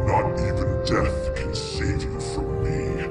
Not even death can save you from me.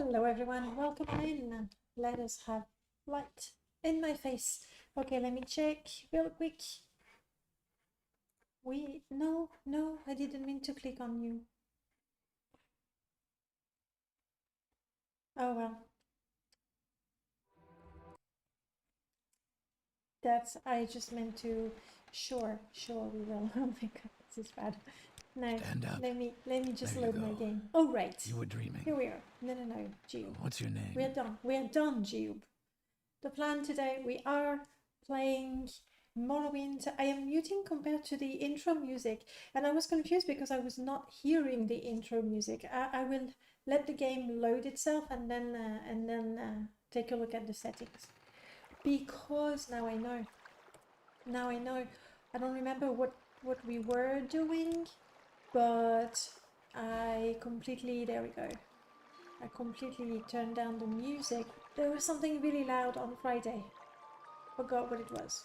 Hello everyone, welcome in. Let us have light in my face. Okay, let me check real quick. No, I didn't mean to click on you. Oh well. I just meant to, sure, we will. Oh my god, this is bad. No, Stand up. let me just There you load my go. game. Oh right. You were dreaming. Here we are. No, Jube. What's your name? We're done, Jube. The plan today, we are playing Morrowind. I am muting compared to the intro music, and I was confused because I was not hearing the intro music. I will let the game load itself and then take a look at the settings, because now I know. I don't remember what we were doing, but I completely, there we go. I completely turned down the music. There was something really loud on Friday. Forgot what it was.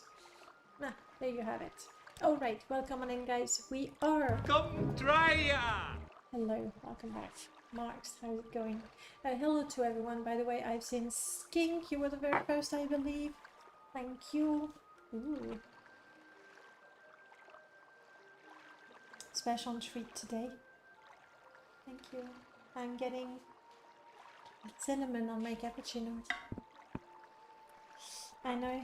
Ah, there you have it. Alright, welcome on in guys. We are... Come try ya! Hello, welcome back. Marks, how's it going? Hello to everyone, by the way. I've seen Skink, you were the very first, I believe. Thank you. Ooh. Special treat today. Thank you. I'm getting cinnamon on my cappuccino. I know,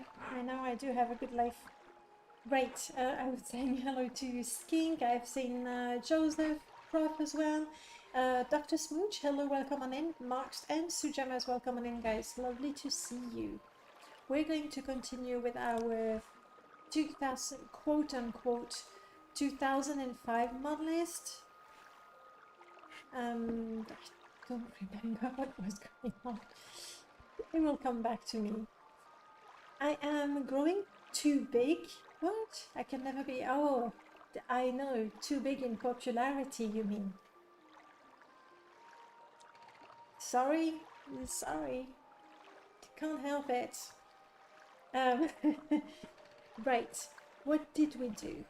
I do have a good life. Right, I was saying hello to Skink. I've seen Joseph, Prof as well. Dr. Smooch, hello, welcome on in. Marks and Sujamas, welcome on in, guys. Lovely to see you. We're going to continue with our 2000, quote unquote, 2005 mod list. I don't remember what was going on. It will come back to me. I am growing too big. What? I can never be. Oh, I know. Too big in popularity, you mean? Sorry. Can't help it. Right. What did we do?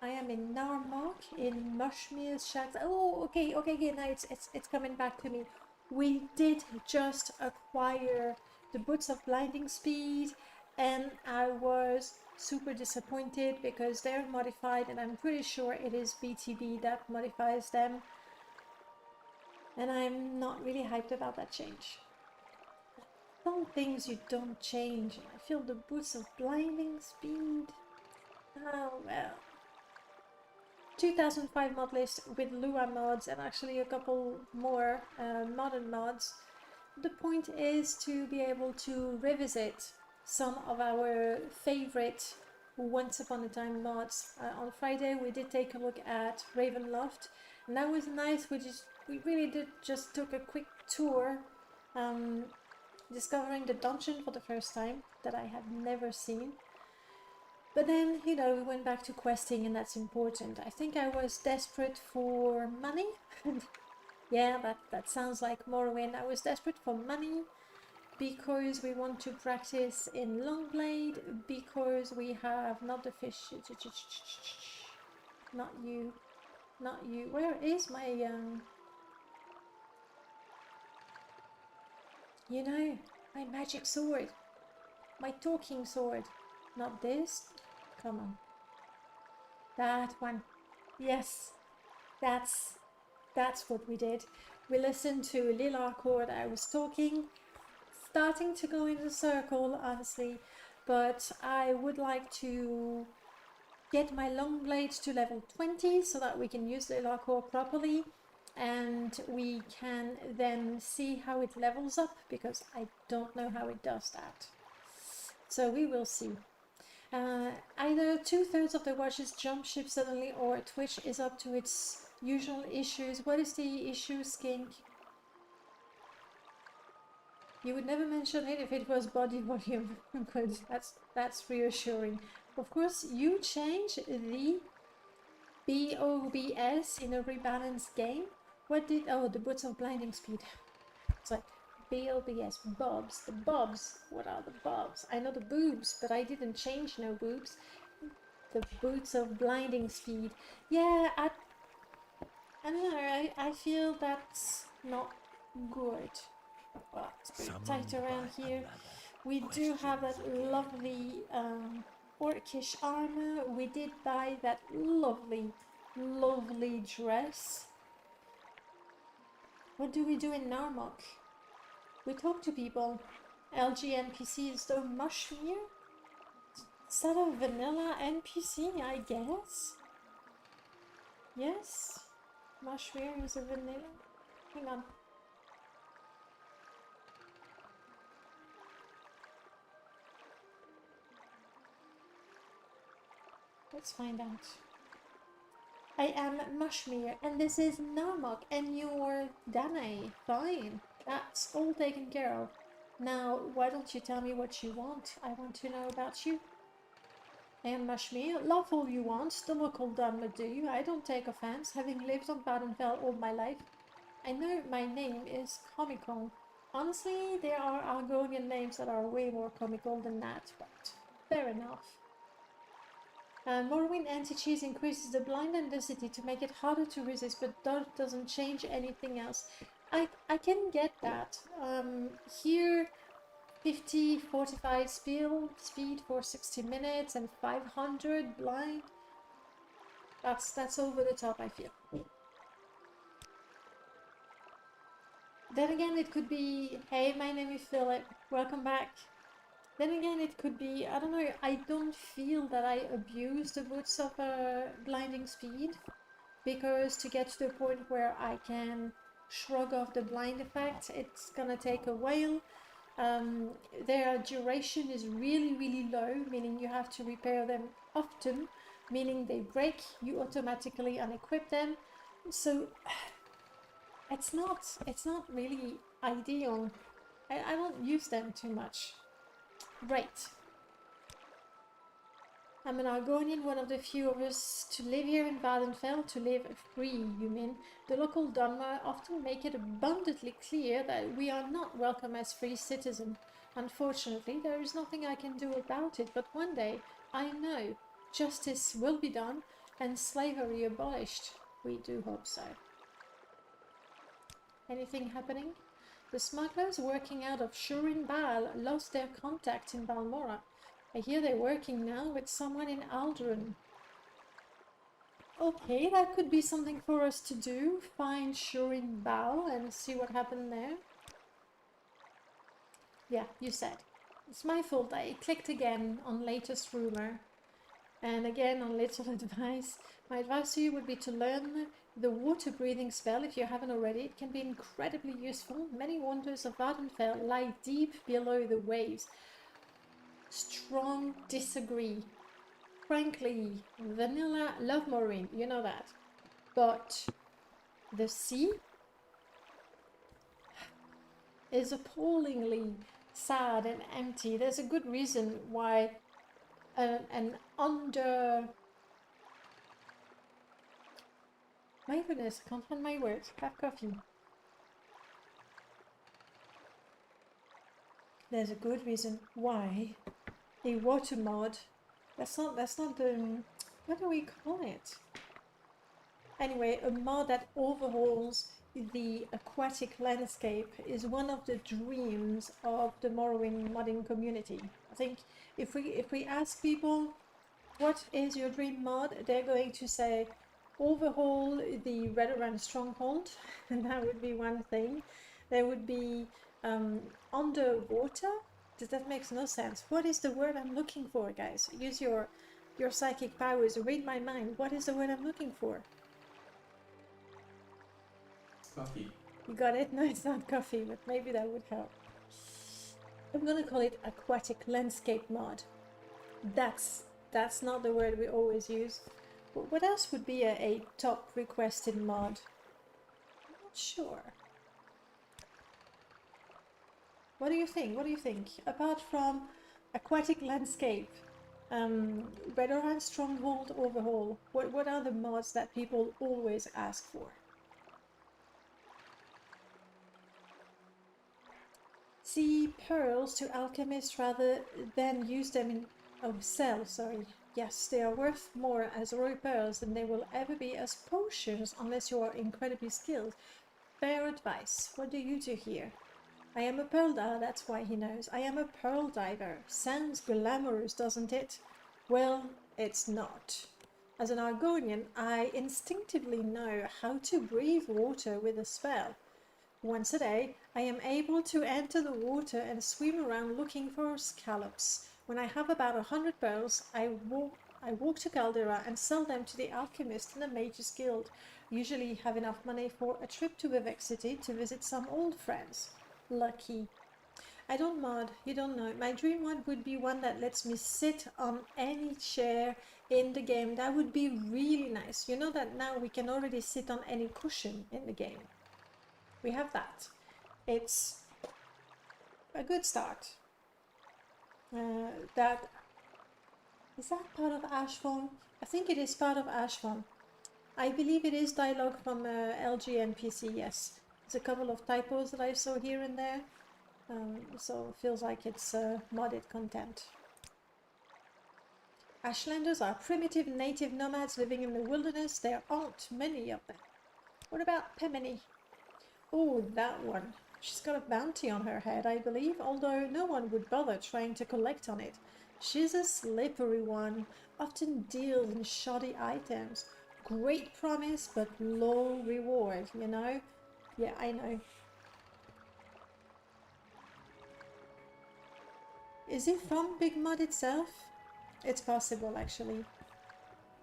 I am in Narmark, in Mushmere's Shacks. Oh, okay, now it's coming back to me. We did just acquire the Boots of Blinding Speed, and I was super disappointed because they're modified, and I'm pretty sure it is BTB that modifies them. And I'm not really hyped about that change. Some things you don't change. I feel the Boots of Blinding Speed. Oh well. 2005 mod list with Lua mods and actually a couple more modern mods. The point is to be able to revisit some of our favorite Once Upon a Time mods. On Friday we did take a look at Ravenloft, and that was nice. We really did just took a quick tour, discovering the dungeon for the first time that I had never seen. But then, you know, we went back to questing, and that's important. I think I was desperate for money. Yeah, that sounds like Morrowind. I was desperate for money because we want to practice in Longblade, because we have not the fish. Not you. Where is my, you know, my magic sword? My talking sword. Not this. Come on. That one. Yes. That's what we did. We listened to Lil Arcord. I was talking, starting to go in a circle, honestly, but I would like to get my long blade to level 20 so that we can use Lil Arcord properly, and we can then see how it levels up, because I don't know how it does that. So we will see. Either 2/3 of the watches jump ship suddenly, or Twitch is up to its usual issues. What is the issue, Skink? You would never mention it if it was body volume. Good, that's reassuring. Of course, you change the BOBS in a rebalanced game. What did... Oh, the Boots of Blinding Speed. It's like... BOBS, bobs. The bobs. What are the bobs? I know the boobs, but I didn't change no boobs. The Boots of Blinding Speed. Yeah, I don't know, I feel that's not good. Well, it's pretty tight around here. We do have that lovely orcish armor. We did buy that lovely, lovely dress. What do we do in Narmok? We talk to people. LG NPCs, though Mushmere? Is that a vanilla NPC, I guess? Yes? Mushmere is a vanilla? Hang on. Let's find out. I am Mushmere, and this is Narmok, and you're Danae. Fine. That's all taken care of. Now, why don't you tell me what you want? I want to know about you. I am Mushmere. Love all you want. The local done would do. I don't take offense, having lived on Badenfell all my life. I know my name is comical. Honestly, there are Argonian names that are way more comical than that, but fair enough. Morrowind anti-cheese increases the blind in the city to make it harder to resist, but that doesn't change anything else. I can get that. Here, 50, 45 speed for 60 minutes and 500 blind. That's over the top, I feel. Then again, it could be, hey, my name is Philip, welcome back. Then again, it could be, I don't know, I don't feel that I abuse the boots of blinding speed, because to get to the point where I can shrug off the blind effect, it's gonna take a while. Their duration is really, really low, meaning you have to repair them often, meaning they break, you automatically unequip them. So it's not really ideal. I don't use them too much. Right. I'm an Argonian, one of the few of us to live here in Badenfell, to live free, you mean. The local Dunmer often make it abundantly clear that we are not welcome as free citizens. Unfortunately, there is nothing I can do about it, but one day, I know, justice will be done and slavery abolished. We do hope so. Anything happening? The smugglers working out of Shurin Bal lost their contact in Balmora. I hear they're working now with someone in Aldrin. Okay, that could be something for us to do. Find Shurin Bal and see what happened there. Yeah, you said. It's my fault. I clicked again on latest rumor. And again on little advice. My advice to you would be to learn the water breathing spell if you haven't already. It can be incredibly useful. Many wonders of Vardenfell lie deep below the waves. Strong disagree. Frankly, vanilla love Morrowind, you know that. But the sea is appallingly sad and empty. There's a good reason why an under... My goodness, I can't find my words. Have coffee. There's a good reason why a water mod, that's not the, what do we call it? Anyway, a mod that overhauls the aquatic landscape is one of the dreams of the Morrowind modding community. I think if we ask people what is your dream mod, they're going to say overhaul the Redderand stronghold, and that would be one thing. There would be underwater. That makes no sense. What is the word I'm looking for, guys? Use your psychic powers. Read my mind. What is the word I'm looking for? Coffee. You got it? No, it's not coffee, but maybe that would help. I'm gonna call it aquatic landscape mod. That's not the word we always use. What else would be a top requested mod? I'm not sure. What do you think? What do you think? Apart from aquatic landscape, Redderand stronghold overhaul, what are the mods that people always ask for? See pearls to alchemists rather than use them in... Oh, sell, sorry. Yes, they are worth more as royal pearls than they will ever be as potions unless you are incredibly skilled. Fair advice. What do you do here? I am a pearl diver, that's why he knows. I am a pearl diver. Sounds glamorous, doesn't it? Well, it's not. As an Argonian, I instinctively know how to breathe water with a spell. Once a day, I am able to enter the water and swim around looking for scallops. When I have about 100 pearls, I walk to Caldera and sell them to the alchemist in the Mages Guild. Usually have enough money for a trip to Vivek City to visit some old friends. Lucky. I don't mod, you don't know. My dream mod would be one that lets me sit on any chair in the game. That would be really nice. You know that now we can already sit on any cushion in the game. We have that. It's a good start. That is that part of Ashfall? I think it is part of Ashfall. I believe it is dialogue from LG NPC, yes. There's a couple of typos that I saw here and there. So it feels like it's modded content. Ashlanders are primitive native nomads living in the wilderness. There aren't many of them. What about Pemini? Oh, that one. She's got a bounty on her head, I believe, although no one would bother trying to collect on it. She's a slippery one, often deals in shoddy items. Great promise, but low reward, you know? Yeah, I know. Is it from Big Mud itself? It's possible, actually.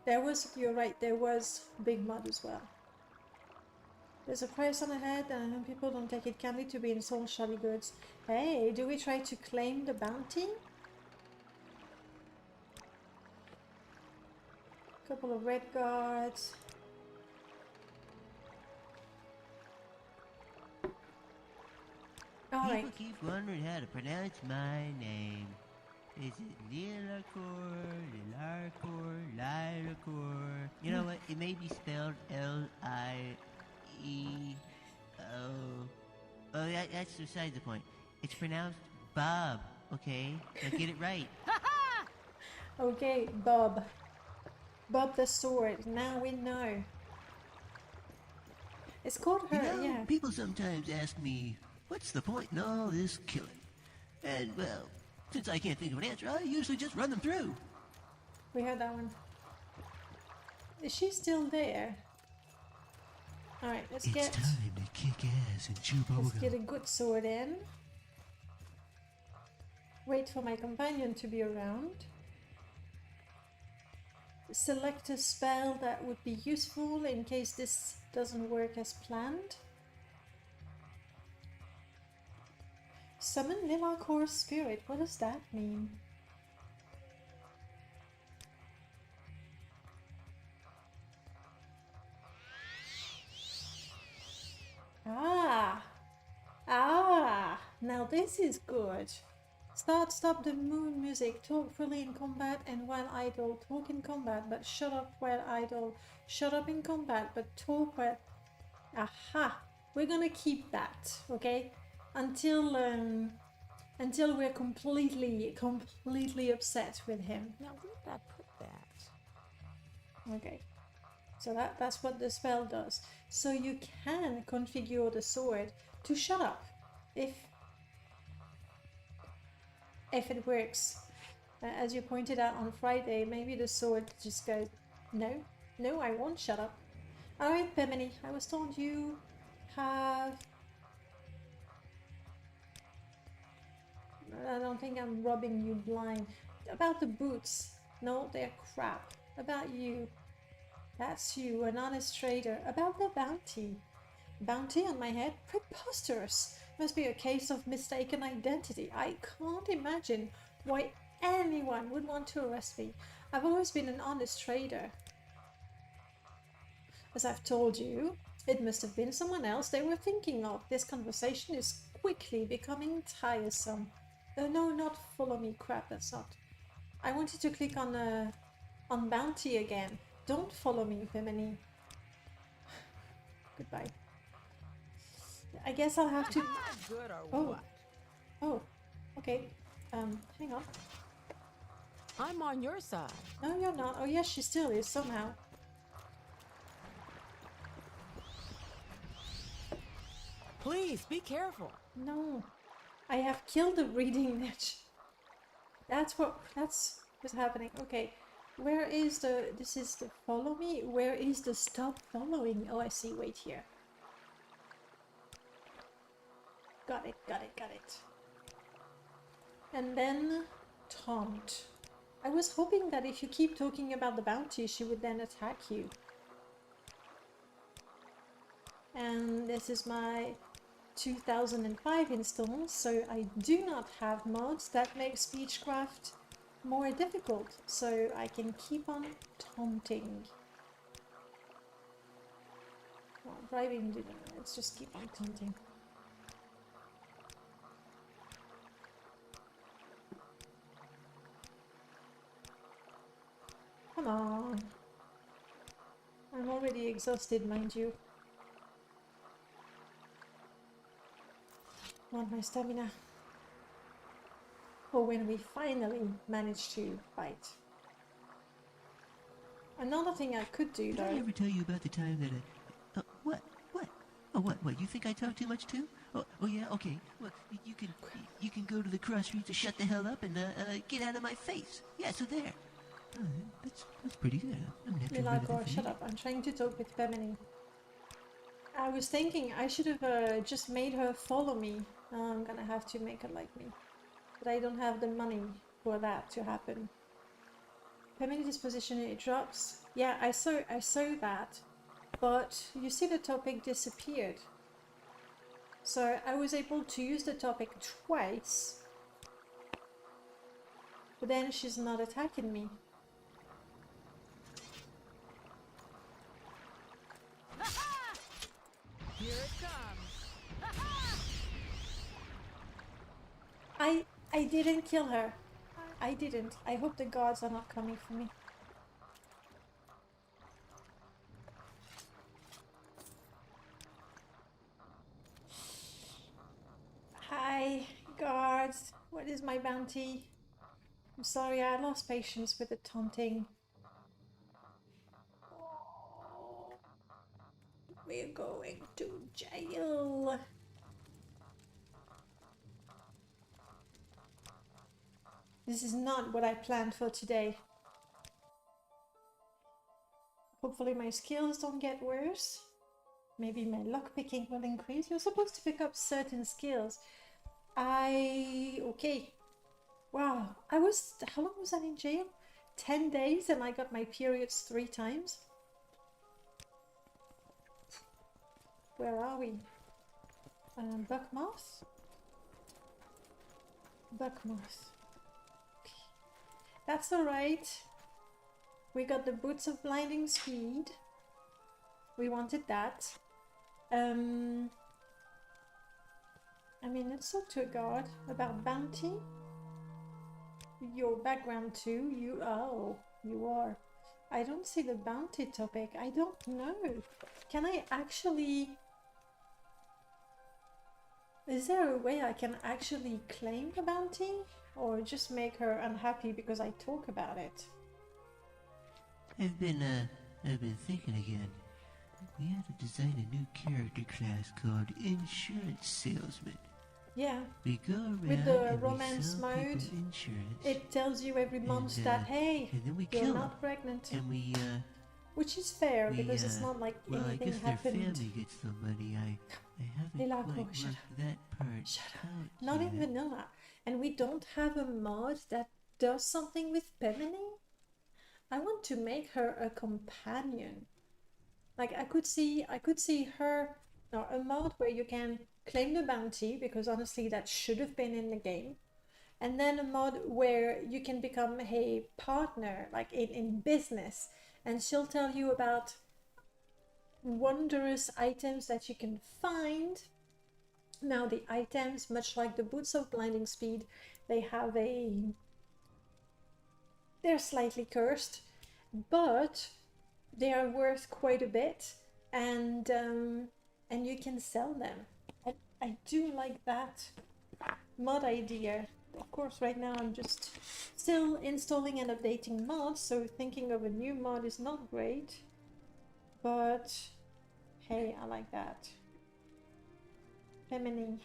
You're right, there was Big Mud as well. There's a price on the head and people don't take it kindly to be in sold shoddy goods. Hey, do we try to claim the bounty? Couple of red guards. Alright. People keep wondering how to pronounce my name. Is it Lilarcor, Lyracor? You know what? It may be spelled L-I-E-O. Oh, that's beside the point. It's pronounced Bob, okay? Now get it right. Okay, Bob. Bob the sword. Now we know. It's called her, yeah. People sometimes ask me, what's the point in all this killing? And, well, since I can't think of an answer, I usually just run them through. We heard that one. Is she still there? Alright, let's It's get... time to kick ass and chew Let's bubblegum. get a good sword in. Wait for my companion to be around. Select a spell that would be useful in case this doesn't work as planned. Summon Lilarcor's spirit. What does that mean? Now this is good. Stop the moon music. Talk freely in combat and while idle. Talk in combat, but shut up while idle. Shut up in combat, but talk while... Aha! We're gonna keep that, okay? Until we're completely upset with him. Now where did I put that? Okay. So that's what the spell does. So you can configure the sword to shut up if it works. As you pointed out on Friday, maybe the sword just goes, no, I won't shut up. Alright, Pemini, I was told you have... I don't think I'm robbing you blind. About the boots, no, they're crap. About you, that's you, an honest trader. About the bounty. Bounty on my head? Preposterous! Must be a case of mistaken identity. I can't imagine why anyone would want to arrest me. I've always been an honest trader. As I've told you, it must have been someone else they were thinking of. This conversation is quickly becoming tiresome. No, not follow me crap, that's not. I wanted to click on bounty again. Don't follow me, Femini. Goodbye. I guess I'll have to... Good or Oh. what? Oh, okay. Hang on. I'm on your side. No, you're not. Oh, yes, she still is, somehow. Please be careful. No. I have killed the breeding niche. That's what's happening. Okay. Where is the... This is the follow me? Where is the stop following? Oh, I see. Wait here. Got it, got it, got it. And then taunt. I was hoping that if you keep talking about the bounty, she would then attack you. And this is my 2005 instance, so I do not have mods that make speechcraft more difficult, so I can keep on taunting. Well, bribing didn't, let's just keep on taunting. Come on. I'm already exhausted, mind you. Want my stamina. For when we finally manage to fight. Another thing I could do Did I though... ever tell you about the time that I... what? What? Oh, what? You think I talk too much too? Oh yeah, okay. Well, you can go to the crossroads to shut the hell up and get out of my face. Yeah, so there. Oh, that's pretty good. I'm gonna have to remember that for shut you. up. I'm trying to talk with Bemini. I was thinking I should have just made her follow me. I'm gonna have to make her like me. But I don't have the money for that to happen. Permanent disposition, it drops. Yeah, I saw that. But you see the topic disappeared. So I was able to use the topic twice. But then she's not attacking me. Here it comes. I didn't kill her. I didn't. I hope the guards are not coming for me. Hi, guards. What is my bounty? I'm sorry, I lost patience with the taunting. We're going to jail. This is not what I planned for today. Hopefully my skills don't get worse. Maybe my lockpicking will increase. You're supposed to pick up certain skills. Okay. Wow. How long was I in jail? 10 days and I got my periods 3 times? Where are we? Buckmoth? Buckmoth. Okay. That's alright. We got the boots of blinding speed. We wanted that. I mean, let's talk to a guard about bounty. Your background too. You are. I don't see the bounty topic. I don't know. Can I actually... Is there a way I can actually claim the bounty? Or just make her unhappy because I talk about it? I've been thinking again. We had to design a new character class called Insurance Salesman. Yeah. We go around With the and romance we sell mode, people insurance. it tells you every month that, hey, and then we you're kill not them. pregnant. And we Which is fair, because it's not like well, I anything guess their happened. family gets the money. I haven't Lila, quite shut worked up. that part Shut up. out Not yet. in vanilla. And we don't have a mod that does something with Bemini. I want to make her a companion. Like I could see her, or a mod where you can claim the bounty, because honestly that should have been in the game. And then a mod where you can become a partner, like in business, and she'll tell you about wondrous items that you can find. Now the items, much like the boots of blinding speed, they're slightly cursed, but they are worth quite a bit, and you can sell them. I do like that mod idea. of course, right now I'm just still installing and updating mods, so thinking of a new mod is not great. But hey, I like that. Femini.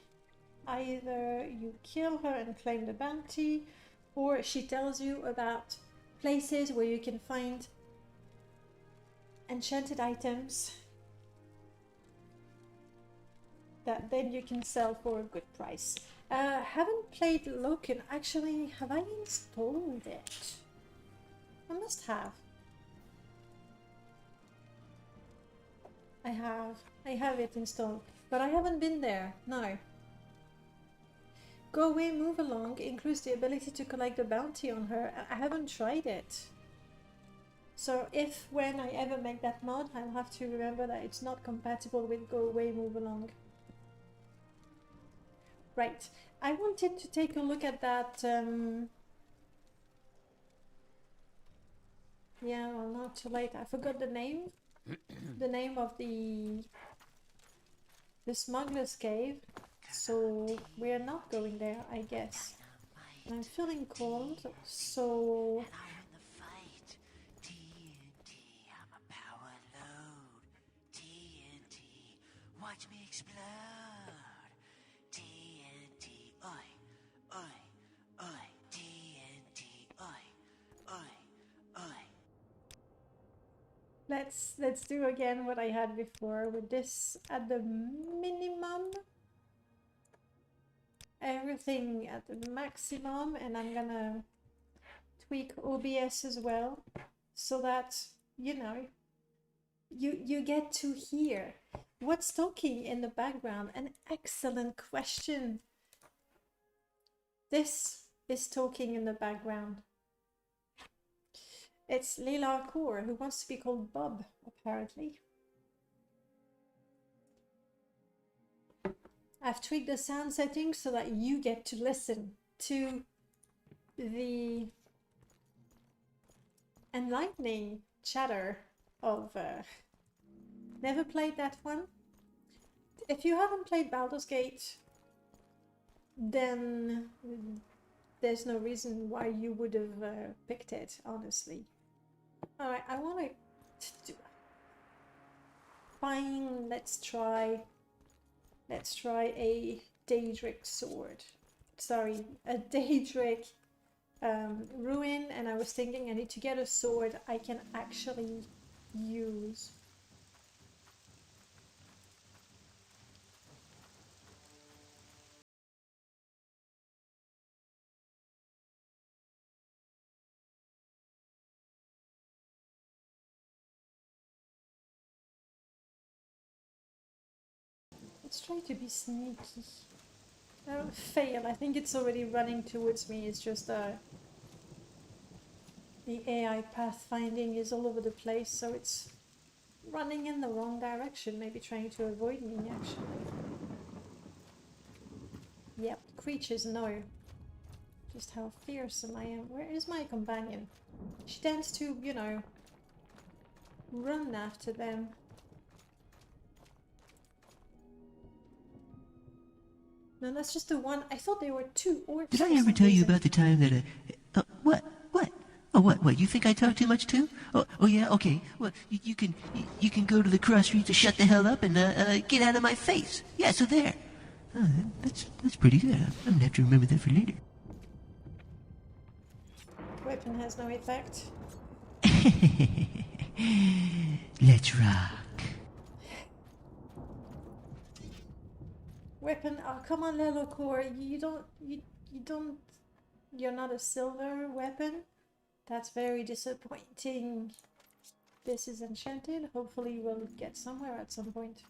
Either you kill her and claim the bounty, or she tells you about places where you can find enchanted items that then you can sell for a good price. Haven't played Loken. Actually, have I installed it? I must have. I have it installed, but I haven't been there. No. Go away, move along includes the ability to collect a bounty on her. I haven't tried it. So if when I ever make that mod, I'll have to remember that it's not compatible with go away, move along. Right. I wanted to take a look at that. Yeah, well, not too late. I forgot the name. The name of the smuggler's cave. So we're not going there, I guess. I'm feeling cold, so And I win the fight. TNT, I'm a power load. TNT, watch me explode. TNT, oi, oi, oi. TNT, oi, oi, oi. let's do again what I had before with this at the minimum. Everything at the maximum, and I'm gonna tweak OBS as well so that you know you get to hear what's talking in the background. An excellent question. This is talking in the background. It's Leila Kaur, who wants to be called Bob, apparently. I've tweaked the sound settings so that you get to listen to the enlightening chatter of... Never played that one? If you haven't played Baldur's Gate, then there's no reason why you would have picked it, honestly. Alright, I want to do... Fine, let's try a Daedric sword. Sorry, a Daedric ruin, and I was thinking I need to get a sword I can actually use. Let's try to be sneaky. Oh, fail. I think it's already running towards me. It's just the AI pathfinding is all over the place, so it's running in the wrong direction, maybe trying to avoid me, actually. Yep, creatures know just how fearsome I am. Where is my companion? She tends to, you know, run after them. No, that's just the one. I thought there were two orcs. Did I ever tell you about the time that what? Oh, what? You think I talk too much too? Oh yeah, okay. Well, you can go to the cross street to shut the hell up and get out of my face. Yeah, so there. Oh, that's pretty good. I'm gonna have to remember that for later. Weapon has no effect. Let's rock. Weapon, oh come on, Lelokor, you're not a silver weapon. That's very disappointing. This is enchanted. Hopefully we'll get somewhere at some point.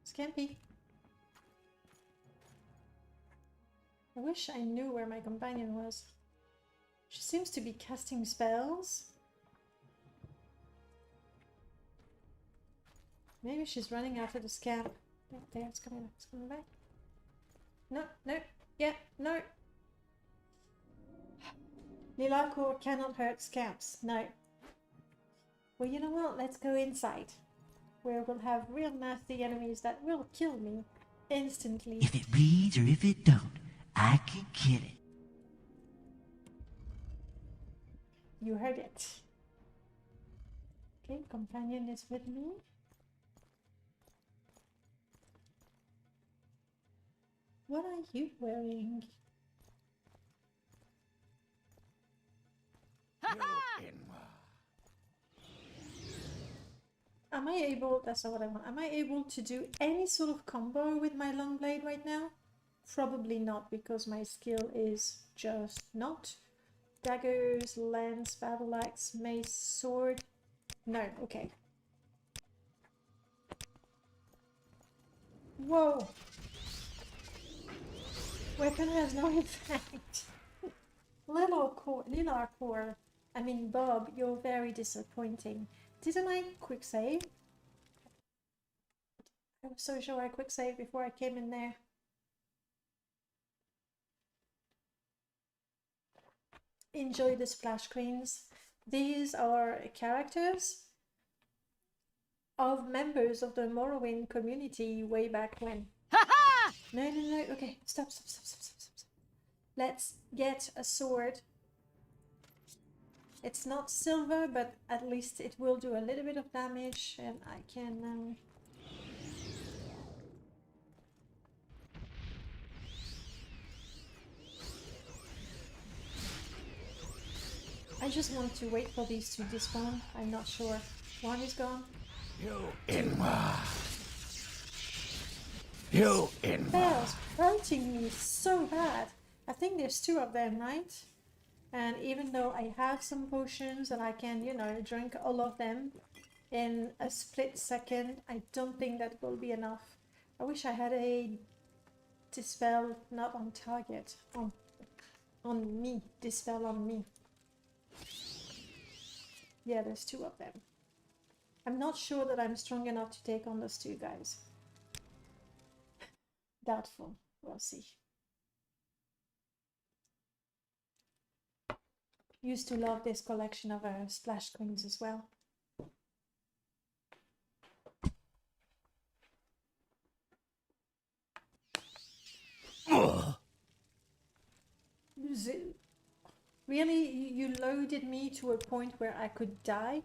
Scampy. I wish I knew where my companion was. She seems to be casting spells. Maybe she's running after the scamp. There, it's coming back. It's coming back. No, no, yeah, no. Lilakor cannot hurt scamps. No. Well, you know what? Let's go inside. where we'll have real nasty enemies that will kill me instantly. If it bleeds or if it don't, I can kill it. You heard it. Okay, companion is with me. What are you wearing? Am I able, that's not what I want, am I able to do any sort of combo with my long blade right now? Probably not, because my skill is just not. Daggers, lance, battle axe, mace, sword. No, okay. Whoa! Weapon has no effect. Little core. I mean, Bob, you're very disappointing. Didn't I quick save? I was so sure I quick saved before I came in there. Enjoy the splash screens. These are characters of members of the Morrowind community way back when. No, no, no. Okay, stop. Let's get a sword. It's not silver, but at least it will do a little bit of damage, and I can... I just want to wait for these to despawn. I'm not sure. One is gone. They're hurting me so bad. I think there's two of them, right? And even though I have some potions and I can, you know, drink all of them in a split second, I don't think that will be enough. I wish I had a dispel not on target, on me, dispel on me. Yeah, there's two of them. I'm not sure that I'm strong enough to take on those two guys. Doubtful. We'll see. Used to love this collection of splash screens as well. Really? You loaded me to a point where I could die?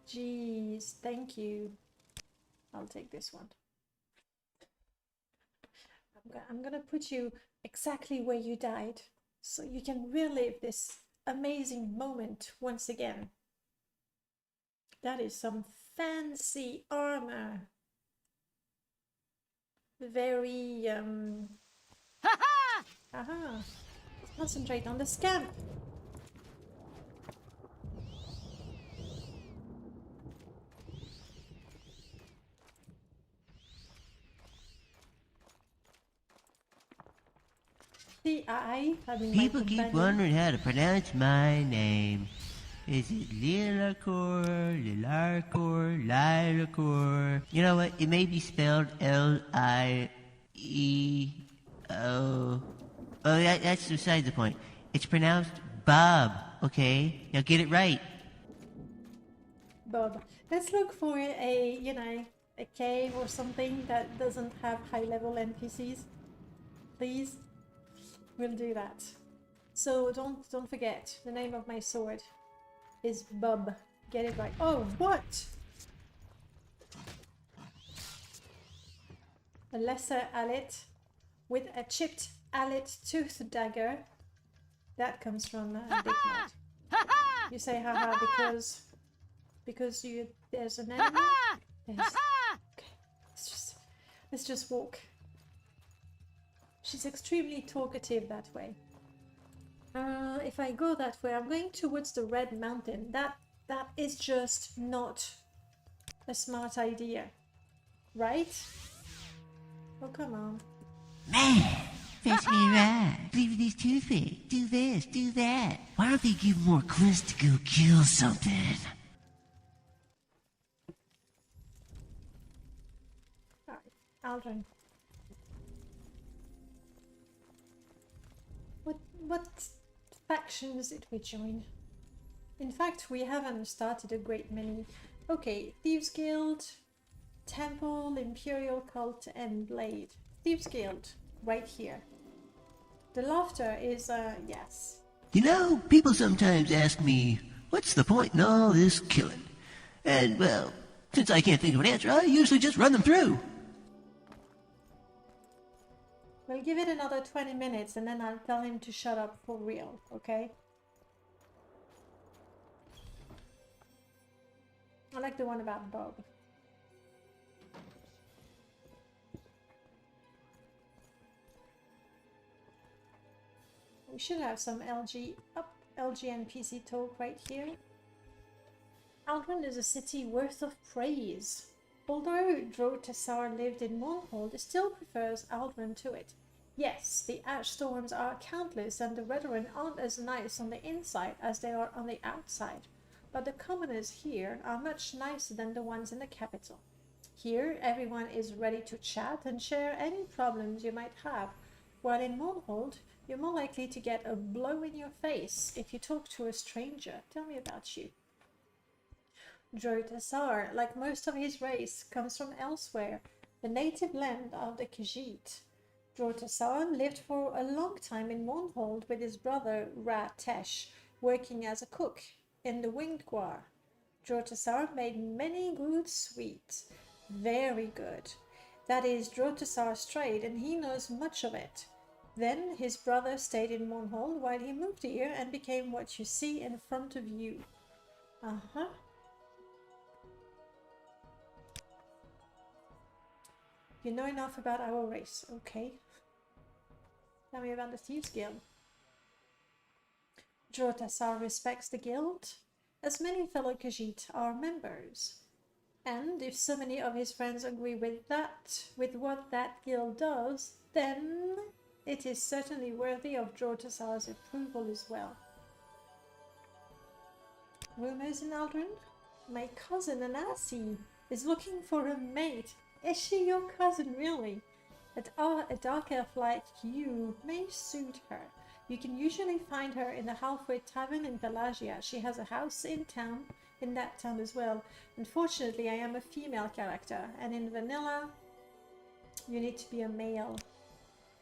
Jeez, thank you. I'll take this one. I'm gonna put you exactly where you died, so you can relive this amazing moment once again. That is some fancy armor. Very, Aha! Concentrate on the scamp! I mean, people keep wondering how to pronounce my name. Is it Lilarcor, Lilarcor, Lilarcor? You know what? It may be spelled L-I-E-O. Oh, that's beside the point. It's pronounced Bob, okay? Now get it right. Bob. Let's look for a, you know, a cave or something that doesn't have high-level NPCs. Please. We'll do that. So don't forget, the name of my sword is Bob. Get it right. Oh, what? A lesser allet with a chipped allet tooth dagger. That comes from Big Mod. You say haha because there's an enemy. Okay. Let's just walk. She's extremely talkative that way. If I go that way, I'm going towards the Red Mountain. That is just not a smart idea, right? Oh, come on. Man, fetch me a ride. Leave these toothpicks. Do this, do that. Why don't they give more quests to go kill something? Alright, Aldrin. What factions did we join? In fact, we haven't started a great many. Okay, Thieves Guild, Temple, Imperial Cult, and Blade. Thieves Guild, right here. The laughter is, yes. You know, people sometimes ask me, what's the point in all this killing? And, well, since I can't think of an answer, I usually just run them through. We'll give it another 20 minutes and then I'll tell him to shut up for real, okay? I like the one about Bob. We should have some LG and PC talk right here. Aldrin is a city worth of praise. Although Drotasar lived in Mournhold, he still prefers Aldrin to it. Yes, the ash storms are countless and the Redoran aren't as nice on the inside as they are on the outside. But the commoners here are much nicer than the ones in the capital. Here, everyone is ready to chat and share any problems you might have, while in Mournhold, you're more likely to get a blow in your face if you talk to a stranger. Tell me about you. Drotasar, like most of his race, comes from elsewhere, the native land of the Khajiit. Drotasar lived for a long time in Mournhold with his brother Ra-Tesh, working as a cook in the Winged Guar. Drotasar made many good sweets. Very good. That is Drotasar's trade, and he knows much of it. Then his brother stayed in Mournhold while he moved here and became what you see in front of you. Uh-huh. You know enough about our race, okay? Tell me about the Thieves Guild. Drotasar respects the guild, as many fellow Khajiit are members. And if so many of his friends agree with what that guild does, then it is certainly worthy of Drotasar's approval as well. Rumors in Aldrin? My cousin Anasi is looking for a mate. Is she your cousin, really? A dark elf like you may suit her. You can usually find her in the Halfway Tavern in Pelagia. She has a house in that town as well. Unfortunately, I am a female character, and in vanilla, you need to be a male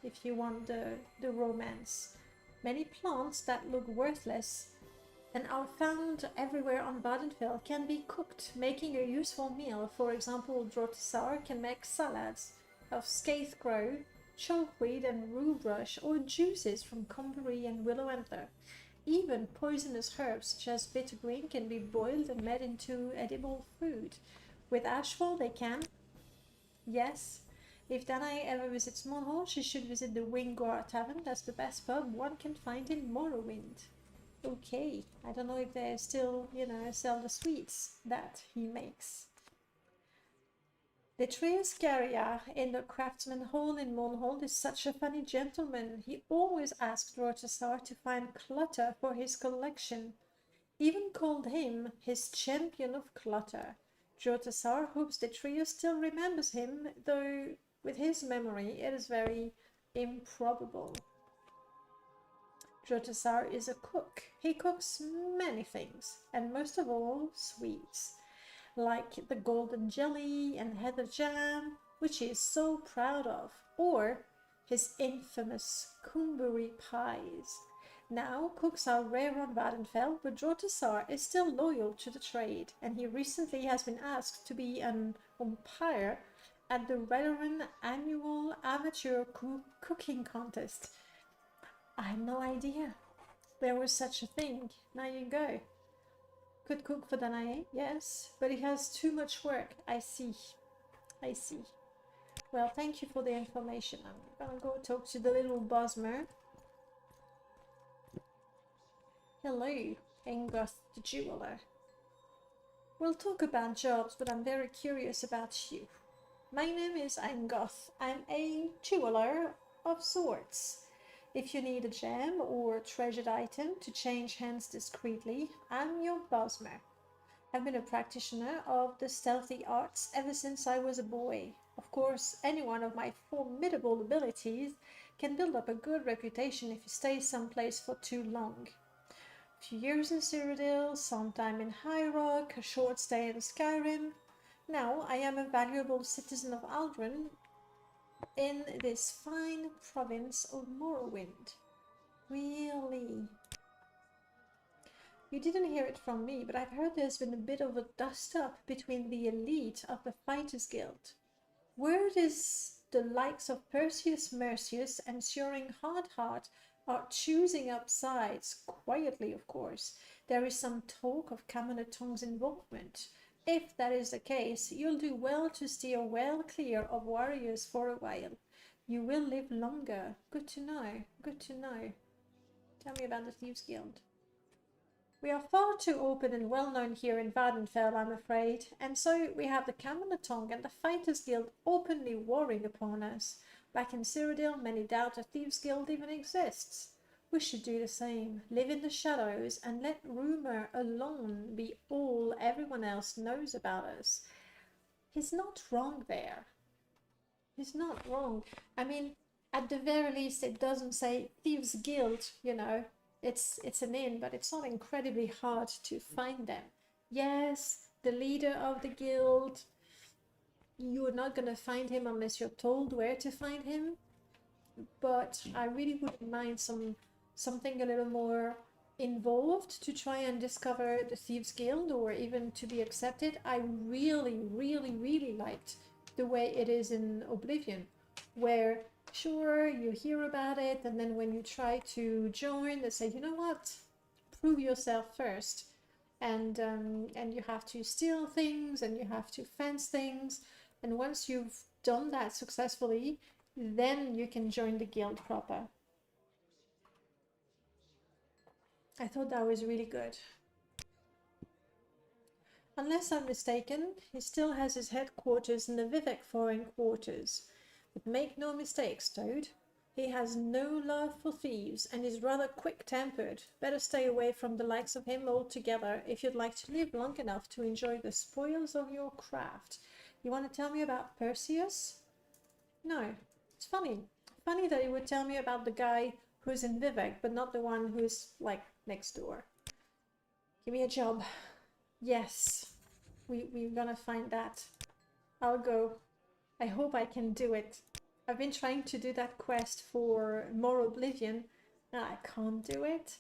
if you want the romance. Many plants that look worthless and are found everywhere on Badenfell can be cooked, making a useful meal. For example, Drotasar can make salads of scathecrow, chokeweed and ruebrush, or juices from comberry and willow anther. Even poisonous herbs such as bittergreen can be boiled and made into edible food. With ashfall they can. Yes, if Danae ever visits Mournhold, she should visit the Wingor Tavern. That's the best pub one can find in Morrowind. Okay, I don't know if they still, sell the sweets that he makes. Detrius Garia in the Craftsman Hall in Mournhold is such a funny gentleman. He always asked Drotasar to find clutter for his collection. Even called him his champion of clutter. Drotasar hopes Detrius still remembers him, though with his memory it is very improbable. Drotasar is a cook. He cooks many things, and most of all, sweets, like the golden jelly and heather jam, which he is so proud of, or his infamous Kumbury pies. Now, cooks are rare on Vadenfell, but Drotasar is still loyal to the trade, and he recently has been asked to be an umpire at the Redoran annual amateur cooking contest. I had no idea there was such a thing. Now you go. Could cook for Danae, yes, but he has too much work. I see. Well, thank you for the information. I'm gonna go talk to the little Bosmer. Hello, Engoth the jeweler. We'll talk about jobs, but I'm very curious about you. My name is Engoth. I'm a jeweler of sorts. If you need a gem or treasured item to change hands discreetly, I'm your Bosmer. I've been a practitioner of the stealthy arts ever since I was a boy. Of course, anyone of my formidable abilities can build up a good reputation if you stay someplace for too long. A few years in Cyrodiil, some time in High Rock, a short stay in Skyrim. Now I am a valuable citizen of Aldrin in this fine province of Morrowind. Really? You didn't hear it from me, but I've heard there's been a bit of a dust-up between the elite of the Fighters Guild. Word is the likes of Perseus Mercius and Suring Hardheart are choosing up sides, quietly of course. There is some talk of Commoner Tongue's involvement. If that is the case, you'll do well to steer well clear of warriors for a while. You will live longer. Good to know, good to know. Tell me about the Thieves Guild. We are far too open and well known here in Vardenfell, I'm afraid, and so we have the Camelotong and the Fighters Guild openly warring upon us. Back in Cyrodiil, many doubt a Thieves Guild even exists. We should do the same, live in the shadows, and let rumor alone be all everyone else knows about us. He's not wrong there. He's not wrong. I mean, at the very least, it doesn't say Thieves Guild, you know. It's an inn, but it's not incredibly hard to find them. Yes, the leader of the guild, you're not going to find him unless you're told where to find him. But I really wouldn't mind something a little more involved to try and discover the Thieves Guild or even to be accepted. I really liked the way it is in Oblivion, where sure, you hear about it, and then when you try to join, they say, you know what, prove yourself first, and you have to steal things, and you have to fence things, and once you've done that successfully, then you can join the guild proper. I thought that was really good. Unless I'm mistaken, he still has his headquarters in the Vivek Foreign Quarters. But make no mistakes, Toad. He has no love for thieves and is rather quick-tempered. Better stay away from the likes of him altogether if you'd like to live long enough to enjoy the spoils of your craft. You want to tell me about Perseus? No. It's funny. Funny that you would tell me about the guy who's in Vivek, but not the one who's, like, next door. Give me a job. Yes. We're gonna find that. I'll go. I hope I can do it. I've been trying to do that quest for more Oblivion, and I can't do it.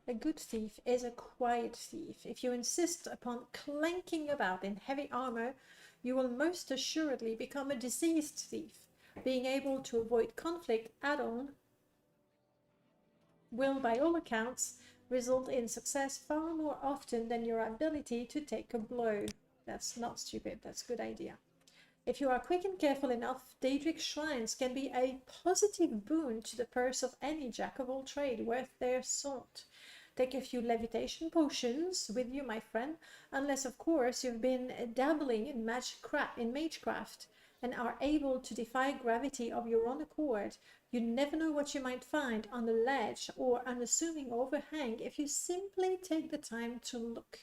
A good thief is a quiet thief. If you insist upon clanking about in heavy armor, you will most assuredly become a diseased thief. Being able to avoid conflict add-on will, by all accounts, result in success far more often than your ability to take a blow. That's not stupid, that's a good idea. If you are quick and careful enough, Daedric shrines can be a positive boon to the purse of any jack of all trade worth their salt. Take a few levitation potions with you, my friend, unless of course you've been dabbling in magecraft and are able to defy gravity of your own accord. You never know what you might find on the ledge or unassuming overhang if you simply take the time to look.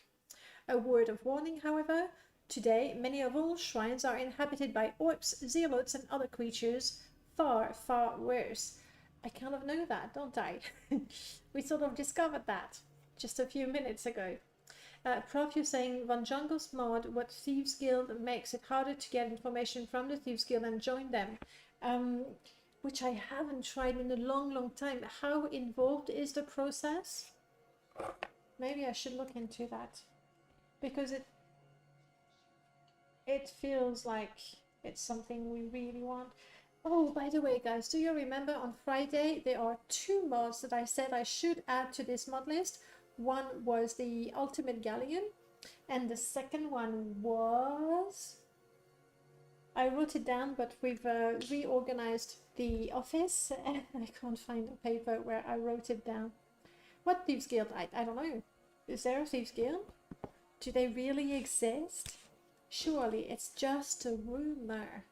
A word of warning, however. Today, many of all shrines are inhabited by orcs, zealots, and other creatures far, far worse. I kind of know that, don't I? We sort of discovered that just a few minutes ago. Prof, you're saying Von Jungle's mod, what Thieves Guild makes it harder to get information from the Thieves Guild and join them. Which I haven't tried in a long time. How involved is the process? Maybe I should look into that. Because it feels like it's something we really want. Oh, by the way, guys, do you remember on Friday there are 2 mods that I said I should add to this mod list? One was the Ultimate Galleon, and the second one was... I wrote it down, but we've reorganized the office, and I can't find a paper where I wrote it down. What Thieves Guild? I don't know. Is there a Thieves Guild? Do they really exist? Surely it's just a rumor.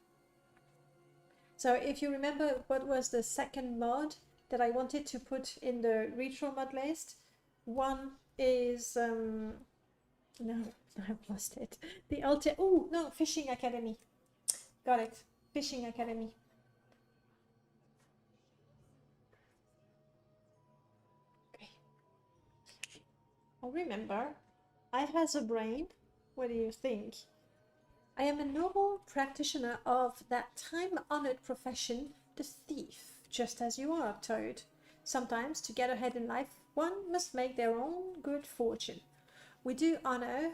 So if you remember what was the second mod that I wanted to put in the retro mod list, one is no, I've lost it. Oh no, Fishing Academy. Got it. Fishing Academy. Okay. I'll remember. I has a brain. What do you think? I am a noble practitioner of that time-honored profession, the thief, just as you are, Toad. Sometimes, to get ahead in life, one must make their own good fortune. We do honor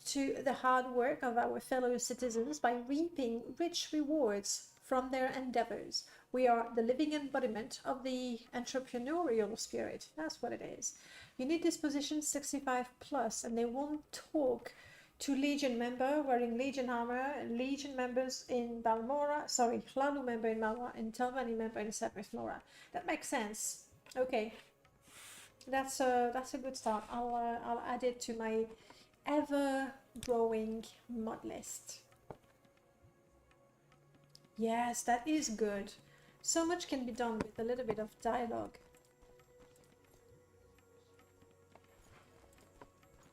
to the hard work of our fellow citizens by reaping rich rewards from their endeavors. We are the living embodiment of the entrepreneurial spirit. That's what it is. You need this position 65 plus, and they won't talk to Legion member wearing Legion armor, Legion members in Balmora, sorry, Hlalu member in Malwa, and Telvanni member in Separate Mora. That makes sense. Okay, that's a good start. I'll add it to my ever-growing mod list. Yes, that is good. So much can be done with a little bit of dialogue.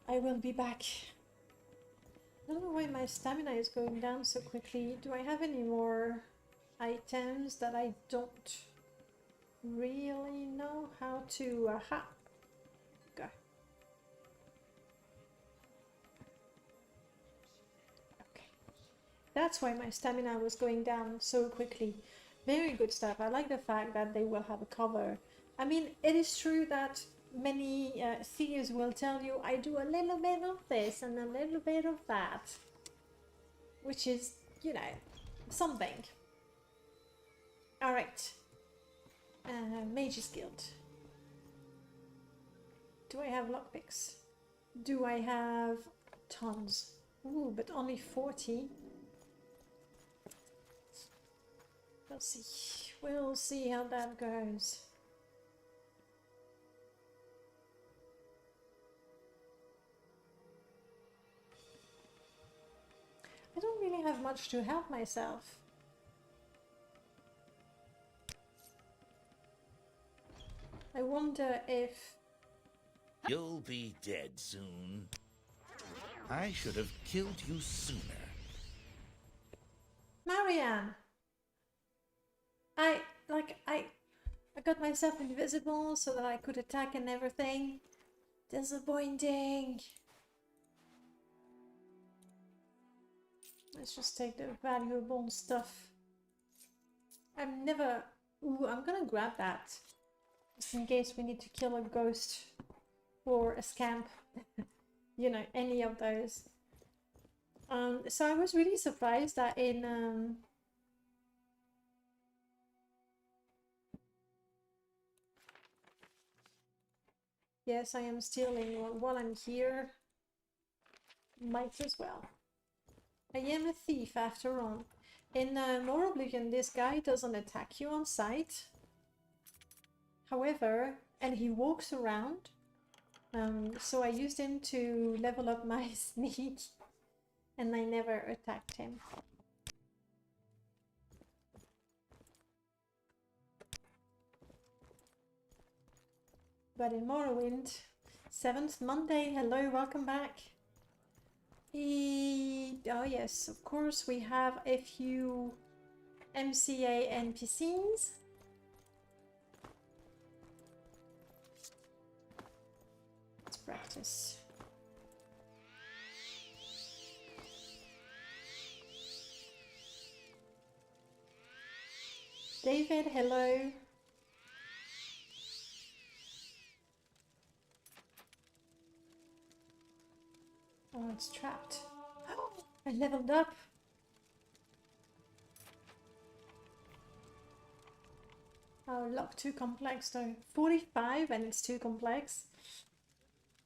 I will be back. I don't know why my stamina is going down so quickly. Do I have any more items that I don't really know how to... Aha! Go. Okay. That's why my stamina was going down so quickly. Very good stuff. I like the fact that they will have a cover. I mean, it is true that many thieves will tell you, I do a little bit of this and a little bit of that. Which is, you know, something. Alright. Mage's Guild. Do I have lockpicks? Do I have tons? Ooh, but only 40. We'll see. We'll see how that goes. I don't really have much to help myself. I wonder if... You'll be dead soon. I should have killed you sooner. Marianne! I got myself invisible so that I could attack and everything. Disappointing. Let's just take the valuable stuff. I'm never... Ooh, I'm gonna grab that. Just in case we need to kill a ghost or a scamp. You know, any of those. So I was really surprised that in... Yes, I am stealing while I'm here. Might as well. I am a thief after all. In Morrowind, this guy doesn't attack you on sight. However, and he walks around. So I used him to level up my sneak. And I never attacked him. But in Morrowind, 7th Monday, hello, welcome back. Oh yes, of course we have a few MCA NPCs. Let's practice. David, hello. Oh, it's trapped. Oh, I leveled up. Oh, lock too complex though. 45 and it's too complex.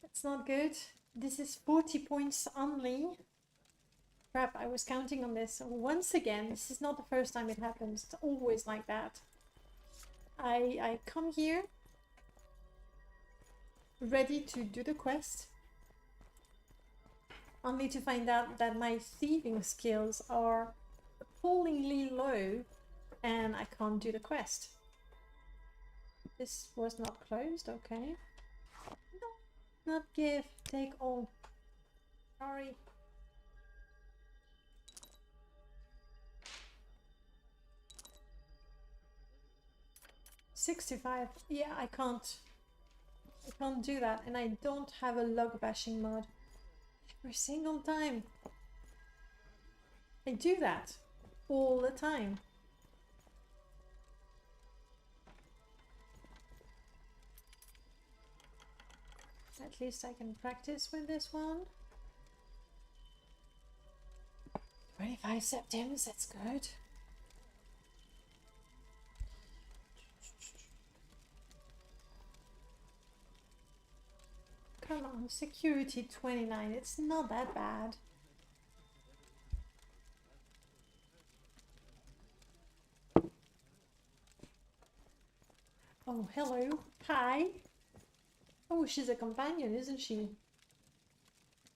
That's not good. This is 40 points only. Crap, I was counting on this. Once again, this is not the first time it happens. It's always like that. I come here ready to do the quest. Only to find out that my thieving skills are appallingly low and I can't do the quest. This was not closed, okay. No, not give, take all. Sorry. $65. Yeah, I can't do that, and I don't have a log bashing mod. Every single time. I do that all the time. At least I can practice with this one. 25 Septems, that's good. Come on, security 29, it's not that bad. Oh, hello. Hi. Oh, she's a companion, isn't she?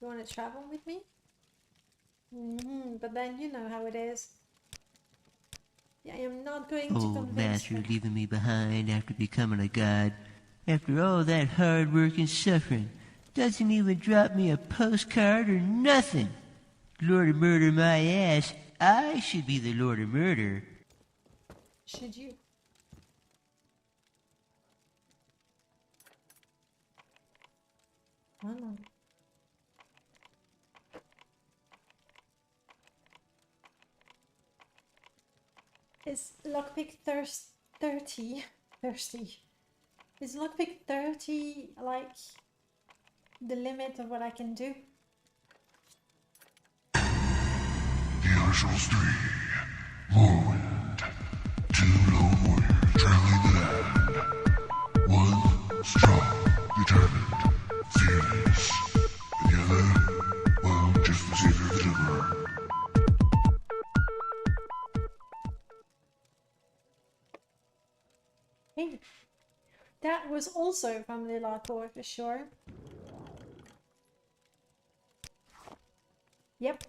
You want to travel with me? But then you know how it is. I am not going to Old convince master her. leaving me behind after becoming a god. After all that hard work and suffering. Doesn't even drop me a postcard or nothing. Lord of Murder my ass. I should be the Lord of Murder. Should you? Come on. Is lockpick 30? Thirsty. Is lockpick 30 like the limit of what I can do? Marshals 3, Morrowind. 2 lone warriors traveling the land. One strong, determined, fearless. And the other, well, just the savior of the deliverer. Hey, that was also from Lilator for sure. Yep.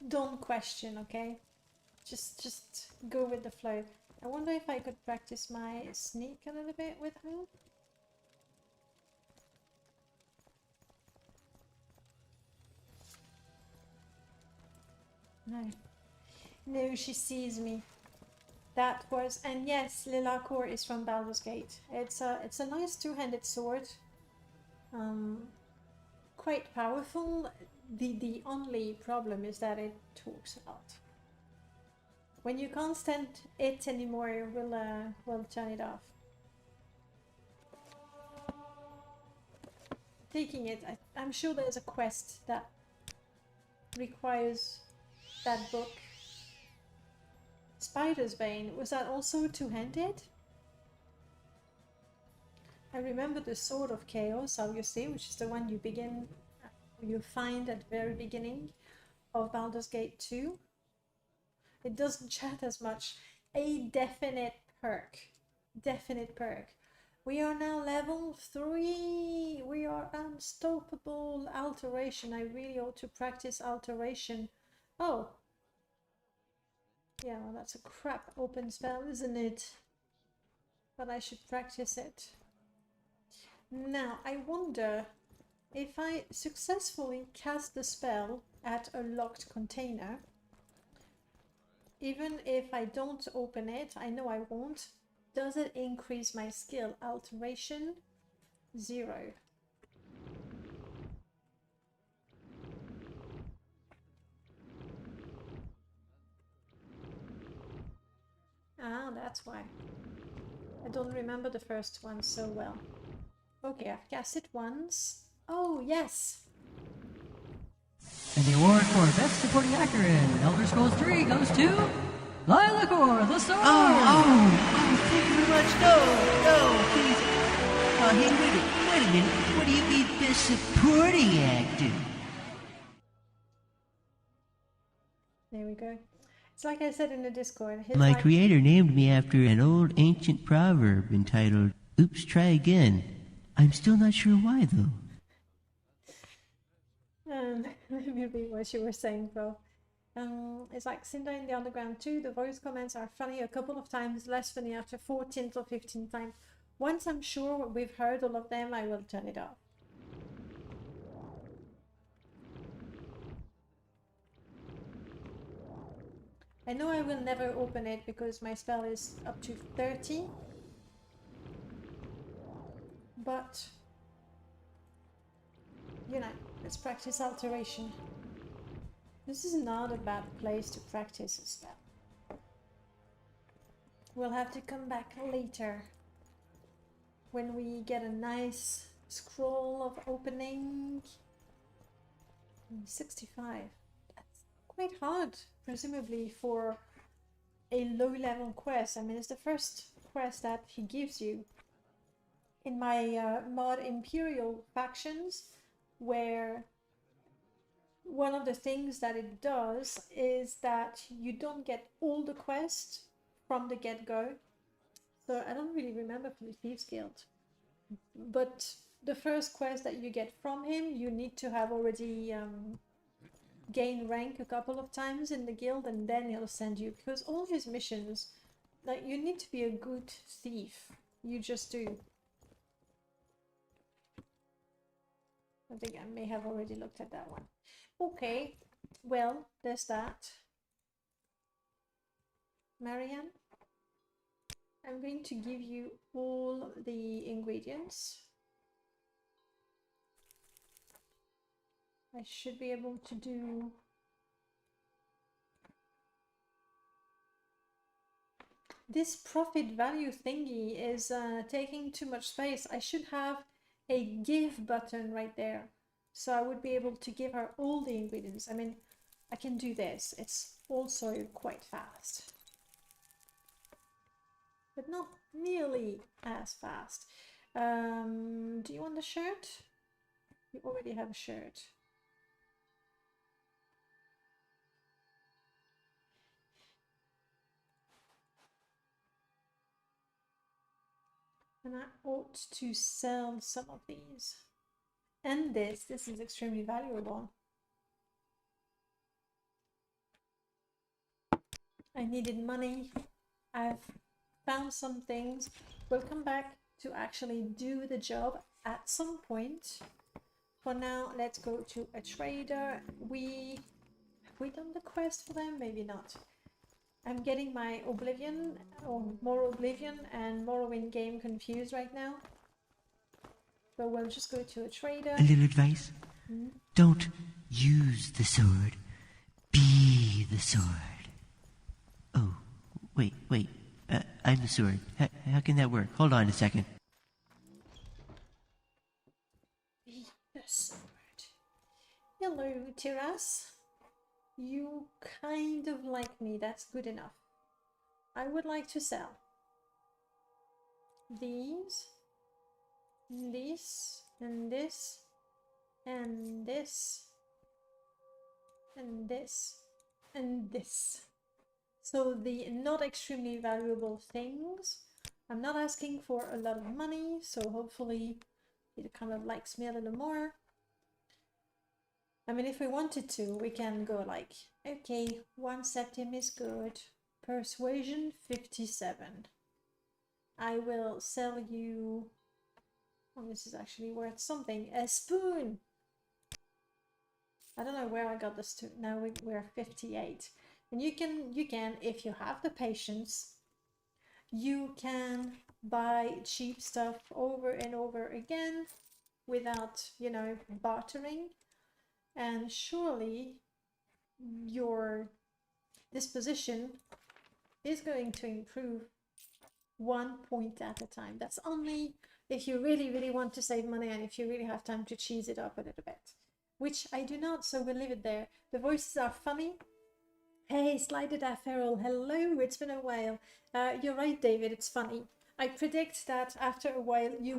Don't question, okay? Just go with the flow. I wonder if I could practice my sneak a little bit with her. No. No, she sees me. That was, and yes, Lilator is from Baldur's Gate. It's a nice two-handed sword. Quite powerful. The only problem is that it talks a lot. When you can't stand it anymore, we'll turn it off. Taking it, I'm sure there's a quest that requires that book. Spider's Bane, was that also two-handed? I remember the Sword of Chaos, obviously, which is the one you find at the very beginning of Baldur's Gate 2. It doesn't chat as much. A definite perk. Definite perk. We are now level 3. We are unstoppable. Alteration. I really ought to practice alteration. Oh. Yeah, well, that's a crap open spell, isn't it? But I should practice it. Now, I wonder if I successfully cast the spell at a locked container, even if I don't open it, I know I won't, does it increase my skill? Alteration 0. Ah, that's why. I don't remember the first one so well. Okay, I've cast it once. Oh, yes! And the award for Best Supporting Actor in Elder Scrolls 3 goes to Lila Core, the Sword! Thank you very much. No, please. Oh, hey, wait a minute. What do you mean best supporting actor? There we go. It's like I said in the Discord. My creator named me after an old ancient proverb entitled, "Oops, try again." I'm still not sure why, though. Let me read what you were saying, bro. It's like Cinder in the Underground 2. The voice comments are funny a couple of times, less funny after 14th or 15th times. Once I'm sure we've heard all of them, I will turn it off. I know I will never open it because my spell is up to 30. But, you know, Let's practice alteration. This is not a bad place to practice a spell. We'll have to come back later when we get a nice scroll of opening. 65. That's quite hard, presumably for a low-level quest. I mean, it's the first quest that he gives you. In my mod Imperial factions, where one of the things that it does is that you don't get all the quests from the get-go. So I don't really remember from the Thieves Guild. But the first quest that you get from him, you need to have already gained rank a couple of times in the guild, and then he'll send you, because all his missions, like, you need to be a good thief. You just do. I think I may have already looked at that one. Okay, well, there's that. Marianne, I'm going to give you all the ingredients. I should be able to do this profit value thingy is taking too much space. I should have a give button right there, so I would be able to give her all the ingredients. I mean, I can do this. It's also quite fast, but not nearly as fast. Do you want the shirt? You already have a shirt. And I ought to sell some of these. And this is extremely valuable. I needed money. I've found some things. We'll come back to actually do the job at some point. For now, let's go to a trader. Have we done the quest for them? Maybe not. I'm getting my Oblivion, or more Oblivion and Morrowind game confused right now. But we'll just go to a trader. A little advice? Don't use the sword. Be the sword. Oh, wait. I'm the sword. How can that work? Hold on a second. Be the sword. Hello, Tiras. You kind of like me, that's good enough. I would like to sell these, this, and this, and this, and this, and this. So the not extremely valuable things. I'm not asking for a lot of money, so hopefully it kind of likes me a little more. I mean, if we wanted to, we can go like, okay, 1 septim is good. Persuasion 57. I will sell you, oh, this is actually worth something, a spoon. I don't know where I got this to. Now we're 58. And you can, if you have the patience, you can buy cheap stuff over and over again without, you know, bartering. And surely your disposition is going to improve 1 point at a time. That's only if you really want to save money and if you really have time to cheese it up a little bit, which I do not, so we'll leave it there. The voices are funny. Hey, Slided Feral, hello, it's been a while. You're right, David, it's funny. I predict that after a while you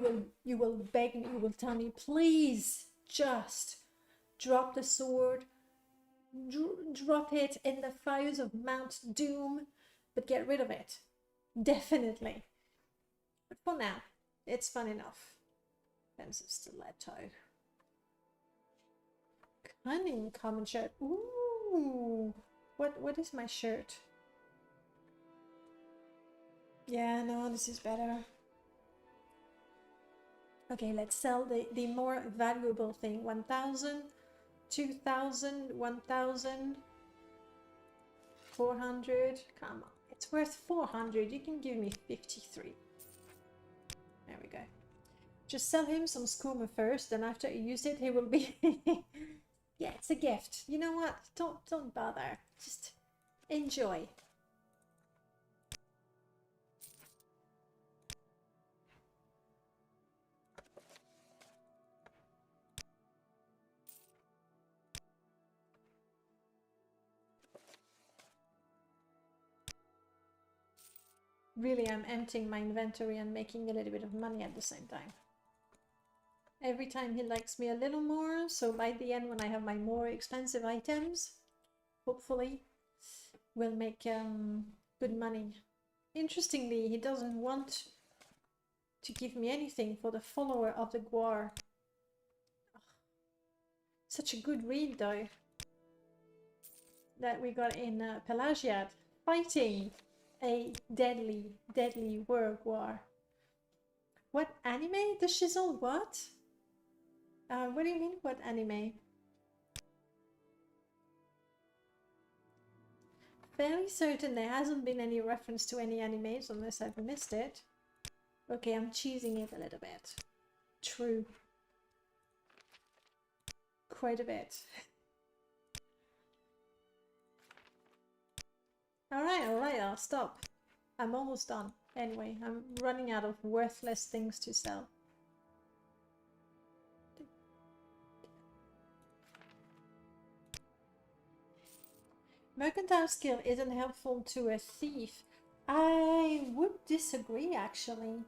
will beg me, you will tell me, please just drop the sword, drop it in the fires of Mount Doom, but get rid of it. Definitely. But for now, it's fun enough. Pensive stiletto. Cunning common shirt. Ooh. What is my shirt? Yeah, no, this is better. Okay, let's sell the more valuable thing. 1,000, 2,000, 1,000, 400. Come on, it's worth 400. You can give me 53. There we go. Just sell him some skooma first, and after he used it, he will be... Yeah, it's a gift. You know what? Don't bother. Just enjoy. Really, I'm emptying my inventory and making a little bit of money at the same time. Every time he likes me a little more, so by the end when I have my more expensive items, hopefully we'll make good money. Interestingly, he doesn't want to give me anything for the follower of the Guar. Such a good read though, that we got in Pelagiad, fighting a deadly Guar. What anime? The shizzle what? What do you mean, what anime? Fairly certain there hasn't been any reference to any animes unless I've missed it. Okay, I'm cheesing it a little bit. True. Quite a bit. Alright, I'll stop. I'm almost done. Anyway, I'm running out of worthless things to sell. Mercantile skill isn't helpful to a thief. I would disagree actually.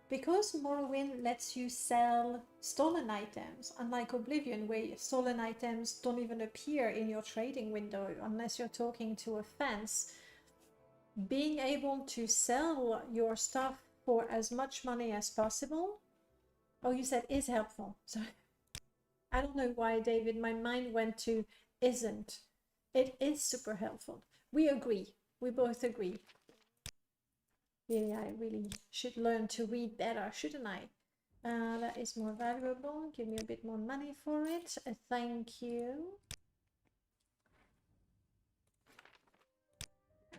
Because Morrowind lets you sell stolen items, unlike Oblivion where stolen items don't even appear in your trading window unless you're talking to a fence, being able to sell your stuff for as much money as possible... Oh, you said is helpful. So I don't know why, David, my mind went to isn't. It is super helpful. We agree. We both agree. Really, I really should learn to read better, shouldn't I? That is more valuable. Give me a bit more money for it. Thank you.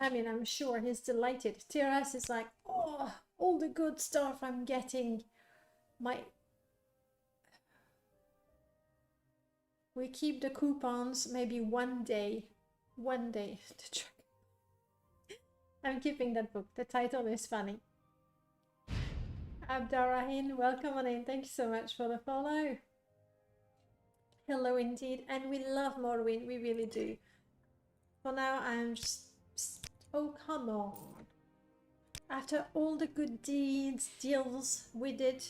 I mean, I'm sure he's delighted. Tiras is like, oh, all the good stuff I'm getting. We keep the coupons maybe one day to track. I'm keeping that book. The title is funny. Abdarrahim, welcome on in. Thank you so much for the follow. Hello indeed. And we love Morrowind. We really do. For now, I'm just... Oh, come on. After all the good deals we did,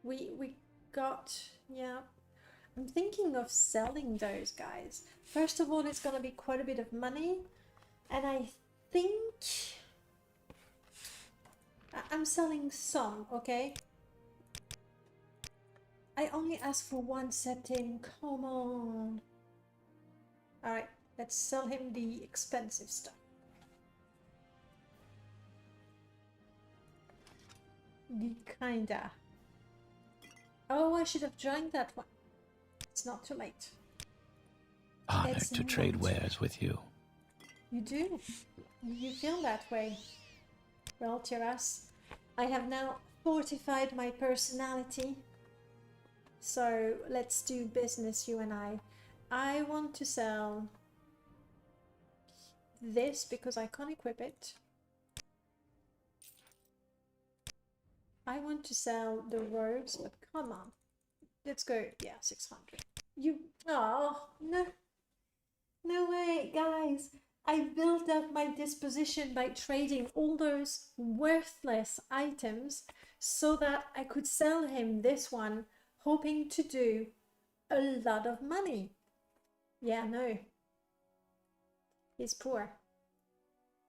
we got... Yeah. I'm thinking of selling those, guys. First of all, it's going to be quite a bit of money. And I think I'm selling some, okay? I only asked for one setting. Come on. Alright, let's sell him the expensive stuff. The kinda. Oh, I should have joined that one. It's not too late. Honored It's to trade not. wares with you. You do. You feel that way. Well, Tiras, I have now fortified my personality. So let's do business, you and I. I want to sell this because I can't equip it. I want to sell the robes, but come on. Let's go, yeah, 600. Oh, no. No way, guys. I built up my disposition by trading all those worthless items so that I could sell him this one, hoping to do a lot of money. Yeah, no. He's poor.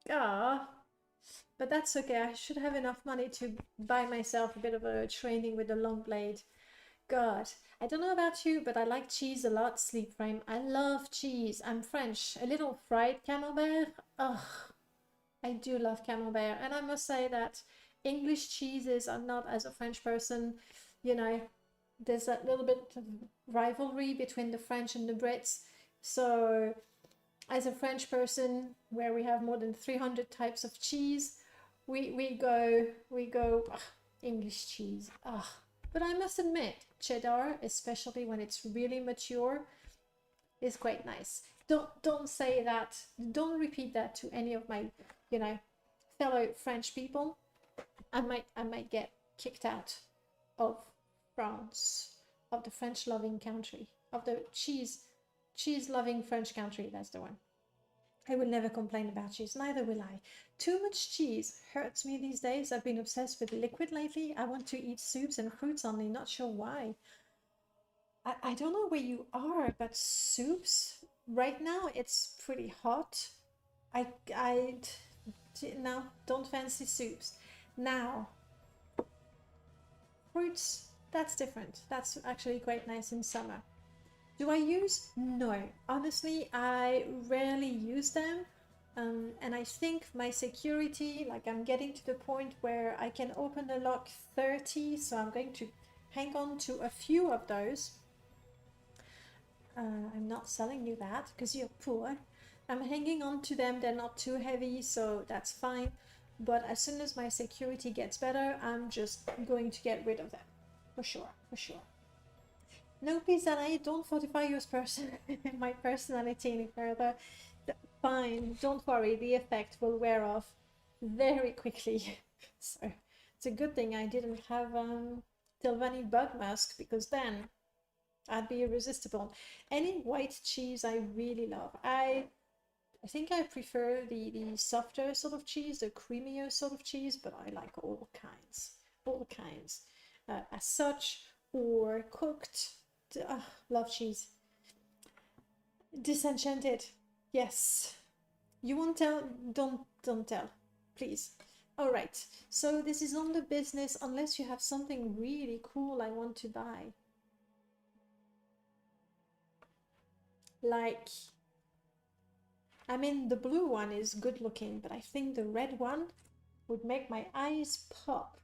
Ah, but that's okay. I should have enough money to buy myself a bit of a training with the long blade. God, I don't know about you, but I like cheese a lot, Sleep Frame. I love cheese. I'm French. A little fried camembert. Ugh, I do love camembert. And I must say that English cheeses are not, as a French person, you know, there's a little bit of rivalry between the French and the Brits. So as a French person, where we have more than 300 types of cheese, we go ugh, English cheese. Ugh. But I must admit, cheddar, especially when it's really mature, is quite nice. Don't say that. Don't repeat that to any of my, you know, fellow French people. I might get kicked out of France, of the French loving country, of the cheese loving French country. That's the one. I will never complain about cheese, neither will I. Too much cheese hurts me these days. I've been obsessed with liquid lately. I want to eat soups and fruits only, not sure why. I don't know where you are, but soups, right now it's pretty hot. No, don't fancy soups. Now, fruits, that's different. That's actually quite nice in summer. Do I use? No. Honestly, I rarely use them. And I think my security, like I'm getting to the point where I can open the lock 30, so I'm going to hang on to a few of those. I'm not selling you that because you're poor. I'm hanging on to them. They're not too heavy, so that's fine. But as soon as my security gets better, I'm just going to get rid of them. For sure, for sure. No, please, Anna, don't fortify your my personality any further. Fine, don't worry, the effect will wear off very quickly. So it's a good thing I didn't have Tilvani Bug Mask, because then I'd be irresistible. Any white cheese I really love. I think I prefer the softer sort of cheese, the creamier sort of cheese, but I like all kinds. As such, or cooked. Love cheese. Disenchanted. Yes. You won't tell? Don't tell. Please. Alright. So this is on the business, unless you have something really cool I want to buy. Like, I mean, the blue one is good looking, but I think the red one would make my eyes pop.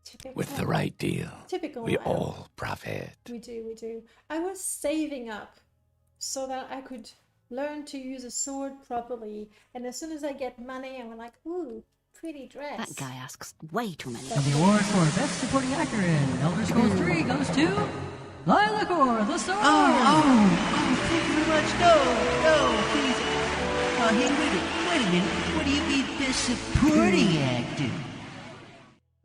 Typical. With the right deal, Typical. we all profit. We do. I was saving up so that I could learn to use a sword properly, and as soon as I get money, I'm like, ooh, pretty dress. That guy asks way too many. And the award for Best Supporting Actor in Elder Scrolls 3 goes to Lylacor, the Sword! Thank you very much. No, please. Hey, wait a minute. What do you mean, best supporting actor?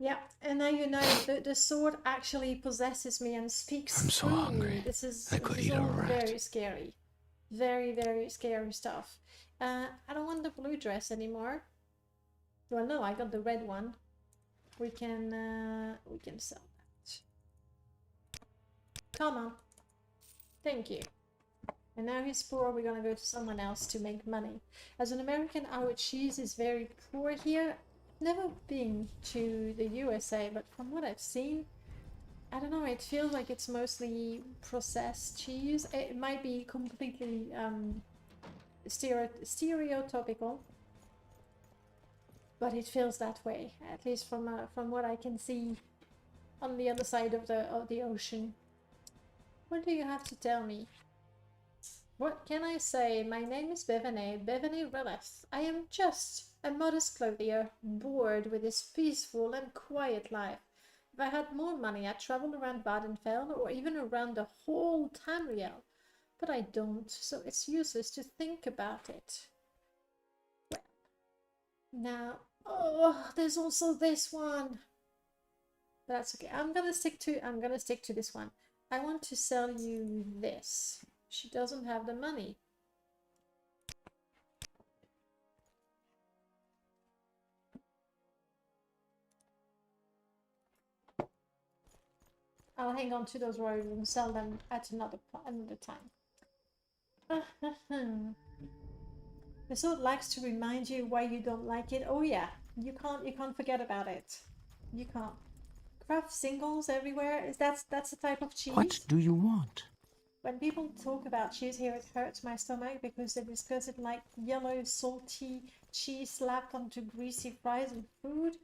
Yeah, and now you know the sword actually possesses me and speaks. I'm so through hungry. Me. This is I could this is eat a all rat. very scary, very scary stuff. I don't want the blue dress anymore. Well, no, I got the red one. We can sell that. Come on, thank you. And now he's poor. We're gonna go to someone else to make money. As an American, our cheese is very poor here. Never been to the USA, but from what I've seen, I don't know, it feels like it's mostly processed cheese. It might be completely stereotypical, but it feels that way, at least from what I can see on the other side of the ocean. What do you have to tell me? What can I say? My name is Bevene Releth. I am just a modest clothier, bored with this peaceful and quiet life. If I had more money, I'd travel around Badenfell or even around the whole Tamriel. But I don't, so it's useless to think about it. Well, now, oh, there's also this one. But that's okay. I'm gonna stick to this one. I want to sell you this. She doesn't have the money. I'll hang on to those robes and sell them at another time. The sword likes to remind you why you don't like it. Oh yeah, you can't forget about it. You can't. Craft singles everywhere. That's the type of cheese. What do you want? When people talk about cheese here, it hurts my stomach because they discuss it like yellow, salty cheese slapped onto greasy fries and food.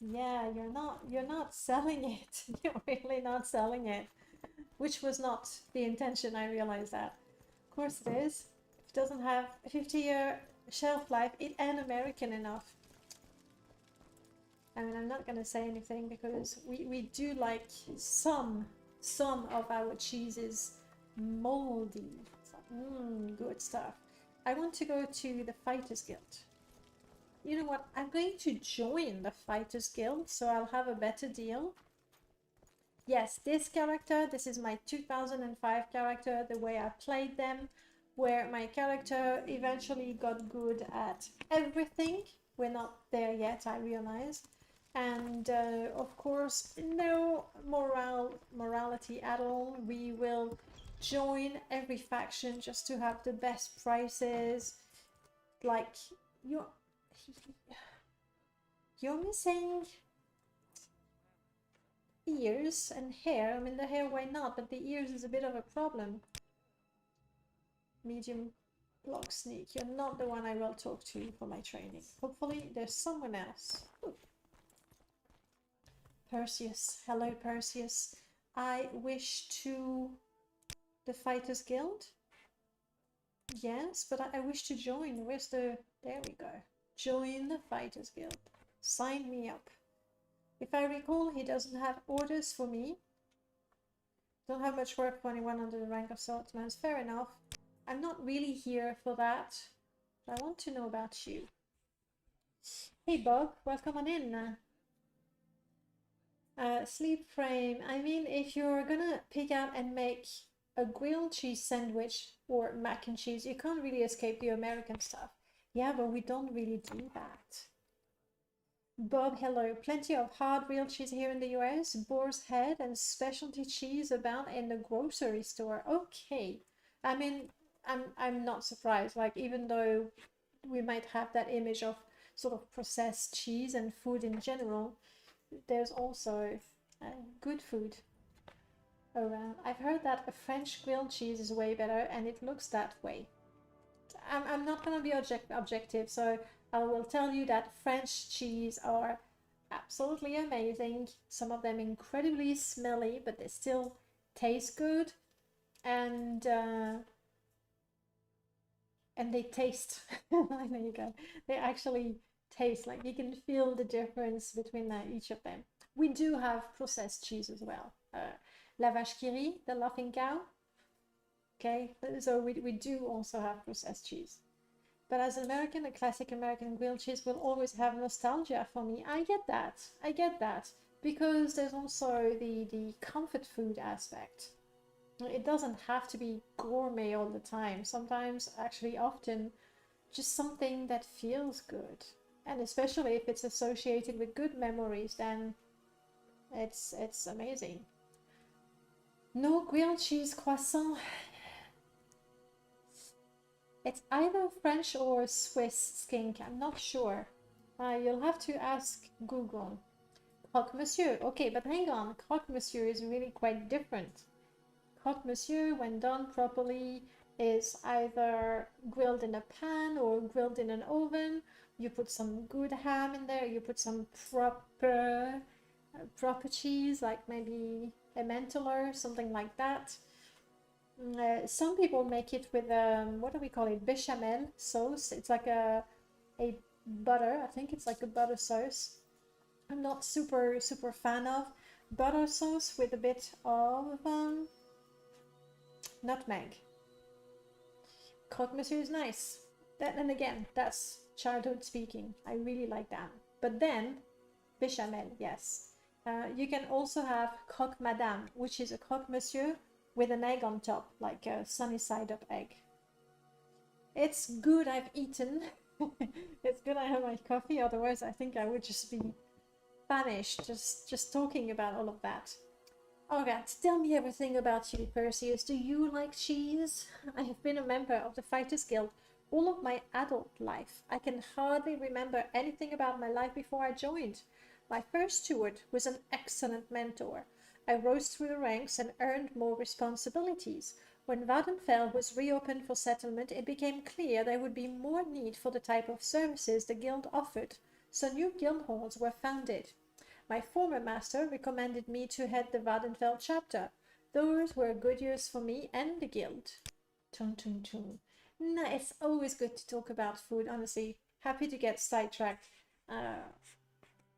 Yeah, you're not selling it. You're really not selling it. Which was not the intention, I realize that. Of course it is. If it doesn't have 50-year shelf life, it and American enough. I mean, I'm not gonna say anything because we do like some of our cheeses moldy. Good stuff. I want to go to the Fighters Guild. You know what? I'm going to join the Fighters Guild, so I'll have a better deal. Yes, this character, this is my 2005 character, the way I played them, where my character eventually got good at everything. We're not there yet, I realize. And of course, no morality at all. We will join every faction just to have the best prices. Like, you're missing ears and hair. I mean, the hair, why not? But the ears is a bit of a problem. Medium block sneak. You're not the one I will talk to for my training. Hopefully, there's someone else. Ooh. Perseus. Hello, Perseus. I wish to the Fighters Guild. Yes, but I wish to join. Where's the... There we go. Join the Fighters Guild. Sign me up. If I recall, he doesn't have orders for me. Don't have much work for anyone under the rank of swordsman. Fair enough. I'm not really here for that. But I want to know about you. Hey Bob, welcome on in. Sleep frame. I mean, if you're gonna pick out and make a grilled cheese sandwich or mac and cheese, you can't really escape the American stuff. Yeah, but we don't really do that. Bob, hello. Plenty of hard grilled cheese here in the US. Boar's head and specialty cheese abound in the grocery store. Okay. I mean, I'm not surprised. Like, even though we might have that image of sort of processed cheese and food in general, there's also good food around. I've heard that a French grilled cheese is way better, and it looks that way. I'm not going to be objective, so I will tell you that French cheese are absolutely amazing. Some of them incredibly smelly, but they still taste good, and they taste. There you go. They actually taste, like you can feel the difference between each of them. We do have processed cheese as well. La vache qui rit, the laughing cow. Okay, so we do also have processed cheese. But as an American, a classic American grilled cheese will always have nostalgia for me. I get that. Because there's also the comfort food aspect. It doesn't have to be gourmet all the time. Sometimes, actually often, just something that feels good. And especially if it's associated with good memories, then it's amazing. No grilled cheese croissant. It's either French or Swiss skink. I'm not sure. You'll have to ask Google. Croque Monsieur. Okay, but hang on. Croque Monsieur is really quite different. Croque Monsieur, when done properly, is either grilled in a pan or grilled in an oven. You put some good ham in there. You put some proper cheese, like maybe Emmentaler, something like that. Some people make it with what do we call it? Bechamel sauce. It's like a butter. I think it's like a butter sauce. I'm not super fan of butter sauce with a bit of nutmeg. Croque Monsieur is nice. And again, that's childhood speaking. I really like that. But then, bechamel, yes. You can also have croque madame, which is a croque monsieur with an egg on top, like a sunny side up egg. It's good. I've eaten. It's good I have my coffee, otherwise I think I would just be famished just talking about all of that. Alright, tell me everything about you, Perseus. Do you like cheese? I have been a member of the Fighters Guild all of my adult life. I can hardly remember anything about my life before I joined. My first steward was an excellent mentor. I rose through the ranks and earned more responsibilities. When Vardenfell was reopened for settlement, it became clear there would be more need for the type of services the guild offered, so new guild halls were founded. My former master recommended me to head the Vardenfell chapter. Those were good years for me and the guild. Tung tung tung. No, it's always good to talk about food, honestly. Happy to get sidetracked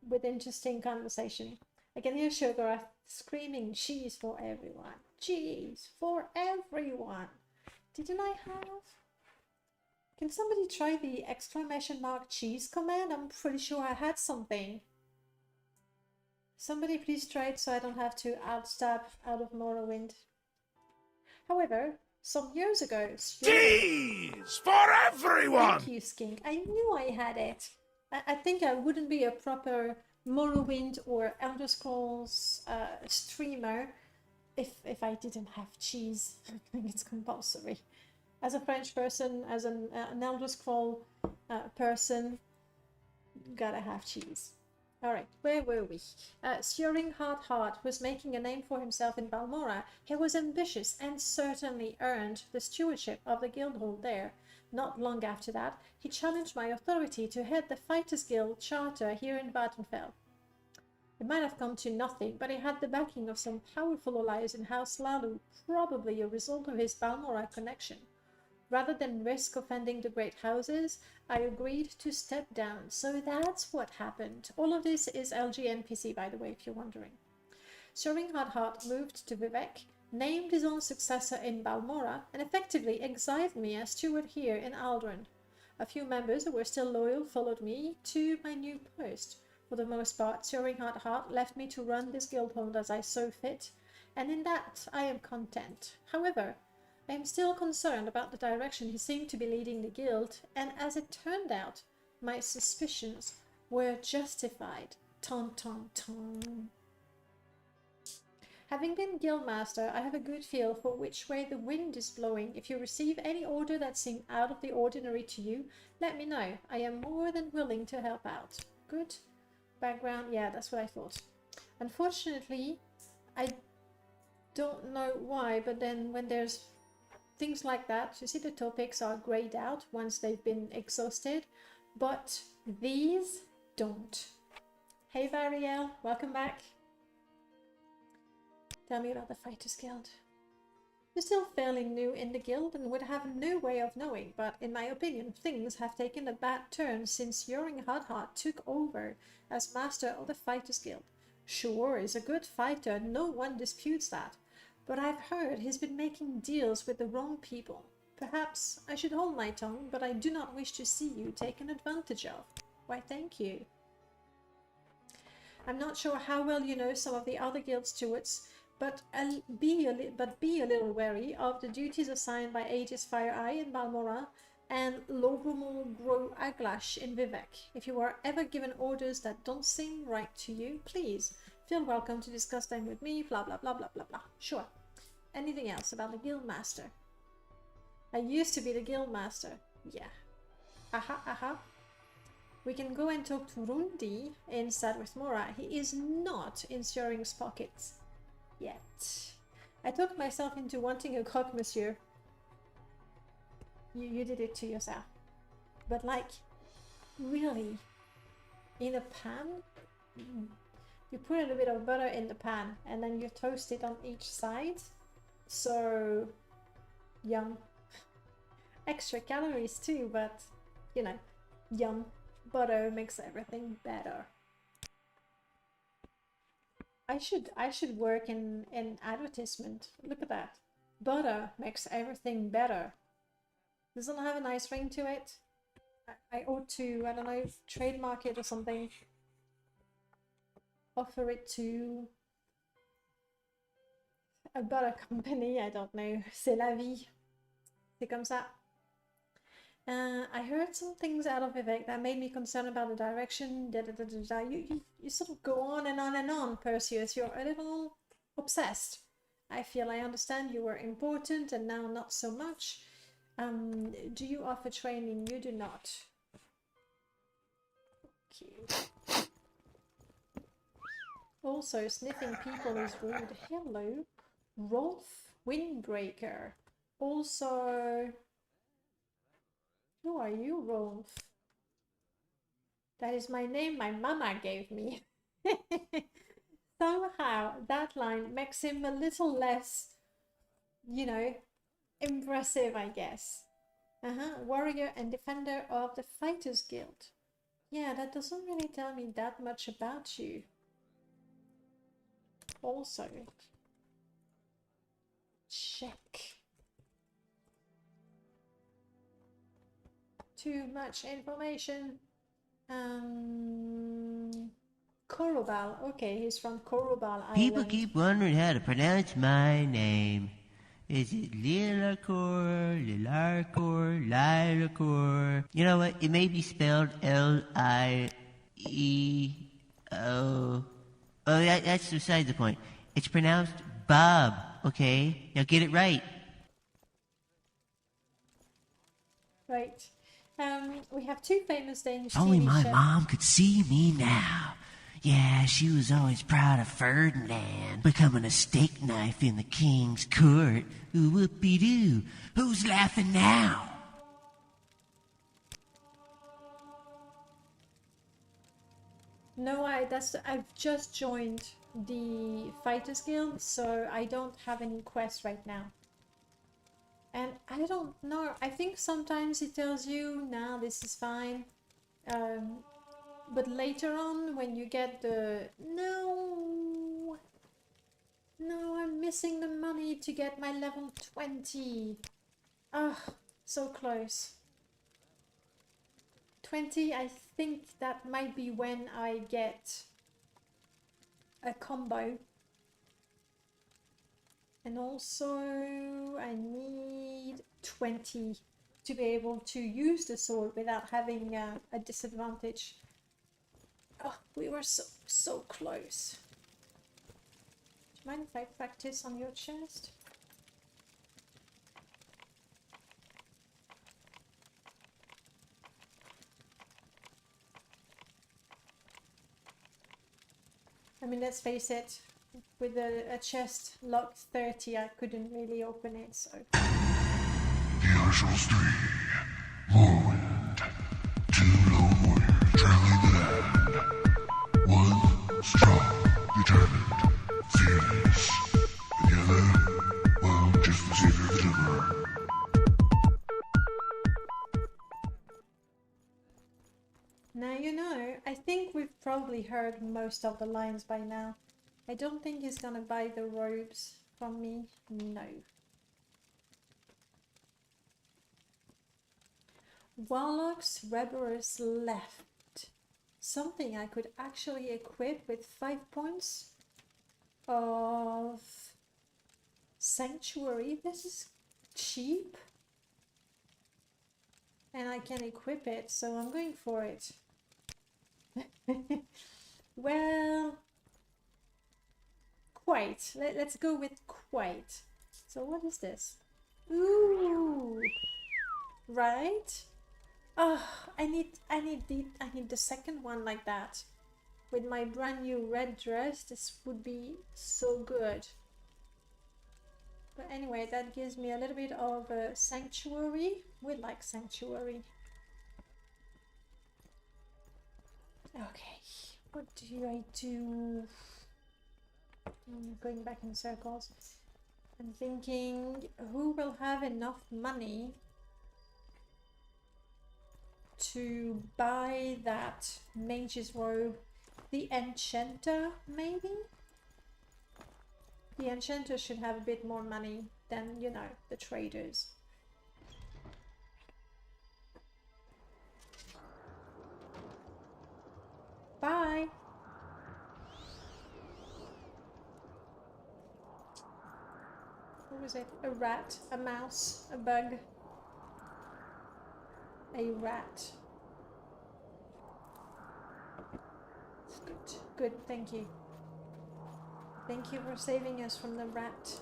with interesting conversation. I can hear Sugar screaming, cheese for everyone. Cheese for everyone. Didn't I have? Can somebody try the exclamation mark cheese command? I'm pretty sure I had something. Somebody please try it so I don't have to outstab out of Morrowind. However, some years ago... Cheese for everyone! Thank you, Skink. I knew I had it. I think I wouldn't be a proper Morrowind or Elder Scrolls streamer if I didn't have cheese. I think it's compulsory. As a French person, as an Elder Scroll person, gotta have cheese. Alright, where were we? Searing Hardheart was making a name for himself in Balmora. He was ambitious and certainly earned the stewardship of the Guildhall there. Not long after that, he challenged my authority to head the Fighters Guild charter here in Vattenfell. It might have come to nothing, but he had the backing of some powerful allies in House Lalu, probably a result of his Balmora connection. Rather than risk offending the great houses, I agreed to step down. So that's what happened. All of this is LG NPC, by the way, if you're wondering. Searing Hardheart moved to Vivek, named his own successor in Balmora, and effectively exiled me as steward here in Aldrin. A few members who were still loyal followed me to my new post. For the most part, Searing Hardheart left me to run this guildhold as I saw fit, and in that I am content. However, I am still concerned about the direction he seemed to be leading the guild, and as it turned out, my suspicions were justified. Ton ton ton. Having been guildmaster, I have a good feel for which way the wind is blowing. If you receive any order that seemed out of the ordinary to you, let me know. I am more than willing to help out. Good background, yeah, that's what I thought. Unfortunately, I don't know why, but then when there's things like that, you see the topics are grayed out once they've been exhausted, but these don't. Hey Variel, welcome back. Tell me about the Fighters Guild. You're still fairly new in the guild and would have no way of knowing, but in my opinion, things have taken a bad turn since Searing Hardheart took over as master of the Fighters Guild. Sure, he's a good fighter, no one disputes that. But I've heard he's been making deals with the wrong people. Perhaps I should hold my tongue, but I do not wish to see you taken advantage of. Why, thank you. I'm not sure how well you know some of the other guild stewards, but be a little wary of the duties assigned by Aegis Fire Eye in Balmora and Logromol Gro Aglash in Vivek. If you are ever given orders that don't seem right to you, please feel welcome to discuss them with me, blah blah blah blah blah blah. Sure. Anything else about the guild master? I used to be the guild master. Yeah. Aha, aha. We can go and talk to Rundi in Sadwith Mora. He is not in Searing's pockets yet. I talked myself into wanting a croque monsieur. You did it to yourself. But like, really? In a pan? You put a little bit of butter in the pan and then you toast it on each side. So, yum. Extra calories too, but you know, yum. Butter makes everything better. I should work in advertisement. Look at that. Butter makes everything better. Doesn't it have a nice ring to it? I ought to, I don't know, trademark it or something. Offer it to a butter company, I don't know. C'est la vie. C'est comme ça. I heard some things out of Vivek that made me concerned about the direction. You sort of go on and on and on, Perseus. You're a little obsessed. I feel I understand you were important and now not so much. Do you offer training? You do not. Okay. Also, sniffing people is rude. Hello, Rolf Windbreaker. Also, who are you, Rolf? That is my name my mama gave me. Somehow, that line makes him a little less, you know, impressive, I guess. Warrior and defender of the Fighters Guild. Yeah, that doesn't really tell me that much about you. Also, check. Too much information. Korobal. Okay, he's from Korobal Island. People keep wondering how to pronounce my name. Is it Lilacor, Lilarcor, Lilacor? You know what? It may be spelled L-I-E-O. Oh, that's beside the point. It's pronounced Bob, okay? Now get it right. Right. We have two famous Danish Only TV my chefs. mom could see me now. Yeah, she was always proud of Ferdinand becoming a steak knife in the king's court. Whoopie-doo. Who's laughing now? No, I've just joined the Fighters Guild, so I don't have any quests right now. And I don't know, I think sometimes it tells you, nah, this is fine. But later on, when you get the... No, I'm missing the money to get my level 20. Ah, so close. 20, I think that might be when I get a combo. And also I need 20 to be able to use the sword without having a disadvantage. Oh, we were so close. Do you mind if I practice on your chest? I mean, let's face it, with a chest locked 30, I couldn't really open it, so... The Archers 3, Morrowind, 2 lone warriors traveling the land. One strong, determined, fearless, and the other, well, just the savior of the jungle. Now, you know, I think we've probably heard most of the lines by now. I don't think he's gonna buy the robes from me. No. Warlocks, Rebels left. Something I could actually equip with 5 points of Sanctuary. This is cheap. And I can equip it, so I'm going for it. Well, quite. Let's go with quite. So what is this? Ooh, right? Oh, I need the second one like that. With my brand new red dress, this would be so good. But anyway, that gives me a little bit of a sanctuary. We like sanctuary. Okay, what do I do? I'm going back in circles. I'm thinking, who will have enough money to buy that mage's robe? The enchanter, maybe? The enchanter should have a bit more money than, you know, the traders. Bye! What was it? A rat, a mouse, a bug, a rat. Good, good, thank you. Thank you for saving us from the rat.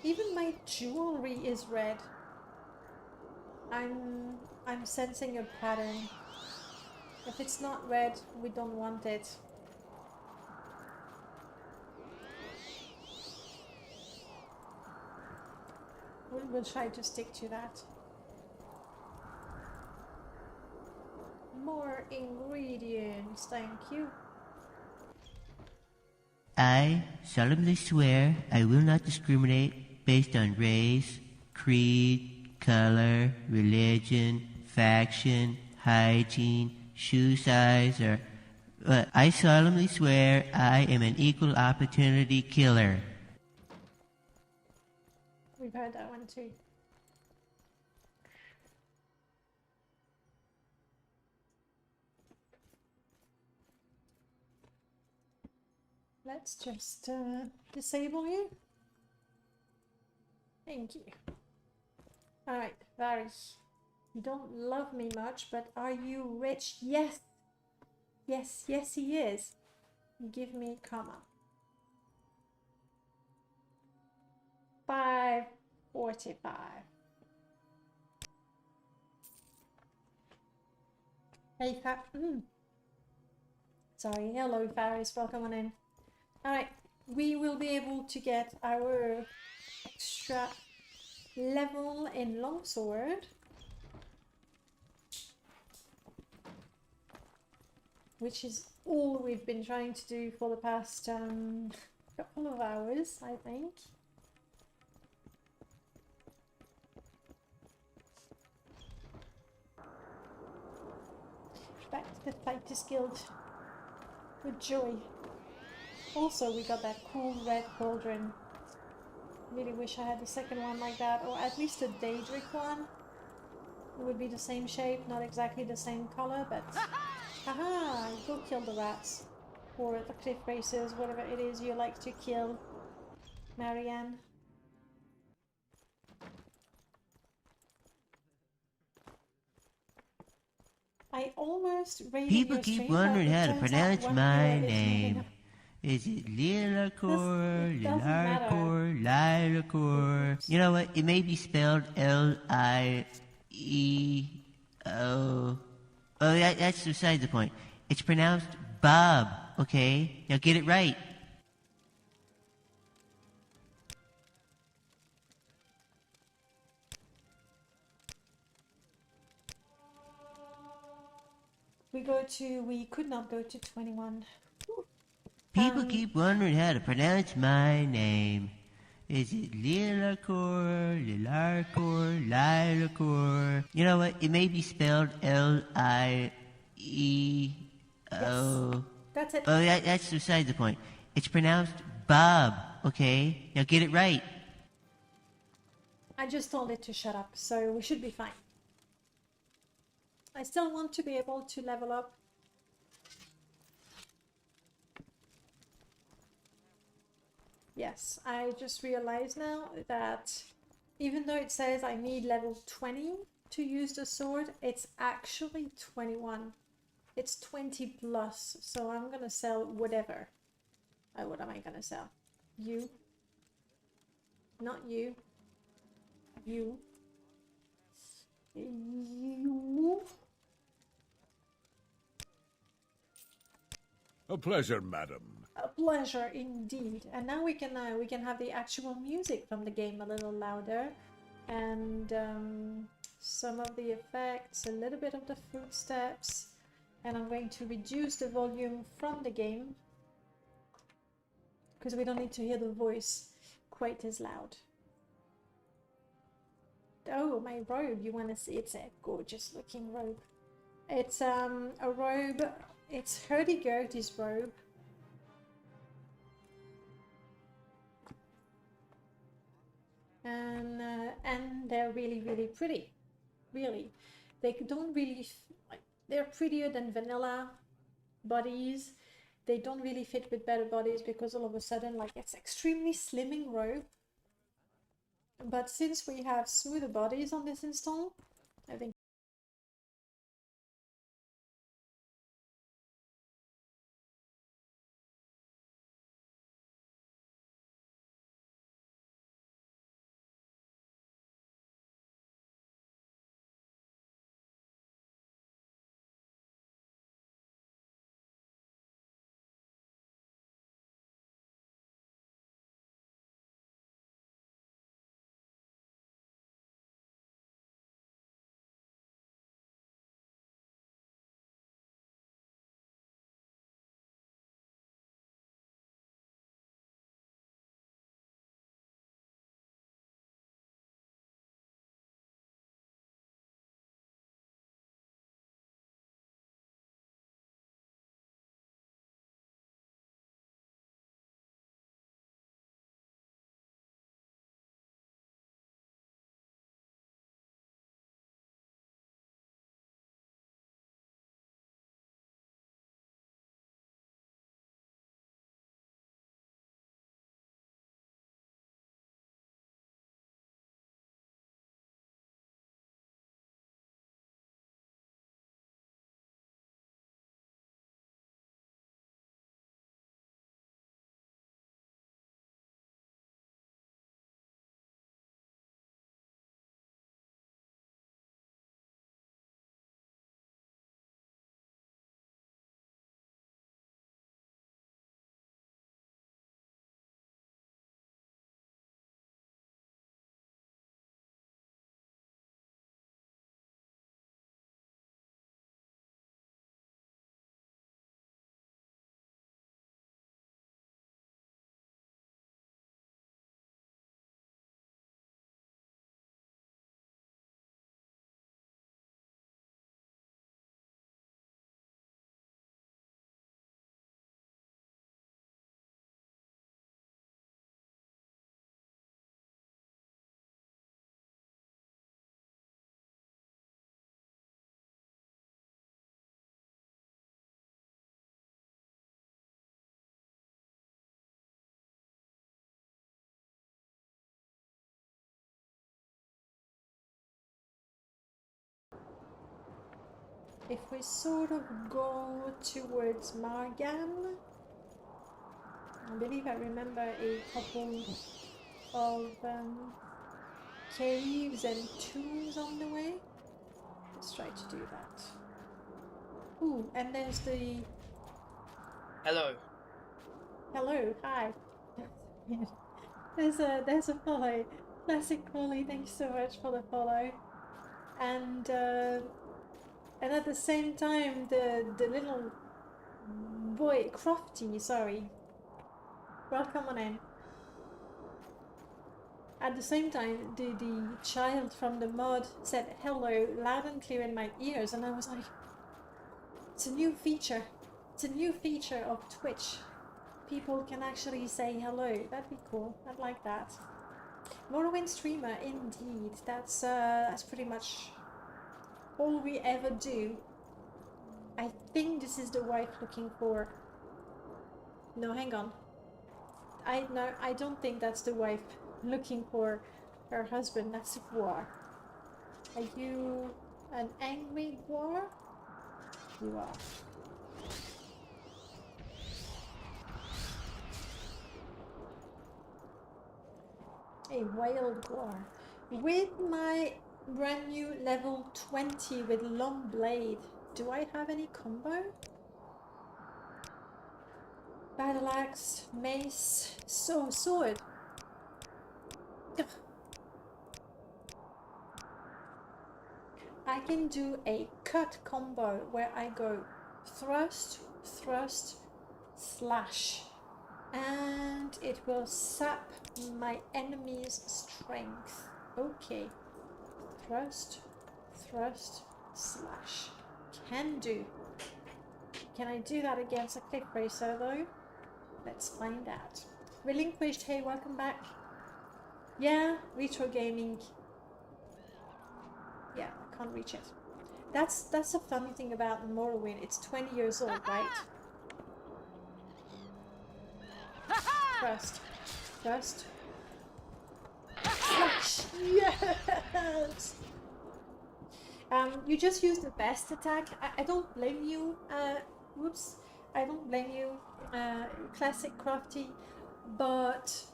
Even my jewelry is red. I'm sensing a pattern. If it's not red, we don't want it. We'll try to stick to that. More ingredients, thank you. I solemnly swear I will not discriminate based on race, creed, color, religion, faction, hygiene, shoe size, or... I solemnly swear I am an equal opportunity killer. We've heard that one too. Let's just disable you. Thank you. Alright, Varys. You don't love me much, but are you rich? Yes! Yes, yes he is. Give me comma. 545. Hey, Sorry, hello Varys, welcome on in. Alright, we will be able to get our extra level in longsword, which is all we've been trying to do for the past couple of hours, I think. Back to the Fighters Guild with joy. Also, we got that cool red cauldron. Really wish I had the second one like that, or at least a Daedric one. It would be the same shape, not exactly the same color, but haha! Go kill the rats. Or the cliff racers, whatever it is you like to kill, Marianne. I almost raided People your keep stream, wondering but it how to turns out pronounce one my viewer is name. moving. Is it Lilacor, It doesn't matter. Lilarcor, Lilacor? You know what? It may be spelled Lieo. Oh, that's beside the point. It's pronounced Bob, okay? Now get it right. We could not go to 21. People keep wondering how to pronounce my name. Is it Lilacor, Lilarcor, Lilacor? You know what? It may be spelled Lieo. Yes, that's it. Oh, that's beside the point. It's pronounced Bob, okay? Now get it right. I just told it to shut up, so we should be fine. I still want to be able to level up. Yes, I just realized now that even though it says I need level 20 to use the sword, it's actually 21. It's 20 plus, so I'm gonna sell whatever. Oh, what am I gonna sell? You. Not you. You. You. A pleasure, madam. A pleasure indeed. And now we can have the actual music from the game a little louder, and some of the effects, a little bit of the footsteps, and I'm going to reduce the volume from the game because we don't need to hear the voice quite as loud. Oh, my robe, you want to see? It's a gorgeous looking robe. It's a robe, it's hurdy-gurdy's robe. And they're really, really pretty. Really. They don't really, they're prettier than vanilla bodies. They don't really fit with better bodies because all of a sudden, like, it's extremely slimming robe. But since we have smoother bodies on this install, I think if we sort of go towards Margan, I believe I remember a couple of caves and tombs on the way. Let's try to do that. Ooh, and there's the... Hello. Hello, hi. There's a follow. Classic Crawley, thank you so much for the follow. And at the same time, the little boy, Crofty, sorry. Welcome on in. At the same time, the child from the mod said hello loud and clear in my ears, and I was like, it's a new feature. It's a new feature of Twitch. People can actually say hello. That'd be cool. I'd like that. Morrowind streamer, indeed. That's pretty much all we ever do. I think this is the wife looking for... No, hang on. No, I don't think that's the wife looking for her husband. That's a Guar. Are you an angry Guar? You are. A wild Guar. With my brand new level 20 with long blade, do I have any combo? Battle axe, mace, sword. Ugh. I can do a cut combo where I go thrust, thrust, slash, and it will sap my enemy's strength. Okay. Thrust, thrust, slash. Can do. Can I do that against a click racer though? Let's find out. Relinquished, hey, welcome back. Yeah, retro gaming. Yeah, I can't reach it. That's a funny thing about Morrowind. It's 20 years old, right? First. Slash! Yes! You just use the best attack. I don't blame you. Whoops. I don't blame you, classic Crafty. But,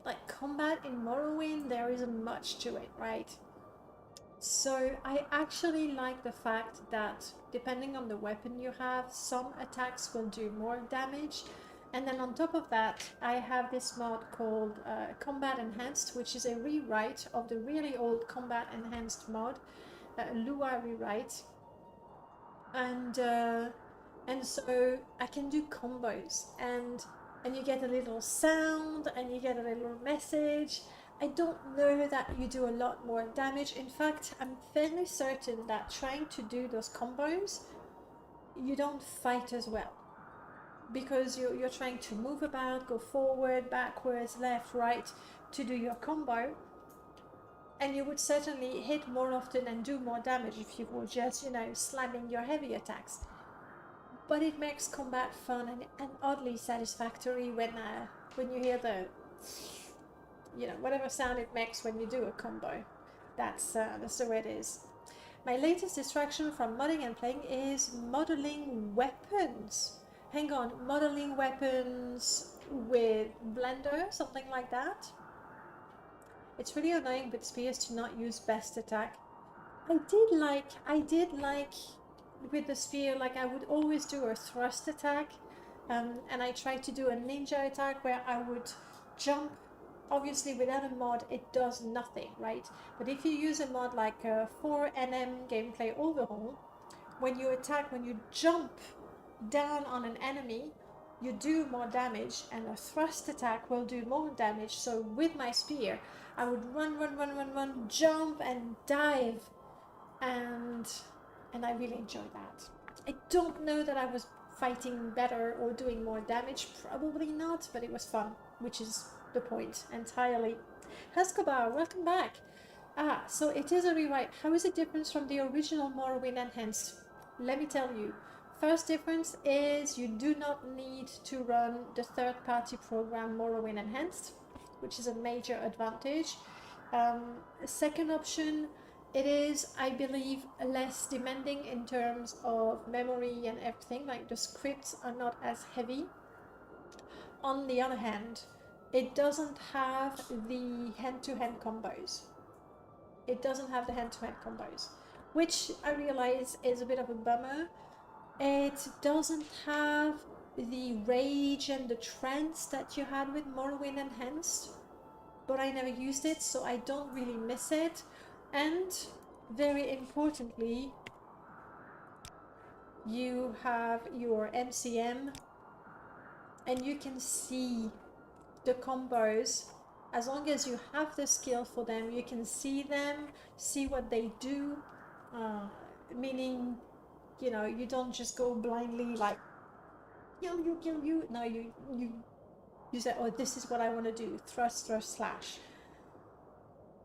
like, combat in Morrowind, there isn't much to it, right? So I actually like the fact that depending on the weapon you have, some attacks will do more damage. And then on top of that, I have this mod called Combat Enhanced, which is a rewrite of the really old Combat Enhanced mod, Lua rewrite. And so I can do combos, and you get a little sound, and you get a little message. I don't know that you do a lot more damage. In fact, I'm fairly certain that trying to do those combos, you don't fight as well. Because you're trying to move about, go forward, backwards, left, right, to do your combo. And you would certainly hit more often and do more damage if you were just, you know, slamming your heavy attacks. But it makes combat fun and oddly satisfactory when you hear the, you know, whatever sound it makes when you do a combo. That's the way it is. My latest distraction from modding and playing is modeling weapons. Hang on, modeling weapons with Blender, something like that. It's really annoying with spears to not use best attack. I did like with the spear, like I would always do a thrust attack, and I tried to do a ninja attack where I would jump. Obviously without a mod it does nothing, right? But if you use a mod like 4NM gameplay overhaul, when you attack, when you jump down on an enemy, you do more damage, and a thrust attack will do more damage. So with my spear I would run, jump and dive, and I really enjoyed that. I don't know that I was fighting better or doing more damage, probably not, but it was fun, which is the point entirely. Escobar, welcome back. So it is a rewrite. How is it different from the original Morrowind Enhanced? Let me tell you. First difference is you do not need to run the third-party program Morrowind Enhanced, which is a major advantage. Second option, It is, I believe, less demanding in terms of memory and everything. Like the scripts are not as heavy. On the other hand, it doesn't have the hand-to-hand combos. It doesn't have the hand-to-hand combos, which I realize is a bit of a bummer. It doesn't have the rage and the trance that you had with Morrowind Enhanced, but I never used it, so I don't really miss it. And very importantly, you have your MCM and you can see the combos. As long as you have the skill for them, you can see them, see what they do, meaning, you know, you don't just go blindly like kill you. No, you say, oh, this is what I want to do, thrust, slash,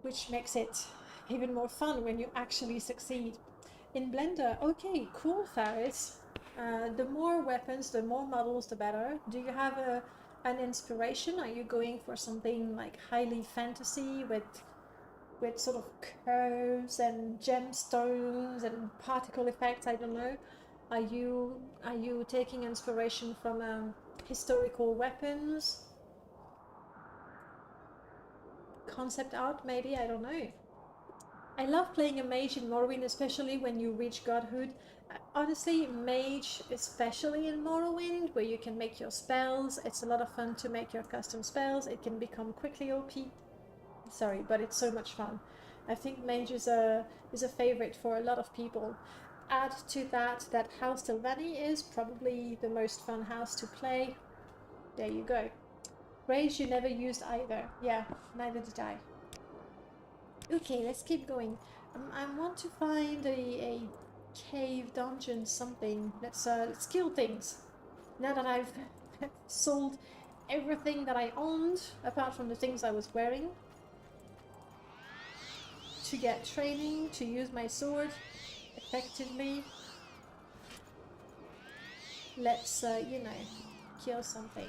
which makes it even more fun when you actually succeed. In Blender, okay, cool, Faris. The more weapons, the more models, the better. Do you have an inspiration? Are you going for something like highly fantasy with sort of curves and gemstones and particle effects? I don't know. Are you taking inspiration from historical weapons? Concept art, maybe? I don't know. I love playing a mage in Morrowind, especially when you reach godhood. Honestly, mage, especially in Morrowind, where you can make your spells, it's a lot of fun to make your custom spells. It can become quickly OP. Sorry, but it's so much fun. I think mage is a favorite for a lot of people. Add to that House Tilvani is probably the most fun house to play. There you go. Rage you never used either. Yeah, neither did I. Okay, let's keep going. I want to find a cave, dungeon, something. Let's kill things. Now that I've sold everything that I owned, apart from the things I was wearing, to get training, to use my sword effectively. Let's, you know, kill something.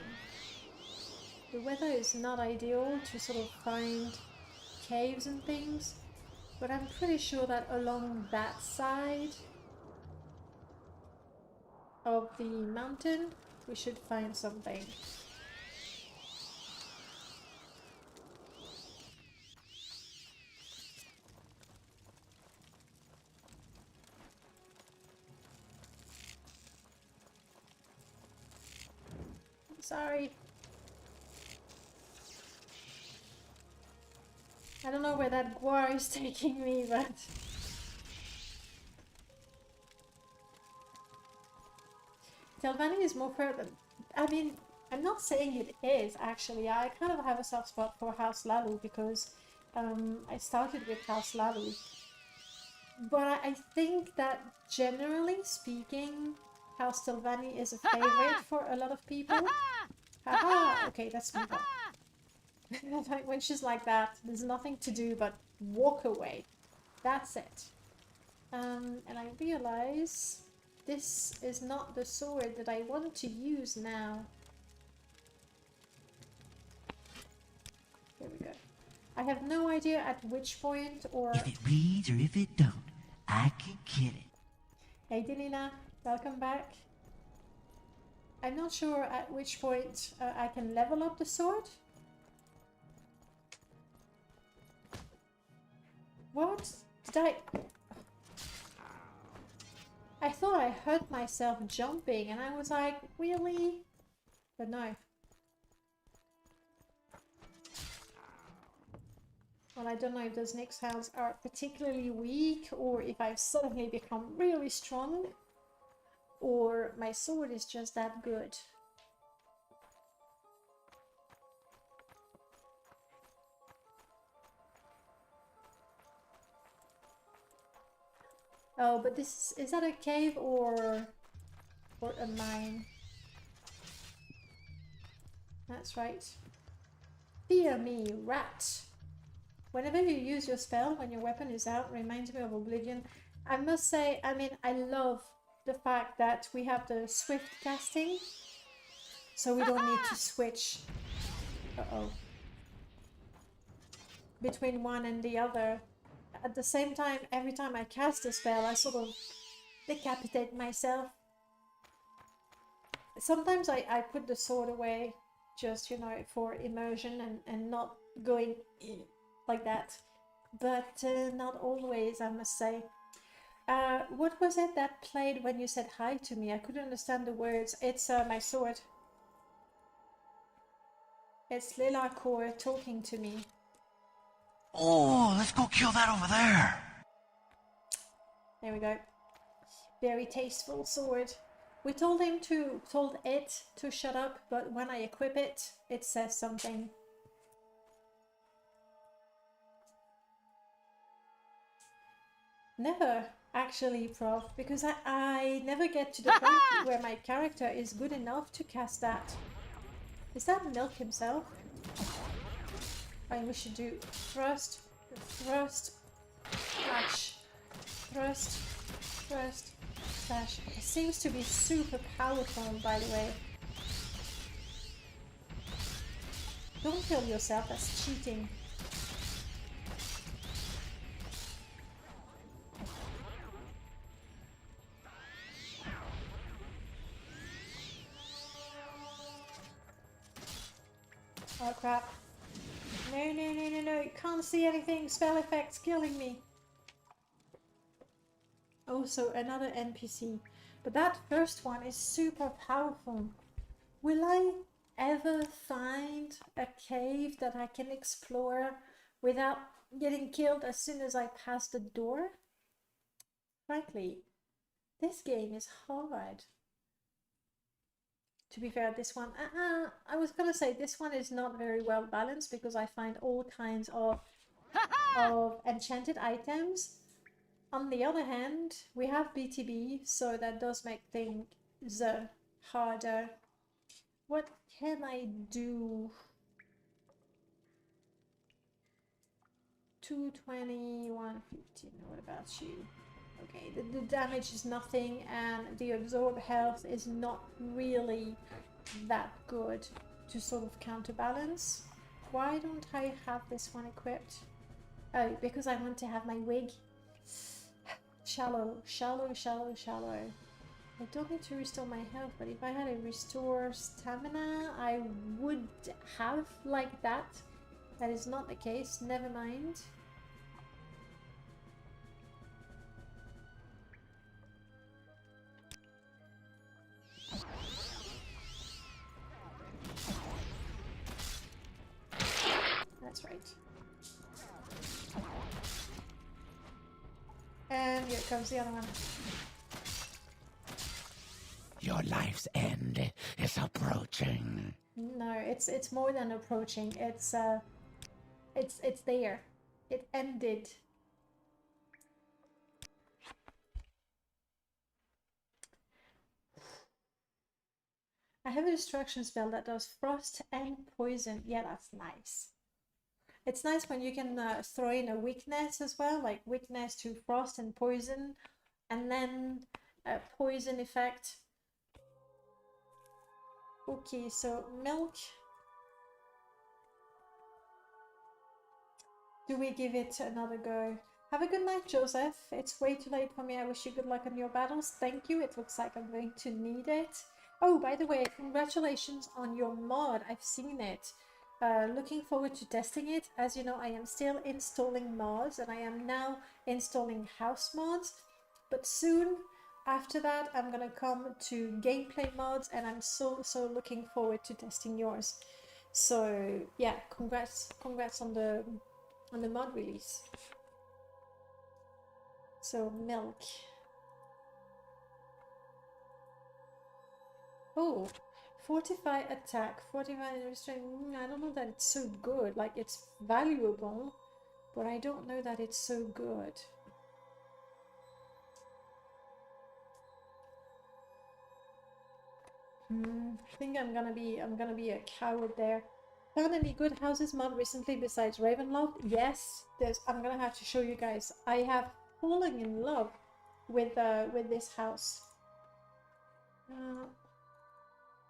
The weather is not ideal to sort of find caves and things, but I'm pretty sure that along that side of the mountain we should find something. Sorry. I don't know where that guar is taking me, but... Telvanni is more fair than... I mean, I'm not saying it is, actually. I kind of have a soft spot for House Lalu because I started with House Lalu. But I think that, generally speaking, House Telvanni is a favorite for a lot of people. Haha! Okay, that's me. Like when she's like that, there's nothing to do but walk away. That's it. And I realize this is not the sword that I want to use now. Here we go. I have no idea at which point or... If it reads or if it don't, I can kill it. Hey Delina, welcome back. I'm not sure at which point I can level up the sword. What? Did I thought I hurt myself jumping and I was like, really? But no. Well, I don't know if those Nick sounds are particularly weak or if I've suddenly become really strong or my sword is just that good. Oh, but this is that a cave or a mine? That's right. Fear me, rat. Whenever you use your spell when your weapon is out, reminds me of Oblivion. I must say, I mean, I love the fact that we have the swift casting, so we don't need to switch. Between one and the other. at the same time, every time I cast a spell, I sort of decapitate myself. Sometimes I put the sword away just, you know, for immersion and not going like that. But not always, I must say. What was it that played when you said hi to me? I couldn't understand the words. It's my sword. It's Lilakor talking to me. Oh, let's go kill that over there. There we go. Very tasteful sword. We told it to shut up, but when I equip it, it says something. Never, actually, Prof, because I never get to the point where my character is good enough to cast that. Is that Milk himself? I think we should do thrust, thrust, slash, thrust, thrust, slash. It seems to be super powerful, by the way. Don't kill yourself, that's cheating. Oh crap. No, no, no, no, no. Can't see anything. Spell effects killing me. Also, another NPC. But that first one is super powerful. Will I ever find a cave that I can explore without getting killed as soon as I pass the door? Frankly, this game is hard. To be fair, this one, I was gonna say this one is not very well balanced because I find all kinds of enchanted items. On the other hand, we have BTB, so that does make things harder. What can I do? 220, 115. What about you? Okay, the damage is nothing, and the absorb health is not really that good to sort of counterbalance. Why don't I have this one equipped? Oh, because I want to have my wig. Shallow, shallow, shallow, shallow. I don't need to restore my health, but if I had a restore stamina, I would have like that. That is not the case, never mind. That's right. And here comes the other one. Your life's end is approaching. No, it's more than approaching. It's there. It ended. I have a destruction spell that does frost and poison. Yeah, that's nice. It's nice when you can throw in a weakness as well, like weakness to frost and poison, and then a poison effect. Okay, so milk. Do we give it another go? Have a good night, Joseph. It's way too late for me. I wish you good luck on your battles. Thank you. It looks like I'm going to need it. Oh, by the way, congratulations on your mod. I've seen it. Looking forward to testing it. As you know, I am still installing mods, and I am now installing house mods. But soon after that, I'm gonna come to gameplay mods, and I'm so looking forward to testing yours. So yeah, congrats on the mod release. So milk. Oh, fortify attack, fortify restraint. I don't know that it's so good. Like, it's valuable, but I don't know that it's so good. I think I'm gonna be a coward there. Found any good houses mod recently besides Ravenloft? Yes, I'm gonna have to show you guys. I have fallen in love with this house.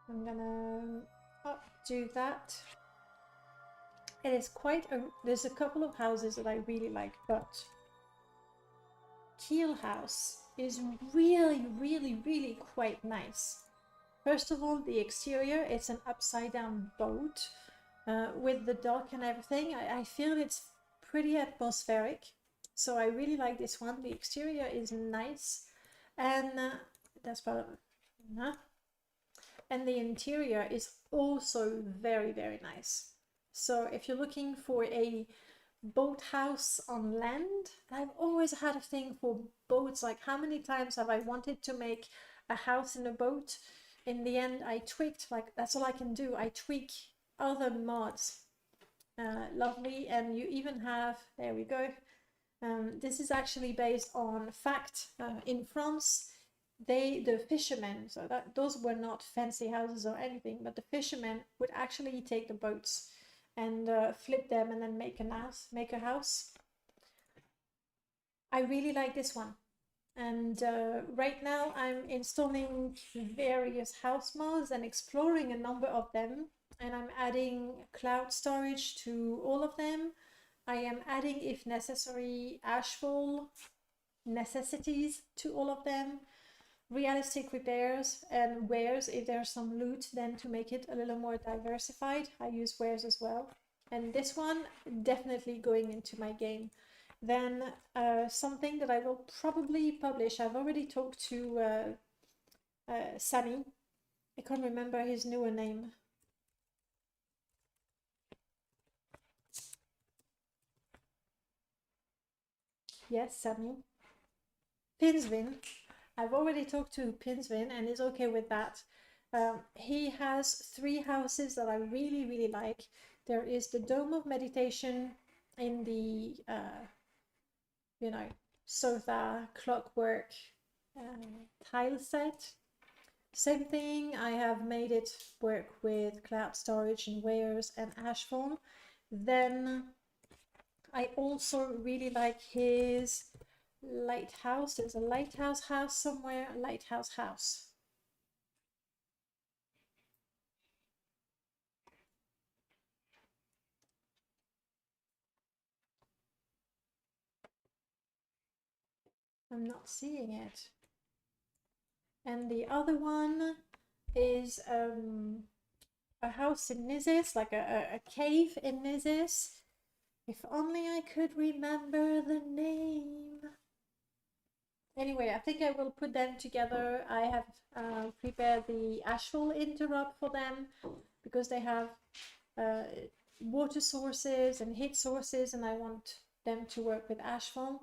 I'm gonna do that. It is quite there's a couple of houses that I really like, but keel house is really, really, really quite nice. First of all, the exterior, it's an upside down boat with the dock and everything. I feel it's pretty atmospheric, so I really like this one. The exterior is nice, and that's part of it. And the interior is also very, very nice. So if you're looking for a boathouse on land, I've always had a thing for boats. Like, how many times have I wanted to make a house in a boat? In the end, I tweaked, like, that's all I can do. I tweak other mods. Lovely. And you even have, there we go. This is actually based on fact. In France, the fishermen, so that those were not fancy houses or anything, but the fishermen would actually take the boats and flip them and then make a house. I really like this one. And right now I'm installing various house mods and exploring a number of them, and I'm adding cloud storage to all of them. I am adding, if necessary, ashfall necessities to all of them, realistic repairs and wares if there's some loot, then to make it a little more diversified I use wares as well. And this one definitely going into my game. Then something that I will probably publish, I've already talked to Sunny, I can't remember his newer name. Yes, Sunny. Pinsvin. I've already talked to Pinsvin and is okay with that. He has 3 houses that I really, really like. There is the Dome of Meditation in the, you know, sofa, clockwork tile set. Same thing, I have made it work with cloud storage and wares and ashfall. Then I also really like his lighthouse. There's a lighthouse house somewhere, a lighthouse house. I'm not seeing it. And the other one is a house in Nizis, like a cave in Nizis. If only I could remember the name. Anyway, I think I will put them together. I have prepared the ashfall interrupt for them because they have water sources and heat sources, and I want them to work with ashfall.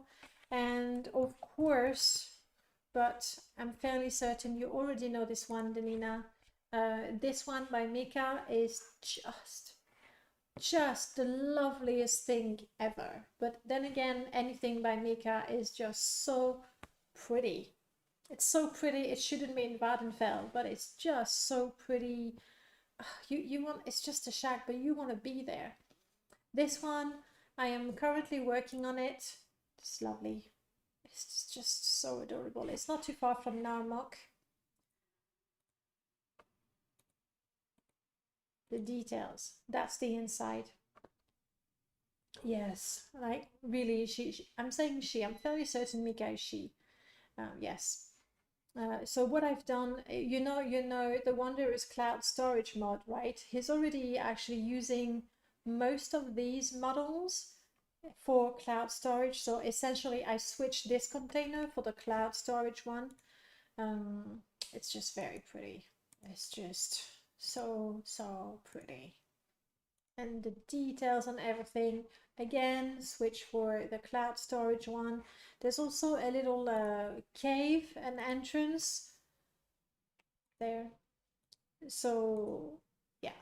And of course, but I'm fairly certain you already know this one, Danina. This one by Mika is just the loveliest thing ever. But then again, anything by Mika is just so pretty. It's so pretty. It shouldn't be in Vattenfell, but it's just so pretty. You want, it's just a shack, but you want to be there. This one, I am currently working on it. It's lovely. It's just so adorable. It's not too far from Narmok. The details. That's the inside. Yes, like really, I'm saying she. I'm fairly certain Mika is she. Yes. So what I've done, you know, the Wanderer's cloud storage mod, right? He's already actually using most of these models for cloud storage. So essentially I switched this container for the cloud storage one. It's just very pretty. It's just so pretty. And the details on everything, again, switch for the cloud storage one. There's also a little cave, an entrance there. So yeah,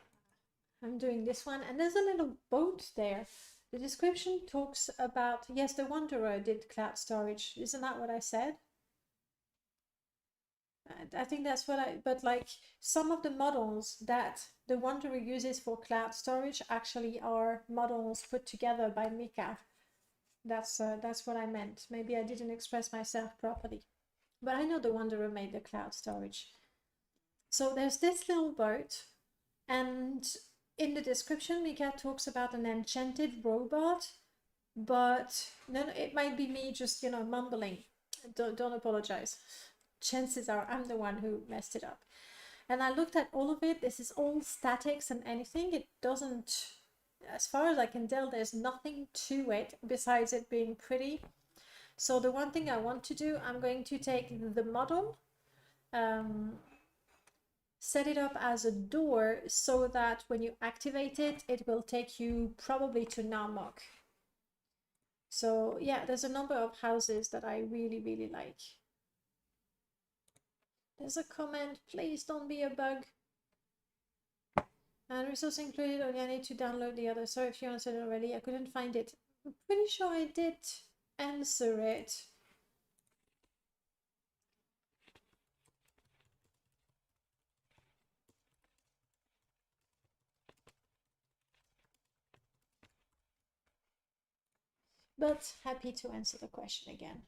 I'm doing this one. And there's a little boat there. The description talks about, yes, the Wanderer did cloud storage. Isn't that what I said? I think that's what but like some of the models that the Wanderer uses for cloud storage actually are models put together by Mika. That's what I meant. Maybe I didn't express myself properly. But I know the Wanderer made the cloud storage. So there's this little boat, and in the description Mika talks about an enchanted robot, but no, it might be me just, you know, mumbling. don't apologize. Chances are I'm the one who messed it up. And I looked at all of it. This is all statics and anything. It doesn't, as far as I can tell, there's nothing to it besides it being pretty. So the one thing I want to do, I'm going to take the model, set it up as a door so that when you activate it, it will take you probably to Narmok. So yeah, there's a number of houses that I really, really like. There's a comment, please don't be a bug. And resource included, only I need to download the other. Sorry if you answered it already, I couldn't find it. I'm pretty sure I did answer it. But happy to answer the question again.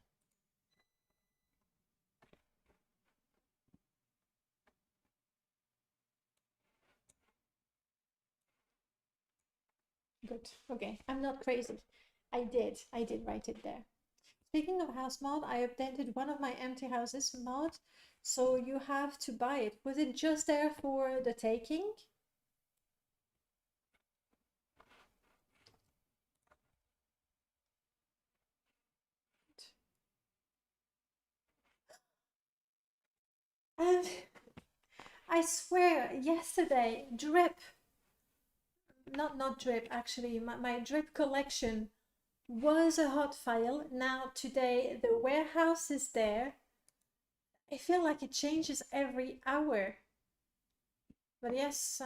Good. Okay, I'm not crazy. I did write it there. Speaking of house mod, I updated one of my empty houses mod, so you have to buy it. Was it just there for the taking? And I swear, yesterday, drip, not drip, actually, my drip collection was a hot file. Now today the warehouse is there. I feel like it changes every hour. But yes,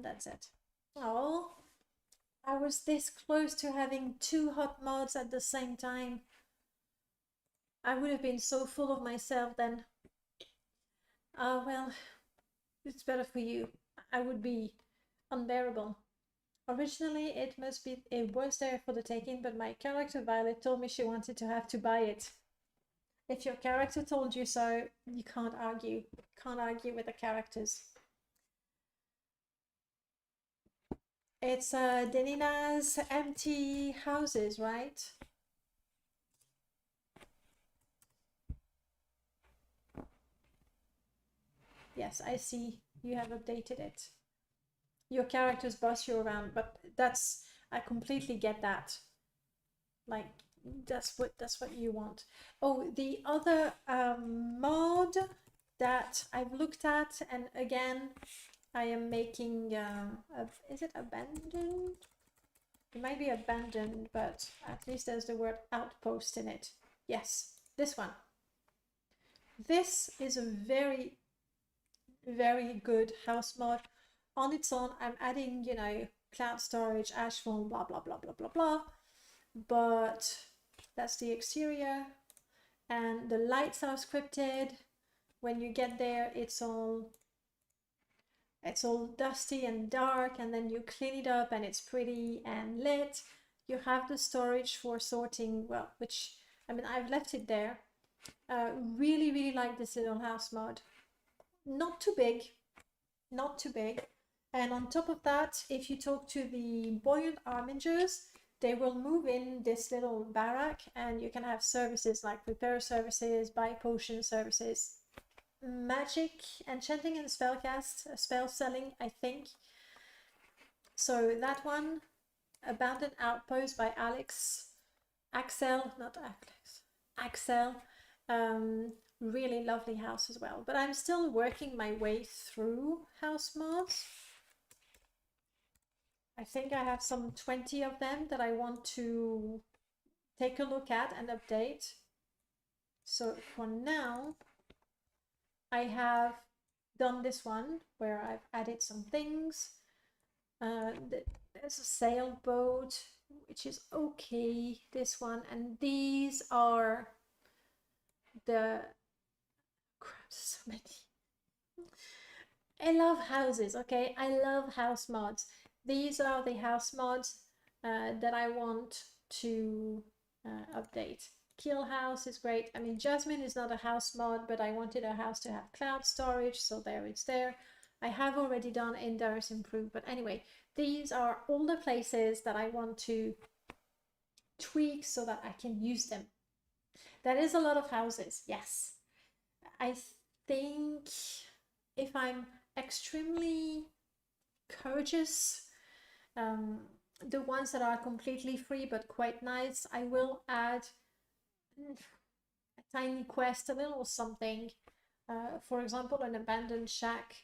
that's it. Oh, I was this close to having 2 hot mods at the same time. I would have been so full of myself then. Well, it's better for you. I would be unbearable. Originally, it was there for the taking, but my character Violet told me she wanted to have to buy it. If your character told you so, you can't argue. Can't argue with the characters. It's Denina's empty houses, right? Yes, I see. You have updated it. Your characters boss you around, but I completely get that. Like, that's what you want. Oh, the other mod that I've looked at, and again, I am making, is it abandoned? It might be abandoned, but at least there's the word outpost in it. Yes, this one. This is a very, very good house mod. On its own, I'm adding, you know, cloud storage, ashfall, blah, blah, blah, blah, blah, blah. But that's the exterior. And the lights are scripted. When you get there, it's all dusty and dark, and then you clean it up and it's pretty and lit. You have the storage for sorting, well, which, I mean, I've left it there. Really, really like this little house mod. Not too big, not too big. And on top of that, if you talk to the buoyant armingers, they will move in this little barrack, and you can have services like repair services, buy potion services, magic, enchanting and spellcast, spell selling, I think. So that one, Abandoned Outpost by Axel, really lovely house as well. But I'm still working my way through house mods. I think I have some 20 of them that I want to take a look at and update. So for now, I have done this one where I've added some things. There's a sailboat, which is okay, this one, and these are the crap, so many. I love houses, okay? I love house mods. These are the house mods that I want to update. Kill House is great. I mean, Jasmine is not a house mod, but I wanted a house to have cloud storage, so there it's there. I have already done Indar's Improve, but anyway, these are all the places that I want to tweak so that I can use them. That is a lot of houses, yes. I think if I'm extremely courageous, the ones that are completely free but quite nice, I will add a tiny quest, a little something. For example, an abandoned shack.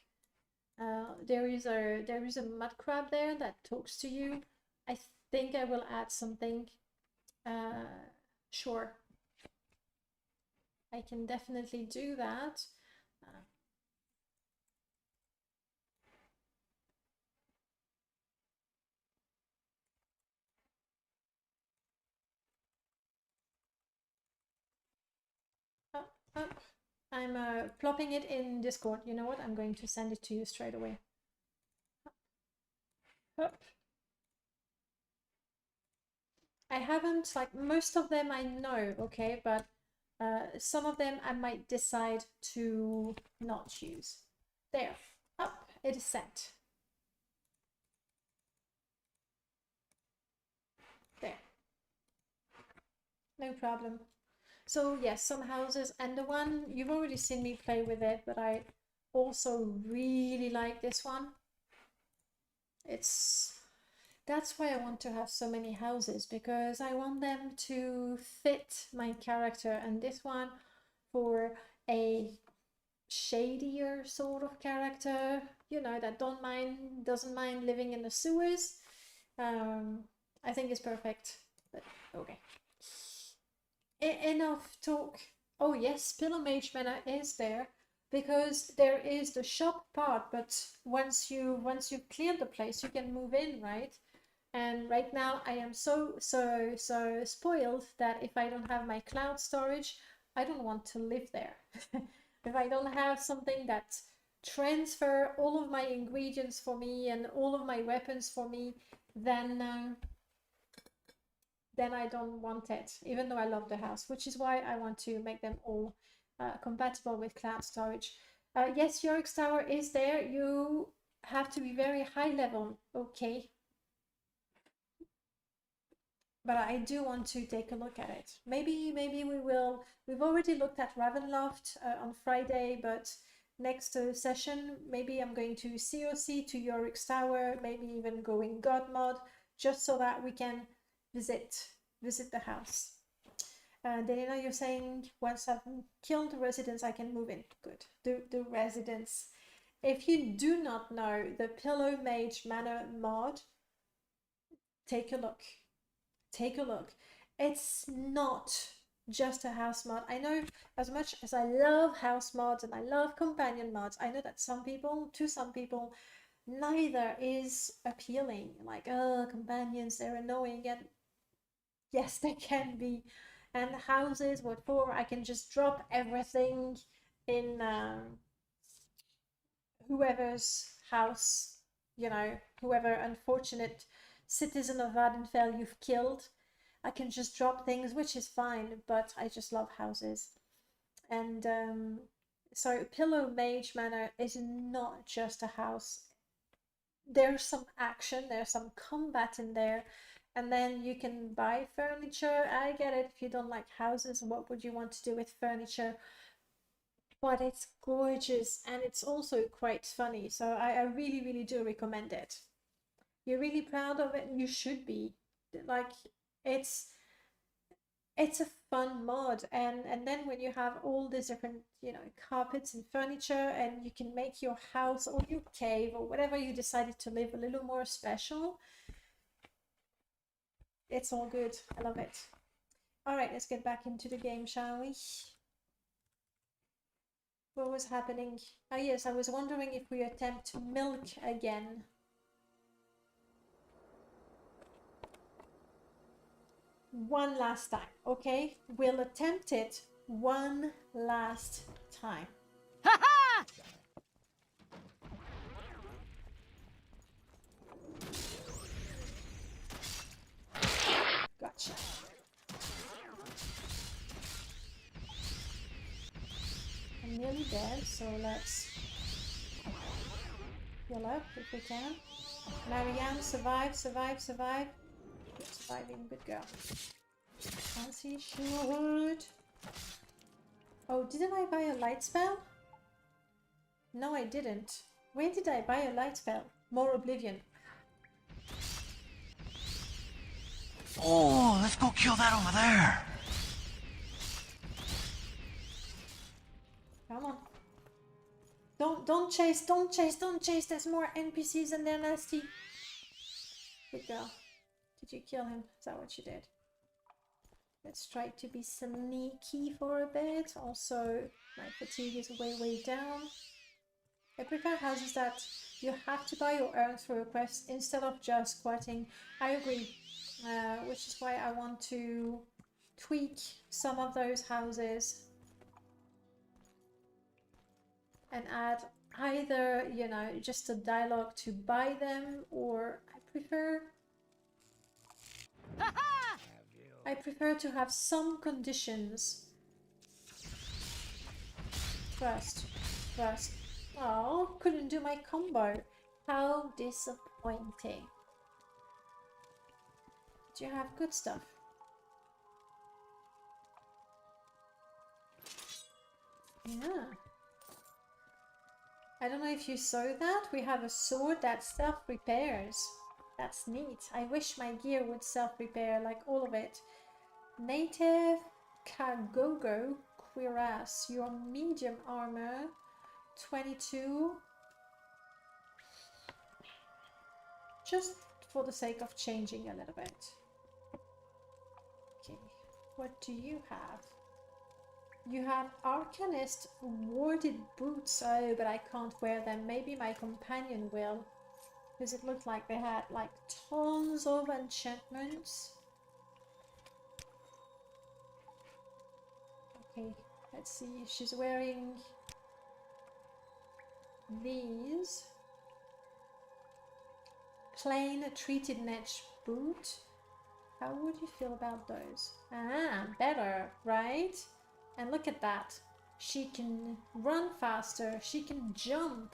There is a mud crab there that talks to you. I think I will add something. Sure. I can definitely do that. I'm plopping it in Discord. You know what? I'm going to send it to you straight away. I haven't, like, most of them I know, okay, but some of them I might decide to not use. There, up, it is sent. There. No problem. So yes, some houses, and the one, you've already seen me play with it, but I also really like this one. That's why I want to have so many houses, because I want them to fit my character, and this one for a shadier sort of character, you know, that doesn't mind living in the sewers. I think it's perfect. But okay. Enough talk. Oh yes, Pillow Mage Manor is there, because there is the shop part, but once you've cleared the place, you can move in, right? And right now I am so spoiled that if I don't have my cloud storage, I don't want to live there. If I don't have something that transfer all of my ingredients for me and all of my weapons for me, then I don't want it, even though I love the house, which is why I want to make them all compatible with cloud storage. Yes, Yorick's Tower is there. You have to be very high level, okay? But I do want to take a look at it. Maybe we will. We've already looked at Ravenloft on Friday, but next session, maybe I'm going to COC to Yorick's Tower, maybe even go in God mod, just so that we can visit the house. Delina, you're saying once I've killed the residents, I can move in. Good. The residents. If you do not know the Pillow Mage Manor mod, take a look. Take a look. It's not just a house mod. I know, as much as I love house mods and I love companion mods, I know that to some people, neither is appealing. Like, oh, companions, they're annoying. And yes, they can be. And houses, what for? I can just drop everything in whoever's house, you know, whoever unfortunate citizen of Vardenfell you've killed. I can just drop things, which is fine, but I just love houses. And so Pillow Mage Manor is not just a house. There's some action, there's some combat in there, and then you can buy furniture. I get it, if you don't like houses, what would you want to do with furniture? But it's gorgeous, and it's also quite funny, so I really, really do recommend it. You're really proud of it, and you should be. Like, it's a fun mod, and then when you have all these different, you know, carpets and furniture, and you can make your house or your cave or whatever you decided to live a little more special, it's all good. I love it. All right, let's get back into the game, shall we? What was happening? Oh yes, I was wondering if we attempt to milk again. One last time, okay? We'll attempt it one last time. Ha ha! Gotcha. I'm nearly dead, so let's heal up if we can. Marianne, survive. Good surviving, good girl. Fancy sword. Oh, didn't I buy a light spell? No, I didn't. Where did I buy a light spell? More Oblivion. Oh, let's go kill that over there. Come on. Don't chase. There's more NPCs and they're nasty. Good girl. Did you kill him? Is that what you did? Let's try to be sneaky for a bit. Also, my fatigue is way down. I prefer houses that you have to buy or earn through a quest instead of just quitting. I agree. Which is why I want to tweak some of those houses and add either, you know, just a dialogue to buy them, or I prefer to have some conditions. Trust. Oh, couldn't do my combo. How disappointing. Do you have good stuff? Yeah. I don't know if you saw that. We have a sword that self-repairs. That's neat. I wish my gear would self-repair, like all of it. Native Kagogo Cuirass. Your medium armor. 22. Just for the sake of changing a little bit. Okay. What do you have? You have Arcanist warded boots. Oh, but I can't wear them. Maybe my companion will. Because it looked like they had like tons of enchantments. Okay, let's see. She's wearing these. Plain treated netch boot. How would you feel about those? Ah, better, right? And look at that. She can run faster. She can jump.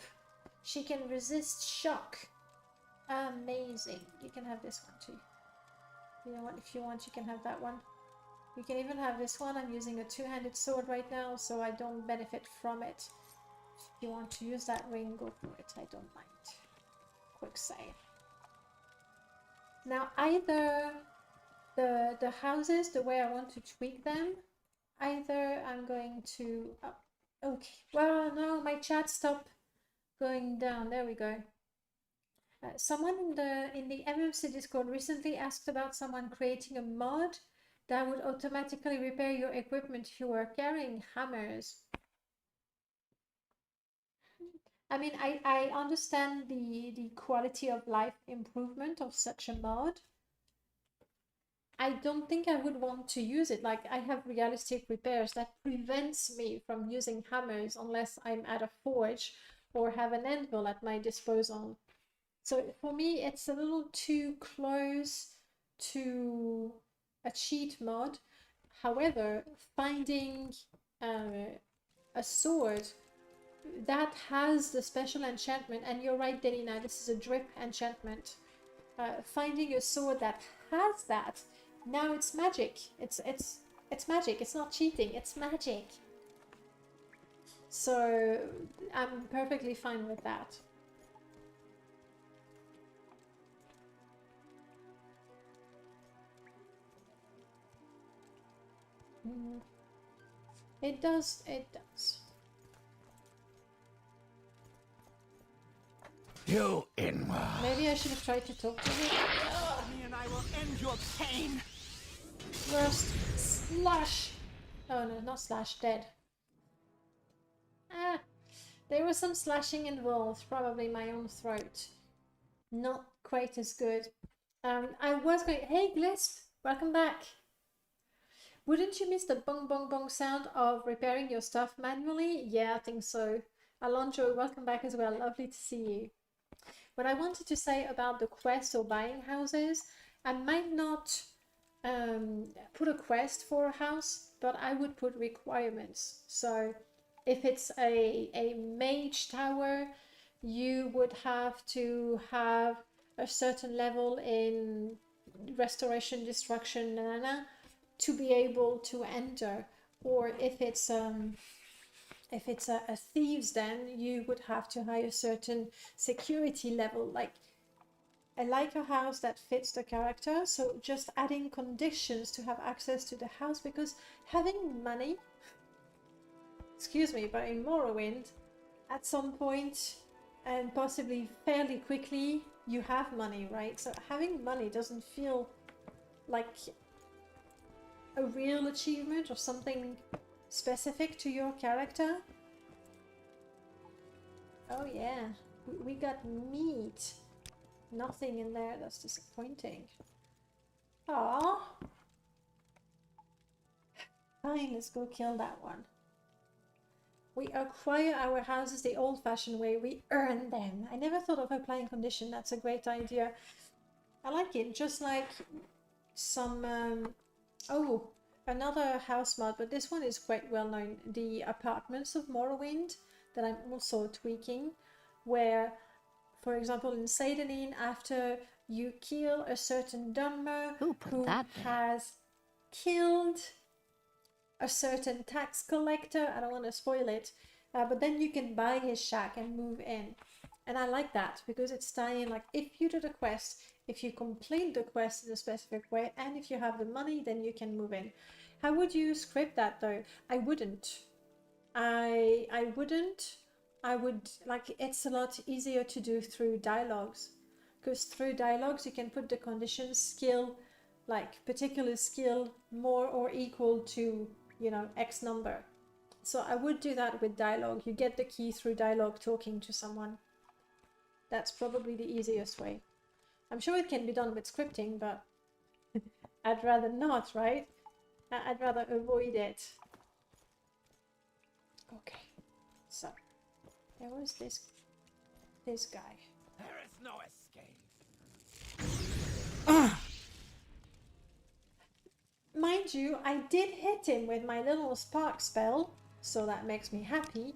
She can resist shock. Amazing. You can have this one too. You know what? If you want, you can have that one. You can even have this one. I'm using a two-handed sword right now, so I don't benefit from it. If you want to use that ring, go for it. I don't mind. Quick save. Now, either the houses, the way I want to tweak them, either I'm going to... Oh, okay. Well, no, my chat stopped going down. There we go. Someone in the MMC Discord recently asked about someone creating a mod that would automatically repair your equipment if you were carrying hammers. I mean, I understand the quality of life improvement of such a mod. I don't think I would want to use it. Like, I have realistic repairs that prevents me from using hammers unless I'm at a forge or have an anvil at my disposal. So for me, it's a little too close to a cheat mod. However, finding a sword that has the special enchantment, and you're right, Delina, this is a drip enchantment. Finding a sword that has that, now it's magic. It's magic. It's not cheating. It's magic. So I'm perfectly fine with that. It does. You Inwa. Maybe I should have tried to talk to him. Me and I will end your pain. First, slash. Oh no, not slash, dead. Ah, there was some slashing involved, probably my own throat. Not quite as good. I was going, hey Glisp, welcome back. Wouldn't you miss the bong bong bong sound of repairing your stuff manually? Yeah, I think so. Alonso, welcome back as well. Lovely to see you. What I wanted to say about the quest or buying houses, I might not put a quest for a house, but I would put requirements. So if it's a mage tower, you would have to have a certain level in restoration, destruction, to be able to enter, or if it's a thieves den, you would have to hire certain security level. Like, I like a house that fits the character, so just adding conditions to have access to the house, because having money, excuse me, but in Morrowind, at some point, and possibly fairly quickly, you have money, right? So having money doesn't feel like a real achievement or something specific to your character. Oh yeah, we got meat. Nothing in there, that's disappointing. Aww. Fine, let's go kill that one. We acquire our houses the old-fashioned way. We earn them. I never thought of applying condition. That's a great idea. I like it. Just like some... oh, another house mod, but this one is quite well known. The apartments of Morrowind that I'm also tweaking, where, for example, in Seydonin, after you kill a certain Dunmer who has killed a certain tax collector, I don't want to spoil it, but then you can buy his shack and move in. And I like that because it's tying, like, if you do the quest, if you complete the quest in a specific way, and if you have the money, then you can move in. How would you script that though? I wouldn't. I wouldn't. I would, like, it's a lot easier to do through dialogues, because through dialogues you can put the conditions, skill, like particular skill more or equal to, you know, X number. So I would do that with dialogue. You get the key through dialogue, talking to someone. That's probably the easiest way. I'm sure it can be done with scripting, but I'd rather not, right? I'd rather avoid it. Okay, so there was this guy. There is no escape. Mind you, I did hit him with my little spark spell, so that makes me happy.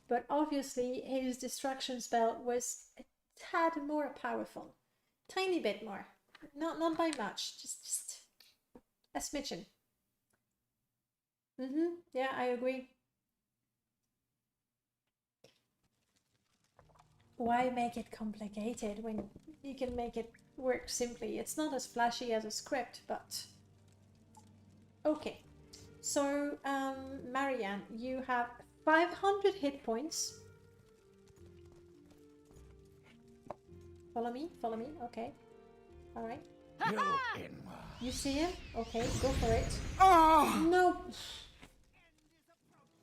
But obviously his distraction spell was a tad more powerful. Tiny bit more. Not by much, just a smidgen. Yeah, I agree. Why make it complicated when you can make it work simply? It's not as flashy as a script, but... Okay, so Marianne, you have 500 hit points. Follow me, okay. Alright. You see him? Okay, go for it. Oh! No!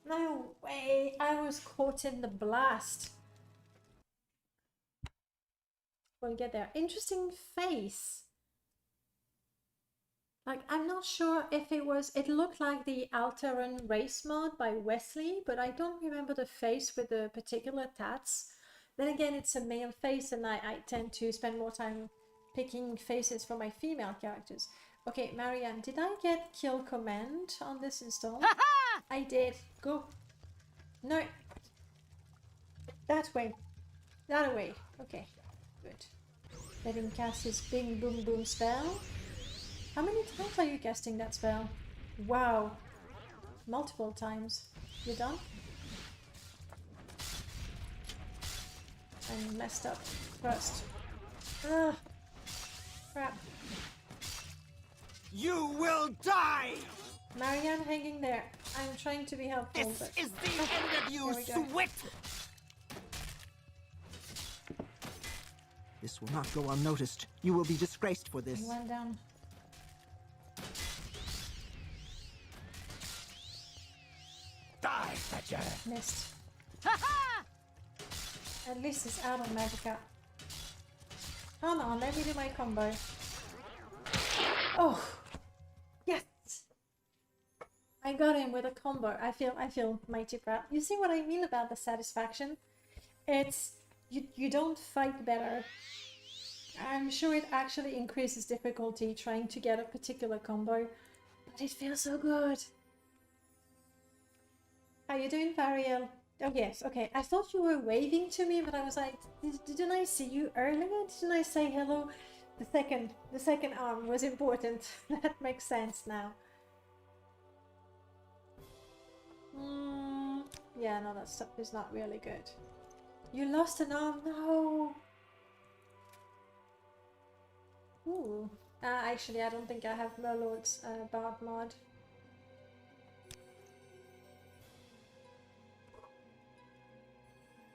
No way! I was caught in the blast. We'll get there. Interesting face. Like, I'm not sure if it was... It looked like the Alteran race mod by Wesley, but I don't remember the face with the particular tats. Then again, it's a male face, and I tend to spend more time picking faces for my female characters. Okay, Marianne, did I get kill command on this install? I did. Go. No. That way. That way. Okay. Good. Let him cast his bing boom boom spell. How many times are you casting that spell? Wow. Multiple times. You done? I messed up first. Ugh. Crap. You will die! Marianne hanging there. I'm trying to be helpful, This but... is the end of you, Swit! This will not go unnoticed. You will be disgraced for this. He went down. Die, Fetcher! Missed. At least it's out of Magica. Hold on, let me do my combo. Oh! Yes! I got him with a combo. I feel mighty proud. You see what I mean about the satisfaction? It's... You don't fight better. I'm sure it actually increases difficulty trying to get a particular combo. But it feels so good. How you doing, Variel? Oh yes, okay. I thought you were waving to me, but I was like, didn't I see you earlier? Didn't I say hello? The second arm was important. That makes sense now. Yeah, no, that stuff is not really good. You lost an arm, no! Ooh. Actually, I don't think I have Merlord's Bard mod.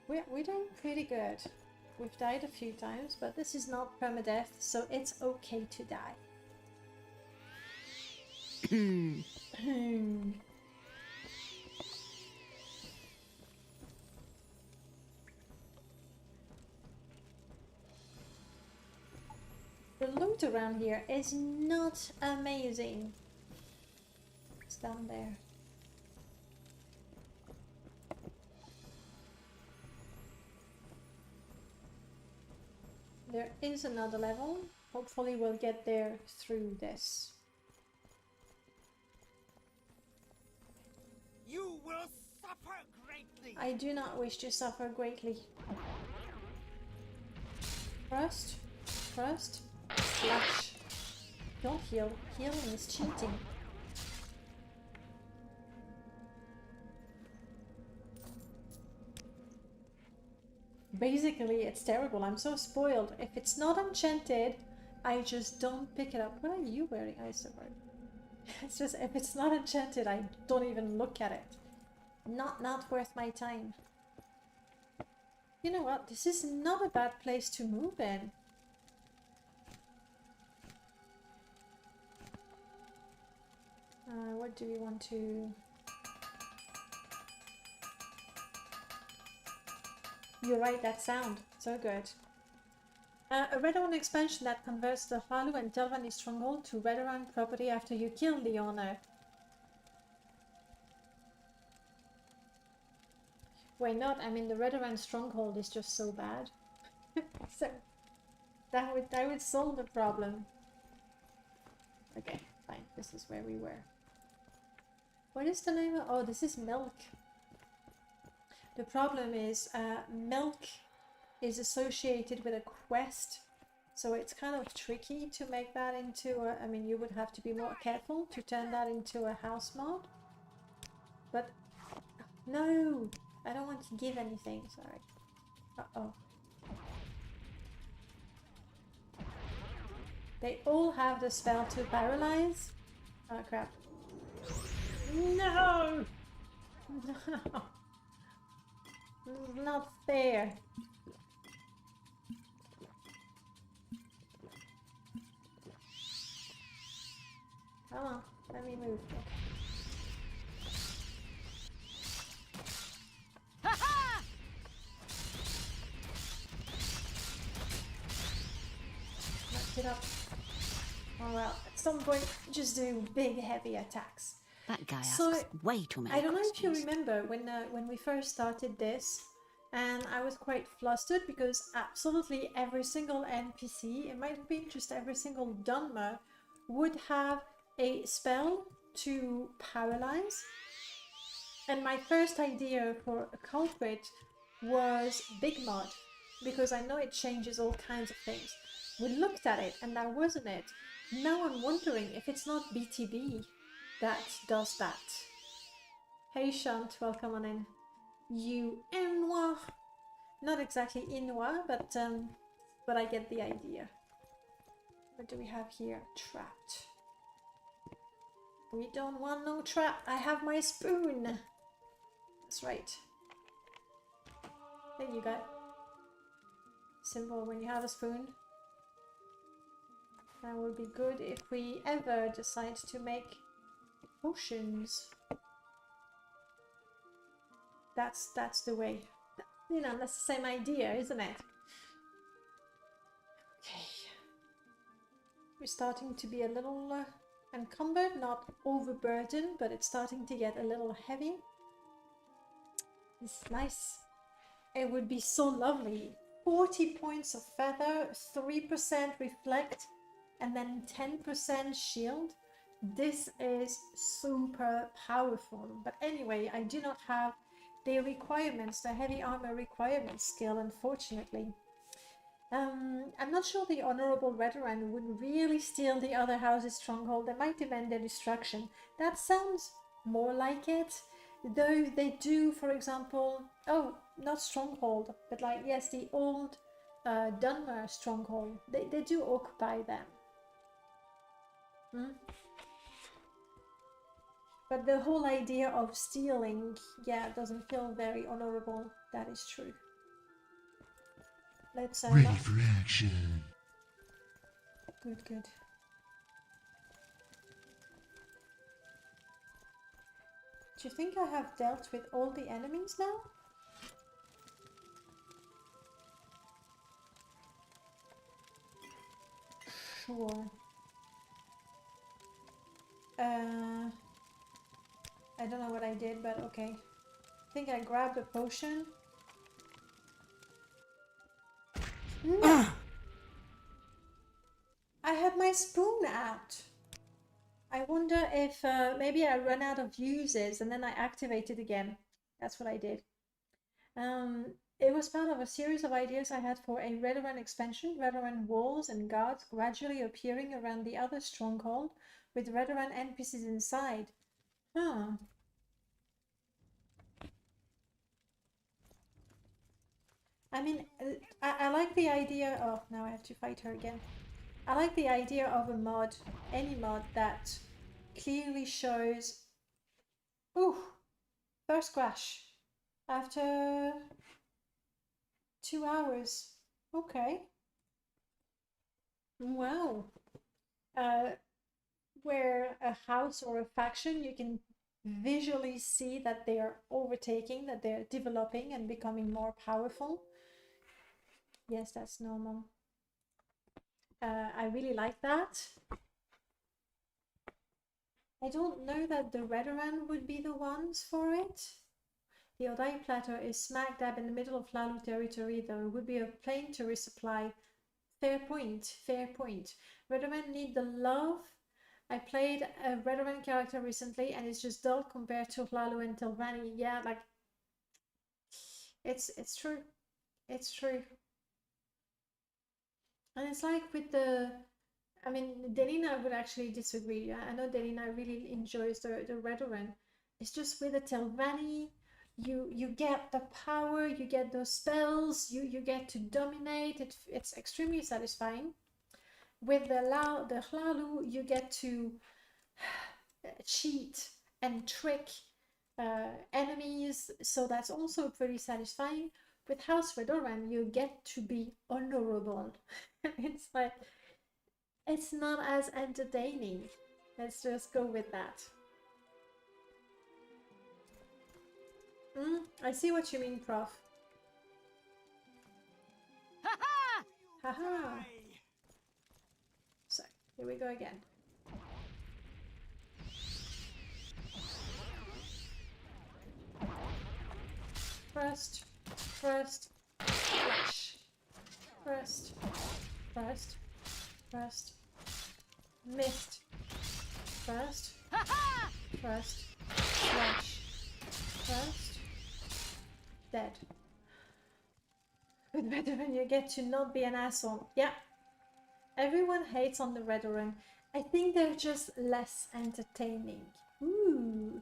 We're doing pretty good. We've died a few times, but this is not permadeath, so it's okay to die. The loot around here is not amazing. It's down there. There is another level. Hopefully we'll get there through this. You will suffer greatly. I do not wish to suffer greatly. First, slash. Don't heal. Healing is cheating. Basically, it's terrible. I'm so spoiled. If it's not enchanted, I just don't pick it up. What are you wearing, Isobert? It's just, if it's not enchanted, I don't even look at it. Not worth my time. You know what? This is not a bad place to move in. What do we want to... You're right, that sound. So good. A Redoran expansion that converts the Halu and Delvani stronghold to Redoran property after you kill the owner. Why not? I mean, the Redoran stronghold is just so bad. So that would solve the problem. Okay, fine. This is where we were. What is the name of... Oh, this is Milk. The problem is Milk is associated with a quest, so it's kind of tricky to make that into a... I mean, you would have to be more careful to turn that into a house mod. But no, I don't want to give anything, sorry. Uh-oh. They all have the spell to paralyze. Oh crap. No! No! This is not fair. Come on, let me move. Knocked it up. Oh well, at some point, just do big, heavy attacks. That guy asks way too many I don't know if you questions. remember when we first started this, and I was quite flustered because absolutely every single NPC, it might be just every single Dunmer, would have a spell to paralyze. And my first idea for a culprit was Big Mod, because I know it changes all kinds of things. We looked at it and that wasn't it. Now I'm wondering if it's not BTB that does that. Hey Shant, welcome on in. You Inwa. Not exactly Inwa, but I get the idea. What do we have here? Trapped. We don't want no trap. I have my spoon. That's right. There you go. Simple when you have a spoon. That would be good if we ever decide to make potions. That's the way. You know, that's the same idea, isn't it? Okay. We're starting to be a little encumbered, not overburdened, but it's starting to get a little heavy. It's nice. It would be so lovely. 40 points of feather, 3% reflect, and then 10% shield. This is super powerful. But anyway, I do not have the requirements, the heavy armor requirements skill, unfortunately. I'm not sure the Honorable Redoran would really steal the other house's stronghold. They might demand their destruction. That sounds more like it. Though they do, for example, oh, not stronghold, but like, yes, the old Dunmer stronghold, they do occupy them. But the whole idea of stealing, yeah, doesn't feel very honorable. That is true. Let's Ready for action. Good, good. Do you think I have dealt with all the enemies now? Sure. I don't know what I did, but okay. I think I grabbed a potion. No. I had my spoon out. I wonder if maybe I run out of uses and then I activate it again. That's what I did. It was part of a series of ideas I had for a Redorun expansion, Redorun walls and guards gradually appearing around the other stronghold with Redorun NPCs inside. Huh. I mean, I like the idea of... Now I have to fight her again. I like the idea of a mod, any mod that clearly shows... Ooh, first crash. After 2 hours. Okay. Wow. Where a house or a faction, you can visually see that they are overtaking, that they're developing and becoming more powerful. Yes, that's normal. I really like that. I don't know that the Redorun would be the ones for it. The Odai Plateau is smack dab in the middle of Lalu territory, though it would be a plain to resupply. Fair point, fair point. Redorun need the love. I played a Redorun character recently and it's just dull compared to Lalu and Telvanni. Yeah, like, it's true. It's true. And it's like with the... I mean, Delina would actually disagree. I know Delina really enjoys the Redorun. It's just with the Telvanni, you get the power, you get those spells, you get to dominate. It's extremely satisfying. With the Hlalu, you get to cheat and trick enemies, so that's also pretty satisfying. With House Redorun, you get to be honorable. It's like, it's not as entertaining. Let's just go with that. I see what you mean, Prof. Haha! So, here we go again. First, flash. First, missed. First, flash. First, dead. With Redorun, you get to not be an asshole. Yeah. Everyone hates on the Redorun. I think they're just less entertaining. Ooh.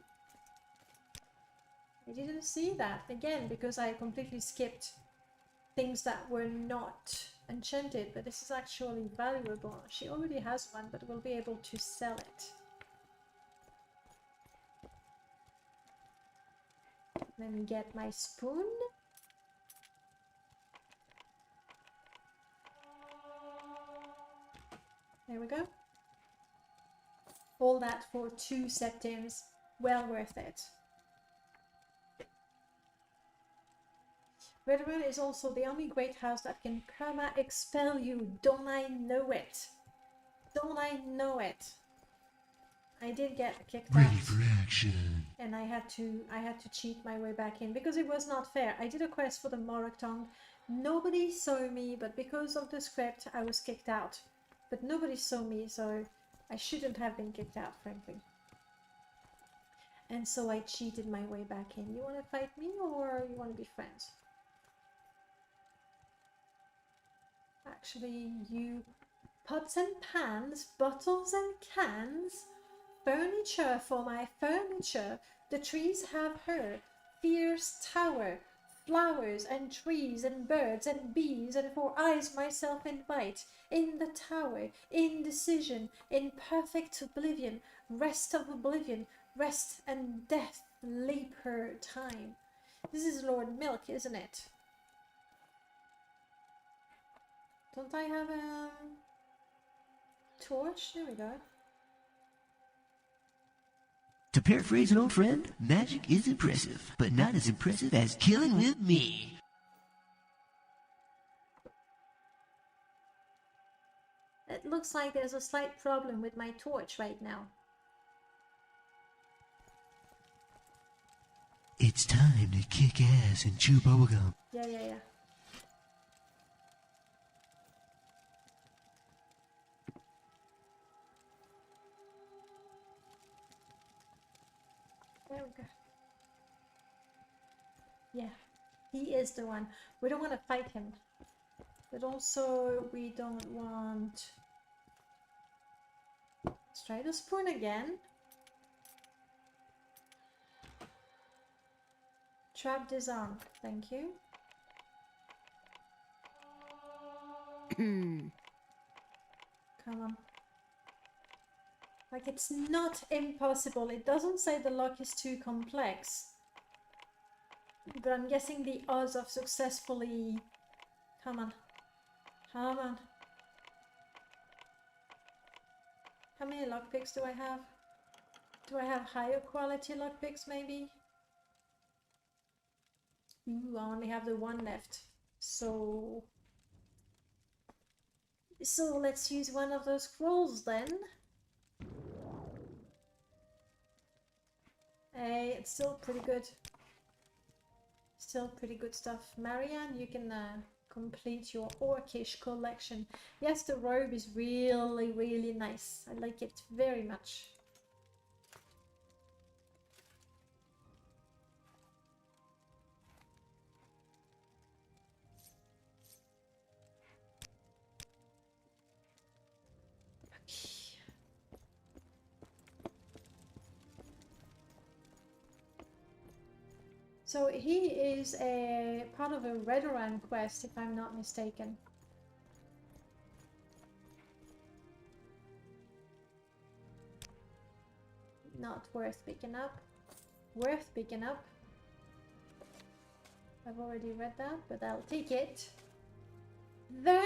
I didn't see that. Again, because I completely skipped things that were not enchanted, but this is actually valuable. She already has one, but we'll be able to sell it. Let me get my spoon. There we go. All that for 2 septims. Well worth it. Redorun is also the only great house that can perma-expel you. Don't I know it? Don't I know it? I did get kicked Ready out. for action. And I had to cheat my way back in because it was not fair. I did a quest for the Morrowind tongue. Nobody saw me, but because of the script, I was kicked out. But nobody saw me, so I shouldn't have been kicked out, frankly. And so I cheated my way back in. You want to fight me or you want to be friends? Actually, you pots and pans, bottles and cans, furniture for my furniture. The trees have her. Fierce tower, flowers and trees and birds and bees, and for eyes myself invite. In the tower, indecision, in perfect oblivion, rest of oblivion, rest and death leap her time. This is Lord Milk, isn't it? Don't I have a torch? There we go. To paraphrase an old friend, magic is impressive, but not as impressive as killing with me. It looks like there's a slight problem with my torch right now. It's time to kick ass and chew bubblegum. Yeah. There we go. Yeah, he is the one. We don't want to fight him. But also, we don't want... Let's try the spoon again. Trap disarm. Thank you. Come on. Like, it's not impossible. It doesn't say the lock is too complex. But I'm guessing the odds of successfully... Come on. Come on. How many lockpicks do I have? Do I have higher quality lockpicks maybe? Ooh, I only have the one left. So let's use one of those scrolls then. Hey, it's still pretty good. Still pretty good stuff. Marianne, you can complete your orcish collection. Yes, the robe is really, really nice. I like it very much. So he is a part of a Redoran quest, if I'm not mistaken. Not worth picking up. Worth picking up. I've already read that, but I'll take it. The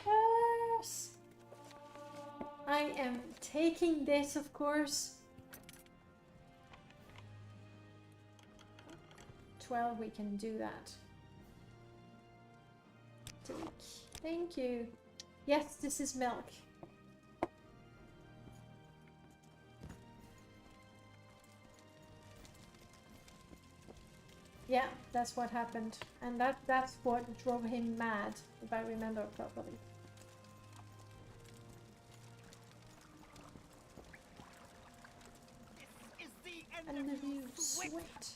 curse! I am taking this, of course. 12, we can do that. Take. Thank you. Yes, this is milk. Yeah, that's what happened. And that's what drove him mad, if I remember properly. And the view sweat.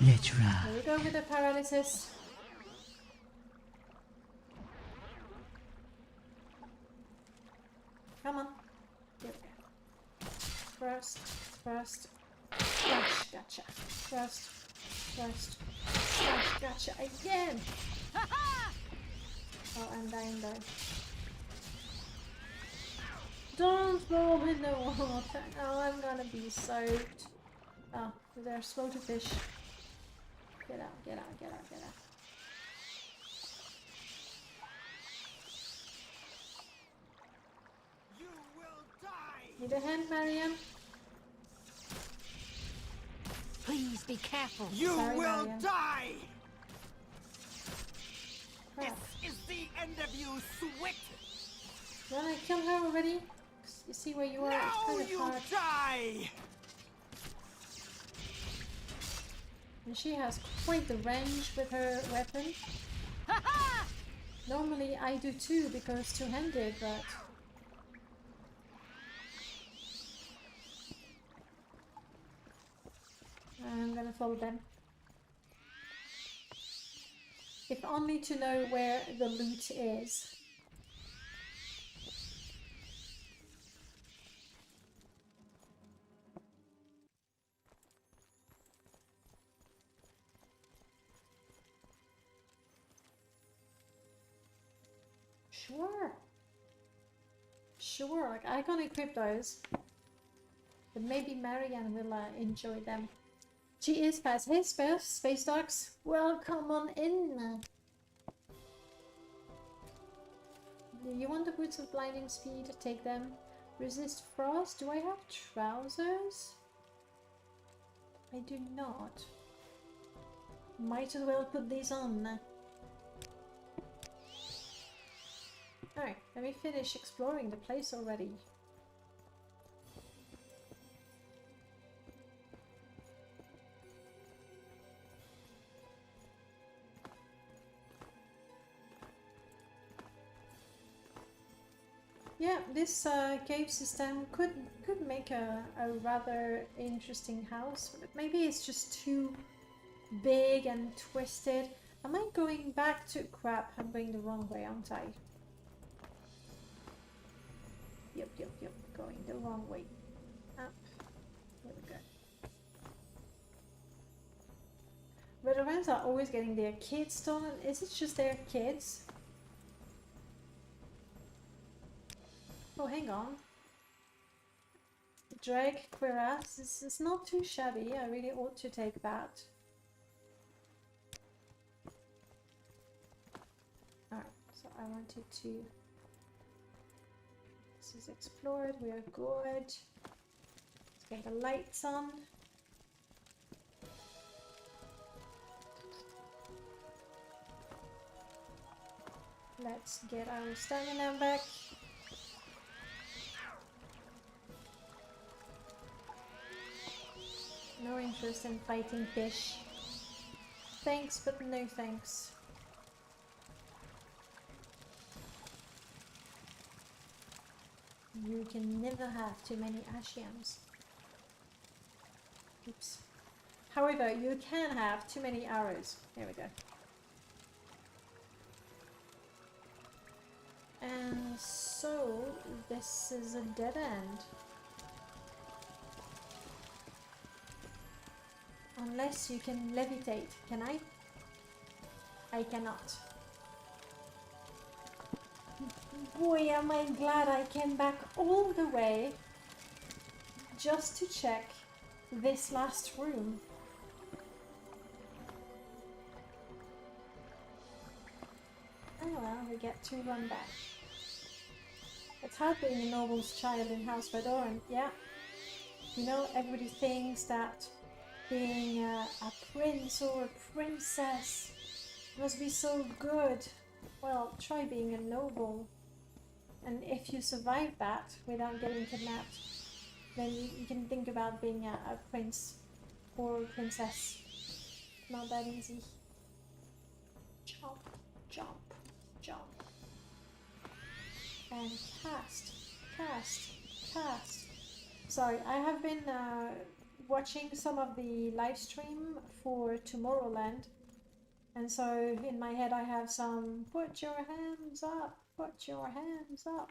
Let's rock. Here we go with the paralysis. Come on. Here we go. First. Slash, gotcha. First. Slash, gotcha again. Oh, I'm dying though. Don't roll in the water. Oh, I'm gonna be soaked. Oh, there's slow to fish. Get out. You will die. Need a hand, Mariam? Please be careful. You Sorry, will Mariam. die. Crap. This is the end of you, Swit. You wanna kill her already? You see where you are? It's Now kind of you hard. die. And she has quite the range with her weapon. Normally I do too because two-handed, but... I'm gonna follow them. If only to know where the loot is. Sure. Sure, like I can't equip those. But maybe Marianne will enjoy them. She is fast. Hey, Space Dogs. Welcome on in. You want the boots of blinding speed? Take them. Resist frost. Do I have trousers? I do not. Might as well put these on. Alright, let me finish exploring the place already. Yeah, this cave system could make a rather interesting house, but maybe it's just too big and twisted. Am I going back to... Crap, I'm going the wrong way, aren't I? Yep, going the wrong way. Up. There we go. Veterans are always getting their kids stolen. Is it just their kids? Oh, hang on. Drag cuirass. This is not too shabby. I really ought to take that. Alright, so I wanted to... This is explored. We are good. Let's get the lights on. Let's get our stamina back. No interest in fighting fish. Thanks, but no thanks. You can never have too many Ashians. Oops. However, you can have too many arrows. There we go. And so, this is a dead end. Unless you can levitate. Can I? I cannot. Boy, am I glad I came back all the way just to check this last room. Oh well, we get to run back. It's hard being a noble's child in House Redoran. Yeah. You know, everybody thinks that being a prince or a princess must be so good. Well, try being a noble. And if you survive that without getting kidnapped, then you can think about being a prince or a princess. Not that easy. Jump, jump, jump. And cast, cast, cast. Sorry, I have been watching some of the live stream for Tomorrowland. And so in my head I have some put your hands up, put your hands up.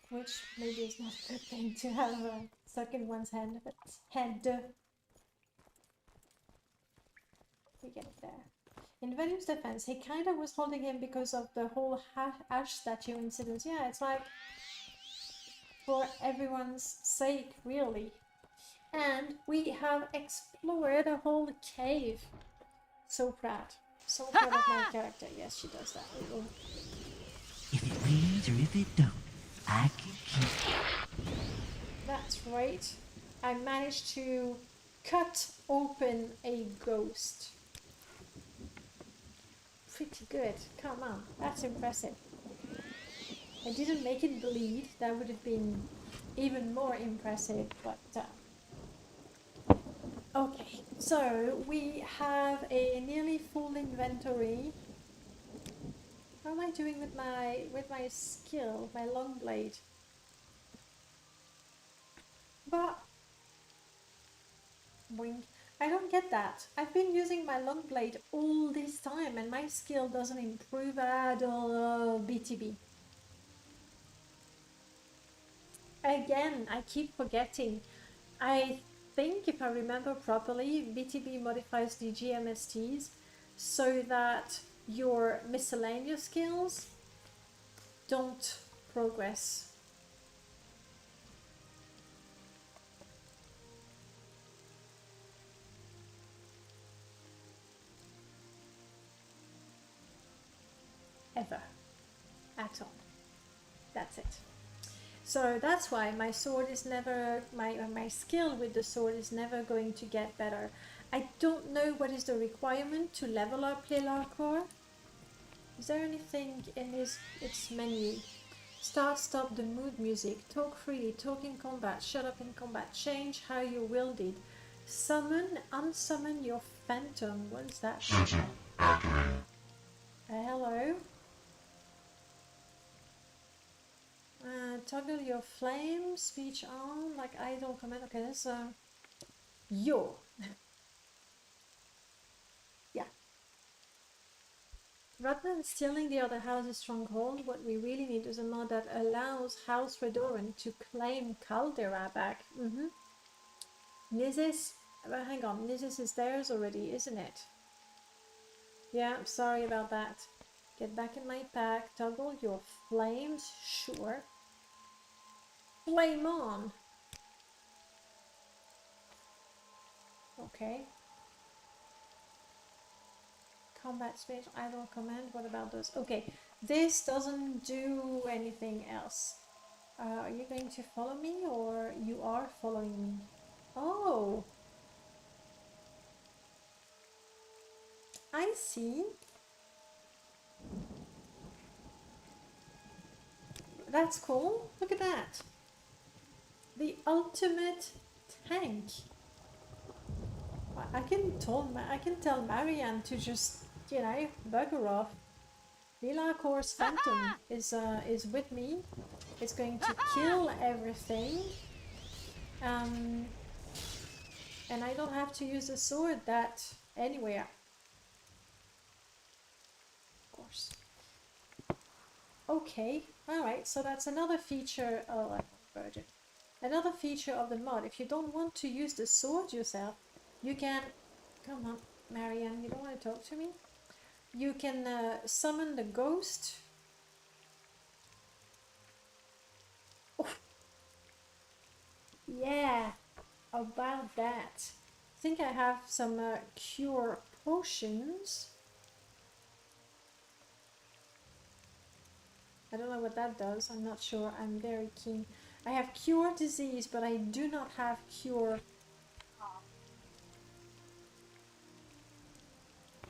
Which maybe is not a good thing to have stuck in one's head, but we get it there. In Venom's defense, he kind of was holding him because of the whole ash statue incident. Yeah, it's like for everyone's sake, really. And we have explored a whole cave. So proud. So proud of my character. Yes, she does that. If it reads or if it don't, I can keep it. That's right. I managed to cut open a ghost. Pretty good. Come on. That's impressive. I didn't make it bleed. That would have been even more impressive, but okay, so we have a nearly full inventory. How am I doing with my skill, my long blade? But boing. I don't get that. I've been using my long blade all this time and my skill doesn't improve at all. BTB. Again, I keep forgetting. I think, if I remember properly, BTB modifies the GMSTs so that your miscellaneous skills don't progress. Ever. At all. That's it. So that's why my sword is never, my skill with the sword is never going to get better. I don't know what is the requirement to level up Laylarcore. Is there anything in its menu? Start, stop the mood music, talk freely, talk in combat, shut up in combat, change how you willed it, summon, unsummon your phantom. What is that? Setting activated. Hello? Toggle your flame, speech on, like idle command. Okay, that's yo. Yeah. Rather than stealing the other house's stronghold, what we really need is a mod that allows House Redoran to claim Caldera back. Nizis, hang on, Nizis is theirs already, isn't it? Yeah, I'm sorry about that. Get back in my pack, toggle your flames, sure. Flame on! Okay. Combat space, idle command, what about those? Okay, this doesn't do anything else. Are you going to follow me or you are following me? Oh! I see. That's cool. Look at that. The ultimate tank. I can tell Marianne to just, you know, bugger off. Laylarcore's phantom is with me. It's going to kill everything. And I don't have to use a sword that anywhere. Of course. Okay, alright, so that's another feature. Oh, Virgin. Another feature of the mod. If you don't want to use the sword yourself, you can. Come on, Marianne, you don't want to talk to me? You can summon the ghost. Oh. Yeah, about that. I think I have some cure potions. I don't know what that does. I'm not sure. I'm very keen. I have cure disease, but I do not have cure.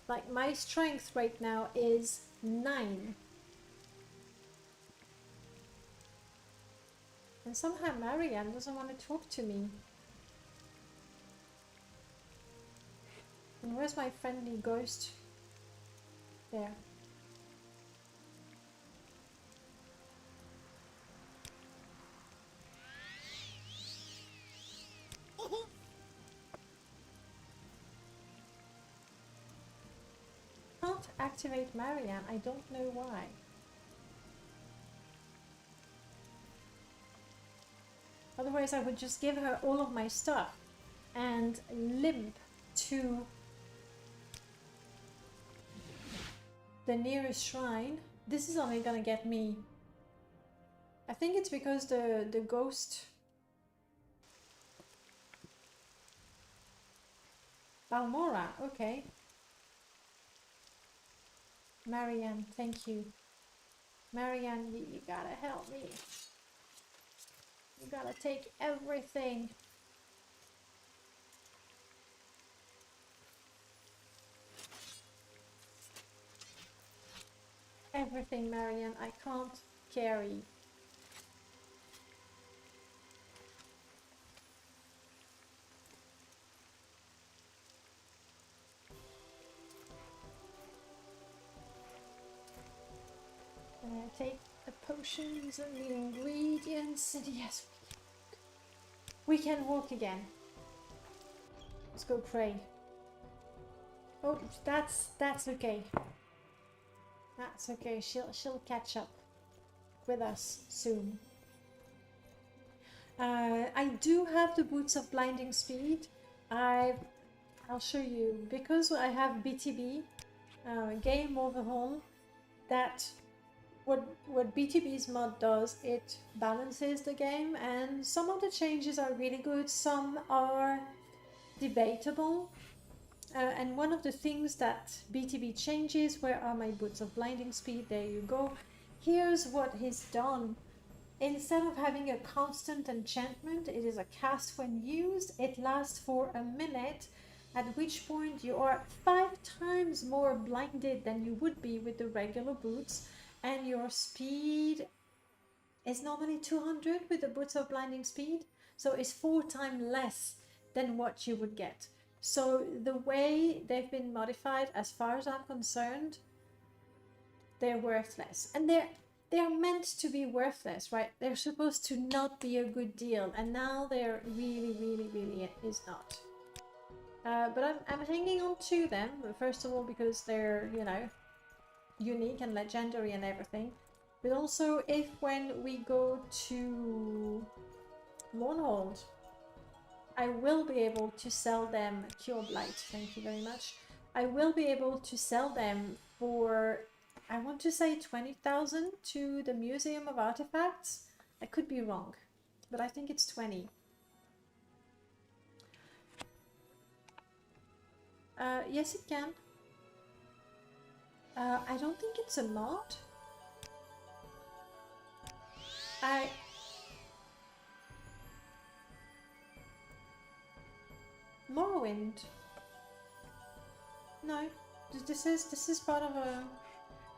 Like, my strength right now is 9. And somehow Marianne doesn't want to talk to me. And where's my friendly ghost? There. Can't activate Marianne. I don't know why. Otherwise I would just give her all of my stuff and limp to the nearest shrine. This is only gonna get me. I think it's because the ghost. Balmora, okay. Marianne, thank you. Marianne, you gotta help me. You gotta take everything. Everything, Marianne, I can't carry. Take the potions and the ingredients, and yes, we can walk again. Let's go pray. Oh, that's okay. That's okay. She'll catch up with us soon. I do have the boots of blinding speed. I'll show you, because I have BTB game overhaul. That what BTB's mod does, it balances the game, and some of the changes are really good, some are debatable. And one of the things that BTB changes, where are my boots of blinding speed? There you go. Here's what he's done. Instead of having a constant enchantment, it is a cast when used. It lasts for a minute, at which point you are 5 times more blinded than you would be with the regular boots, and your speed is normally 200 with the boots of blinding speed, so it's 4 times less than what you would get. So the way they've been modified, as far as I'm concerned, they're worthless. And they're meant to be worthless, right? They're supposed to not be a good deal, and now they're really is not. But I'm hanging on to them, first of all because they're, you know, unique and legendary and everything. But also, if when we go to Mournhold, I will be able to sell them Cure Blight, thank you very much. I will be able to sell them for, I want to say 20,000 to the Museum of Artifacts. I could be wrong, but I think it's 20. Yes, it can. I don't think it's a mod. Morrowind. No, this is part of a,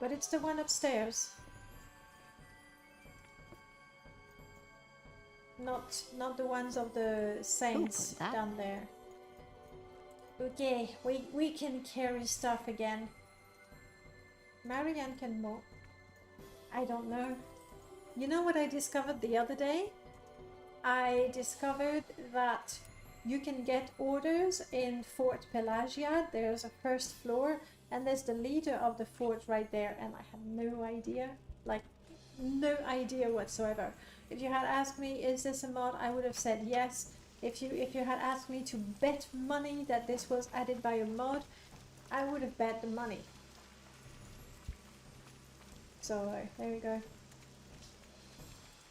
but it's the one upstairs. Not the ones of the saints down there. Okay, we can carry stuff again. Marianne can more. I don't know. You know what I discovered the other day? I discovered that you can get orders in Fort Pelagia. There's a first floor, and there's the leader of the fort right there, and I had no idea. Like, no idea whatsoever. If you had asked me, is this a mod, I would have said yes. If you had asked me to bet money that this was added by a mod, I would have bet the money. So, there we go.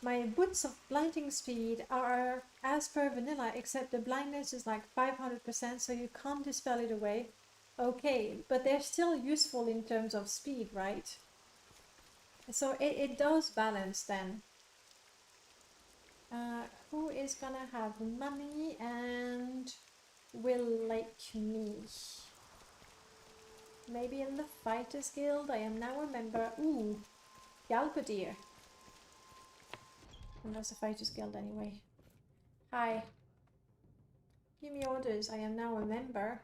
My boots of blinding speed are as per vanilla, except the blindness is like 500%, so you can't dispel it away. Okay, but they're still useful in terms of speed, right? So it does balance then. Who is gonna have money and will like me? Maybe in the Fighters Guild. I am now a member. Ooh, Galbadir. And that's a Fighters Guild anyway. Hi. Give me orders. I am now a member.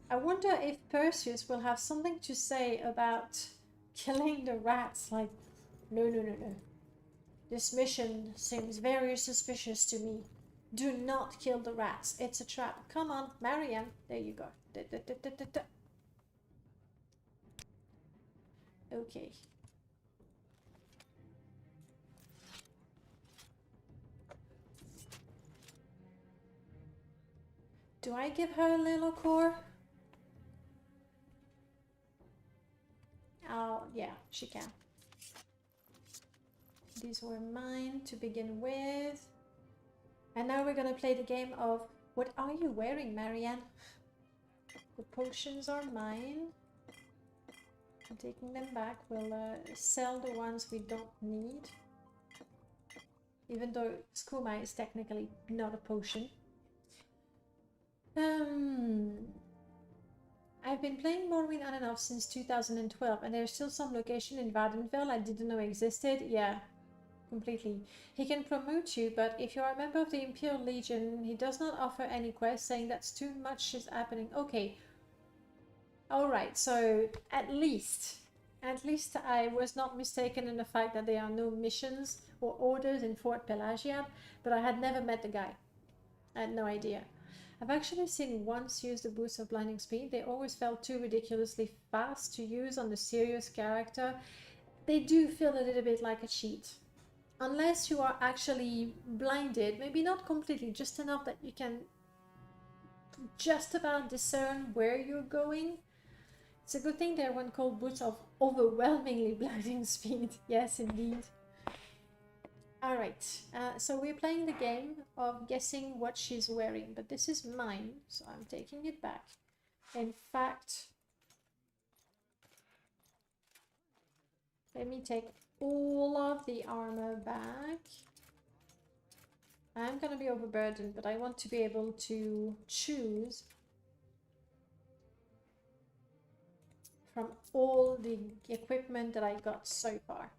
I wonder if Perseus will have something to say about killing the rats. Like, no. This mission seems very suspicious to me. Do not kill the rats. It's a trap. Come on, Marianne. There you go. Okay. Do I give her a little core? Oh, yeah, she can. These were mine to begin with. And now we're gonna play the game of, what are you wearing, Marianne? The potions are mine. I'm taking them back. We'll sell the ones we don't need. Even though Skooma is technically not a potion. I've been playing Morrowind on and off since 2012, and there's still some location in Vardenfell I didn't know existed. Yeah, completely. He can promote you, but if you are a member of the Imperial Legion, he does not offer any quests, saying that's too much is happening. Okay. Alright, so at least I was not mistaken in the fact that there are no missions or orders in Fort Pelagia, but I had never met the guy. I had no idea. I've actually seen once use the boost of blinding speed. They always felt too ridiculously fast to use on the serious character. They do feel a little bit like a cheat. Unless you are actually blinded, maybe not completely, just enough that you can just about discern where you're going. It's a good thing they weren't called boots of overwhelmingly blinding speed. Yes, indeed. Alright, so we're playing the game of guessing what she's wearing, but this is mine, so I'm taking it back. In fact, let me take all of the armor back. I'm gonna be overburdened, but I want to be able to choose from all the equipment that I got so far.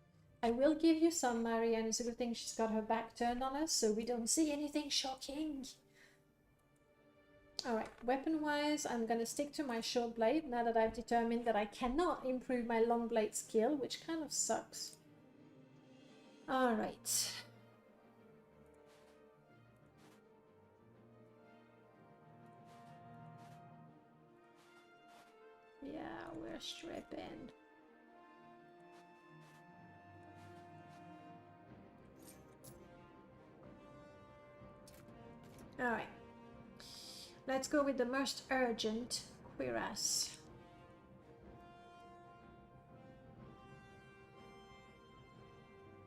I will give you some, Marianne. It's a good thing she's got her back turned on us so we don't see anything shocking. Alright, weapon-wise, I'm gonna stick to my short blade now that I've determined that I cannot improve my long blade skill, which kind of sucks. Alright. Yeah, we're stripping. Alright. Let's go with the most urgent cuirass.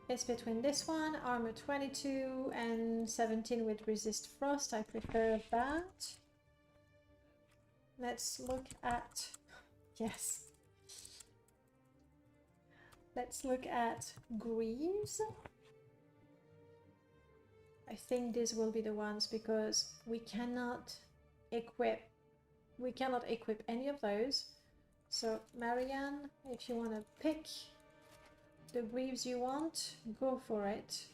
It's between this one, armor 22, and 17 with resist frost. I prefer that. Let's look at... Yes. Let's look at greaves. I think these will be the ones because we cannot equip any of those. So Marianne, if you want to pick the greaves you want, go for it.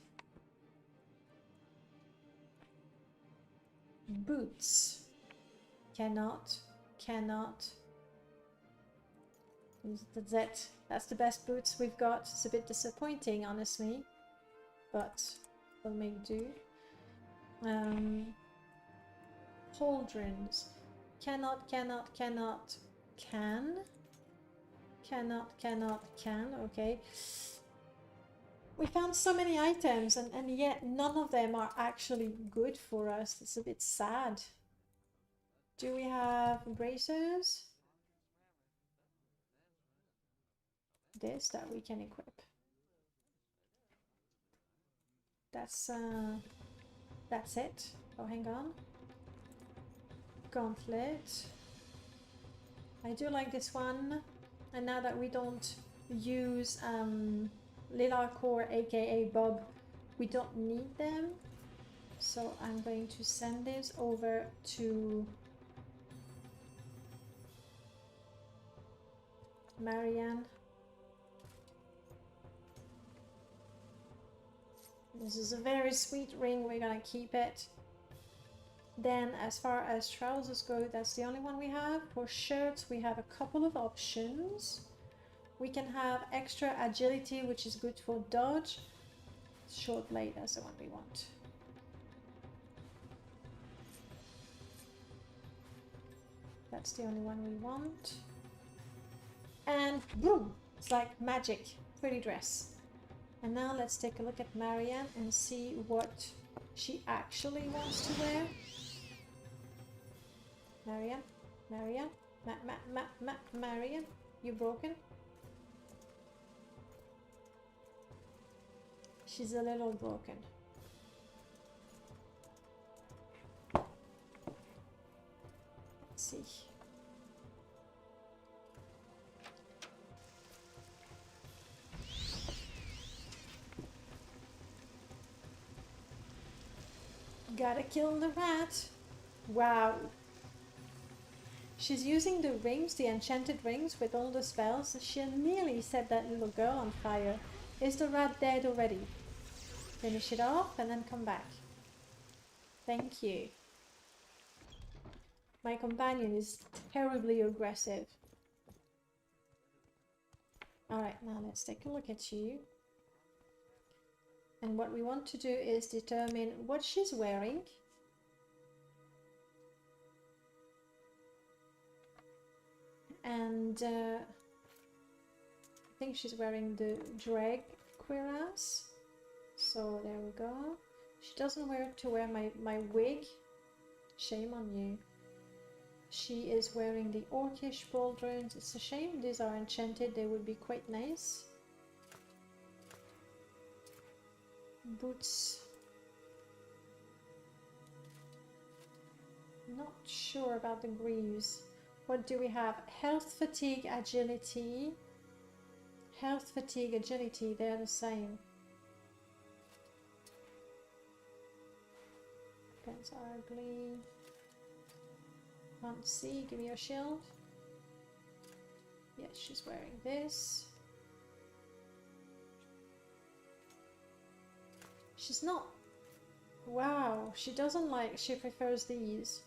Boots. Cannot. That's it. That's the best boots we've got. It's a bit disappointing, honestly, but we'll make do. Pauldrons. Cannot, can. Okay. We found so many items and yet none of them are actually good for us. It's a bit sad. Do we have bracers? This that we can equip. That's it. Oh, hang on. Gauntlet. I do like this one. And now that we don't use Lilar Core, aka Bob, we don't need them. So I'm going to send this over to Marianne. This is a very sweet ring, we're gonna keep it. Then as far as trousers go, that's the only one we have. For shirts, we have a couple of options. We can have extra agility, which is good for dodge. Short blade, that's the one we want. That's the only one we want. And boom! It's like magic. Pretty dress. And now let's take a look at Marianne and see what she actually wants to wear. Marianne? Marianne? You broken? She's a little broken. Let's see. Gotta kill the rat. Wow. She's using the rings, the enchanted rings with all the spells. She nearly set that little girl on fire. Is the rat dead already? Finish it off and then come back. Thank you. My companion is terribly aggressive. Alright, now let's take a look at you. And what we want to do is determine what she's wearing. And I think she's wearing the drag cuirass. So there we go. She doesn't wear my wig. Shame on you. She is wearing the orcish pauldrons. It's a shame these are enchanted, they would be quite nice. Boots. Not sure about the greaves. What do we have? Health, fatigue, agility. Health, fatigue, agility, they're the same. Pants are ugly. Can't see, give me your shield. Yes, she's wearing this. She's not... Wow, she doesn't like... She prefers these.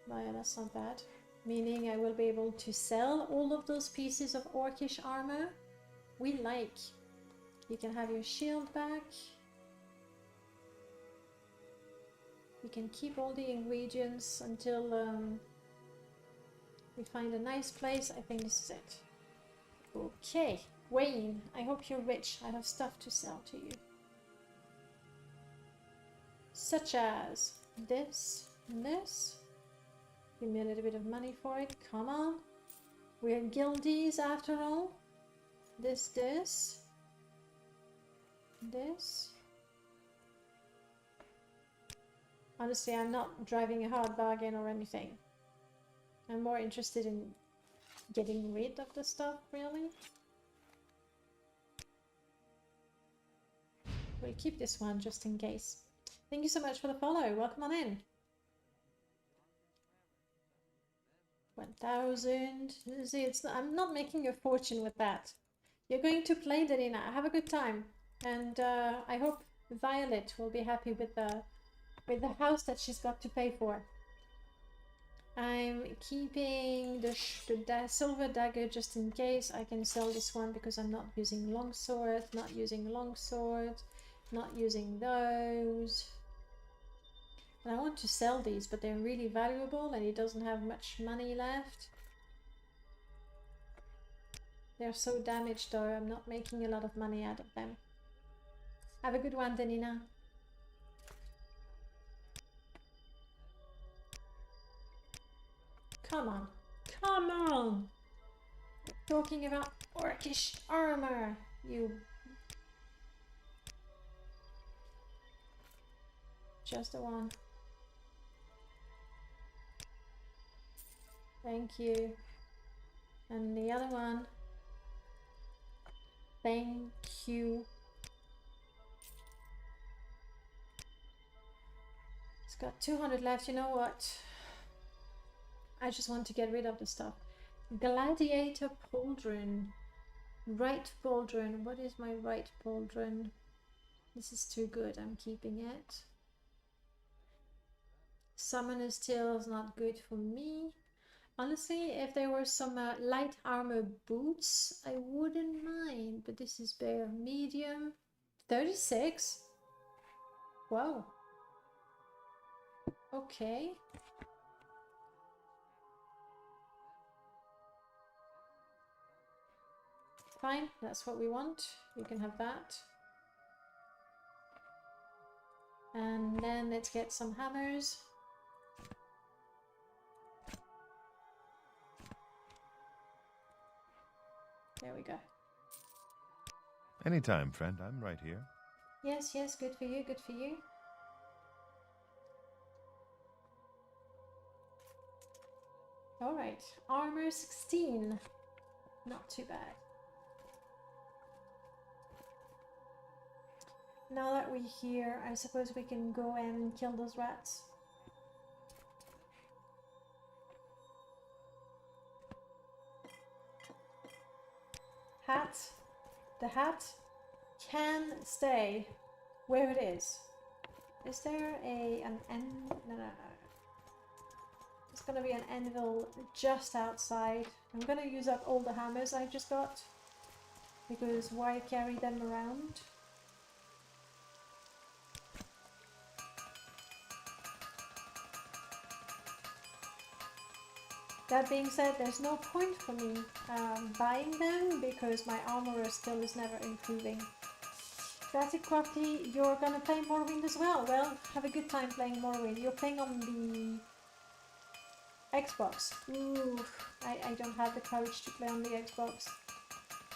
Oh yeah, that's not bad. Meaning I will be able to sell all of those pieces of orcish armor. We like. You can have your shield back. You can keep all the ingredients until we find a nice place. I think this is it. Okay, Wayne, I hope you're rich. I have stuff to sell to you. Such as this and this. Give me a little bit of money for it. Come on. We're guildies after all. This. Honestly, I'm not driving a hard bargain or anything. I'm more interested in getting rid of the stuff, really. We'll keep this one just in case. Thank you so much for the follow. Welcome on in. 1,000. See, I'm not making a fortune with that. You're going to play, Darina. Have a good time. And I hope Violet will be happy with the house that she's got to pay for. I'm keeping the silver dagger just in case. I can sell this one because I'm not using longsword, not using those. And I want to sell these, but they're really valuable and he doesn't have much money left. They're so damaged though, I'm not making a lot of money out of them. Have a good one, Danina. Come on. Come on! We're talking about orcish armor, you... Just the one. Thank you. And the other one. Thank you. It's got 200 left. You know what? I just want to get rid of the stuff. Gladiator pauldron. Right pauldron. What is my right pauldron? This is too good. I'm keeping it. Summoner's Tail is not good for me. Honestly, if there were some light armor boots, I wouldn't mind. But this is bare medium. 36? Wow. Okay. Fine, that's what we want. You can have that. And then let's get some hammers. There we go. Anytime, friend. I'm right here. Yes, yes, good for you, good for you. Alright, armor 16. Not too bad. Now that we're here, I suppose we can go and kill those rats. Hat. The hat can stay where it is. Is there an end? No. There's gonna be an anvil just outside. I'm gonna use up all the hammers I just got. Because why carry them around? That being said, there's no point for me buying them because my armor still is never improving. Classic Crafty, you're gonna play Morrowind as well. Well, have a good time playing Morrowind. You're playing on Xbox. Ooh, I don't have the courage to play on the Xbox.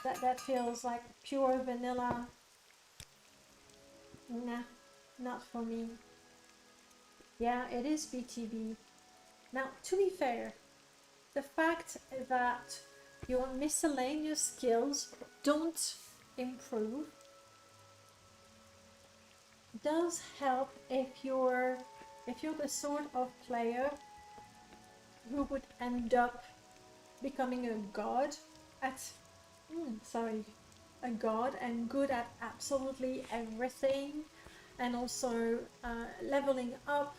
That feels like pure vanilla. Nah, not for me. Yeah, it is BTB. Now, to be fair, the fact that your miscellaneous skills don't improve does help if you're the sort of player who would end up becoming a god at a god and good at absolutely everything, and also leveling up,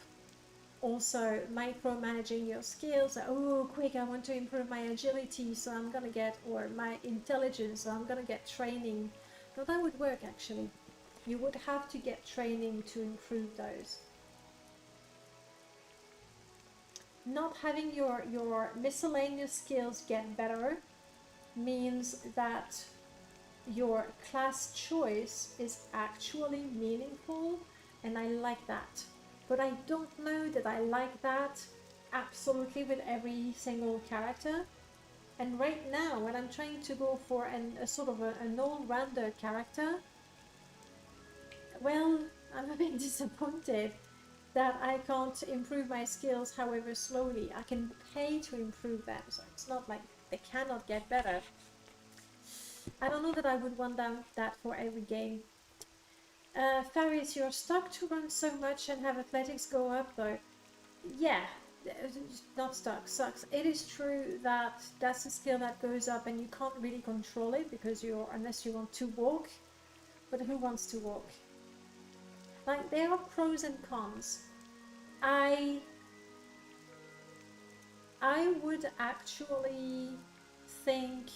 also micromanaging your skills. Oh, quick, I want to improve my agility, so I'm gonna get, or my intelligence, so I'm gonna get training. Now that would work actually. You would have to get training to improve those. Not having your miscellaneous skills get better means that your class choice is actually meaningful, and I like that. But I don't know that I like that absolutely with every single character. And right now, when I'm trying to go for a sort of an all-rounder character, well, I'm a bit disappointed that I can't improve my skills however slowly. I can pay to improve them, so it's not like they cannot get better. I don't know that I would want that for every game. Faris, you're stuck to run so much and have athletics go up though. Yeah, not stuck, sucks. It is true that that's a skill that goes up and you can't really control it because unless you want to walk. But who wants to walk? Like, there are pros and cons. I would actually think,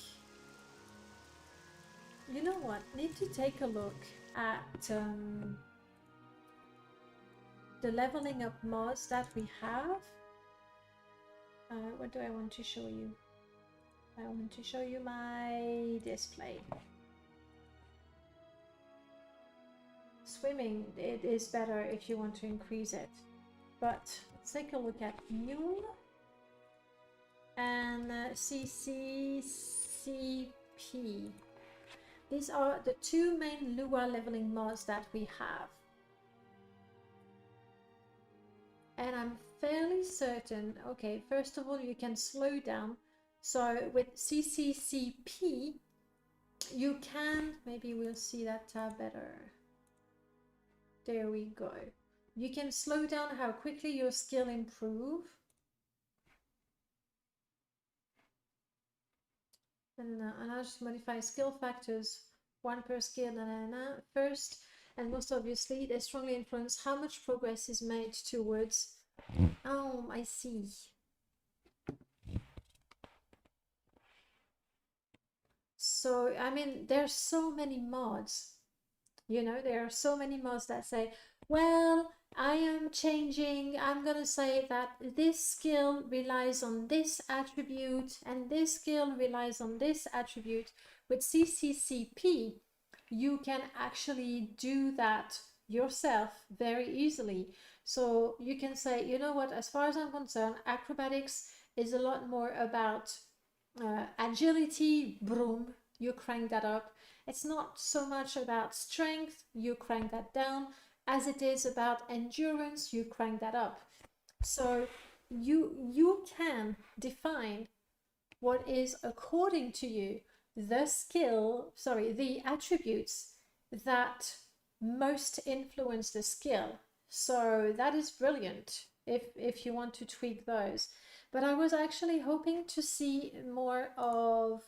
you know what, need to take a look at the leveling up mods that we have. What do I want to show you? I want to show you my display. Swimming, it is better if you want to increase it. But let's take a look at Mule and CCCP. These are the two main Lua leveling mods that we have. And I'm fairly certain, okay, first of all, you can slow down. So with CCCP, you can, maybe we'll see that tab better. There we go. You can slow down how quickly your skill improve. And I'll just modify skill factors, one per skill, first, and most obviously, they strongly influence how much progress is made towards. Oh, I see. So, I mean, there's so many mods. You know, there are so many mods that say, well, I am changing, I'm gonna say that this skill relies on this attribute and this skill relies on this attribute. With CCCP, you can actually do that yourself very easily. So you can say, you know what, as far as I'm concerned, acrobatics is a lot more about agility, broom, you crank that up. It's not so much about strength, you crank that down, as it is about endurance, you crank that up. So you can define what is, according to you, the attributes that most influence the skill. So that is brilliant if you want to tweak those. But I was actually hoping to see more of,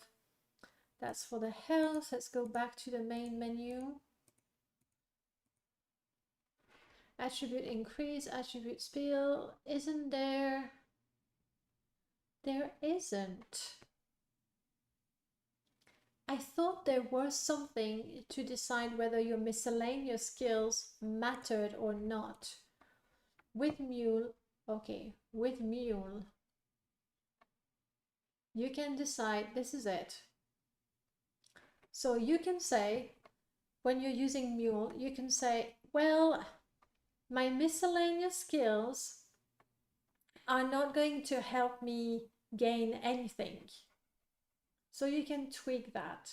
that's for the health. Let's go back to the main menu. Attribute increase, attribute spill. Isn't there? There isn't. I thought there was something to decide whether your miscellaneous skills mattered or not. With Mule, okay, with Mule, you can decide, this is it. So you can say, when you're using Mule, you can say, well, my miscellaneous skills are not going to help me gain anything. So you can tweak that.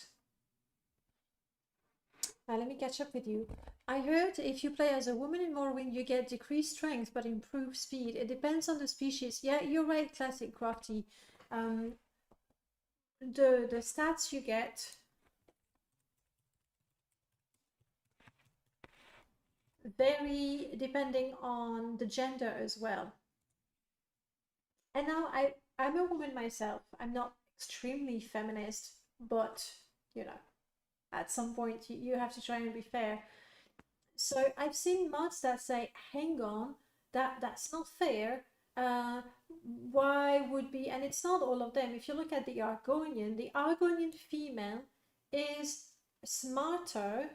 Now let me catch up with you. I heard if you play as a woman in Morrowind, you get decreased strength but improved speed. It depends on the species. Yeah, you're right, Classic Crafty. The stats you get vary depending on the gender as well. And now I'm a woman myself. I'm not extremely feminist, but you know, at some point you have to try and be fair. So I've seen mods that say, hang on, that's not fair. Why would be, and it's not all of them. If you look at the Argonian female is smarter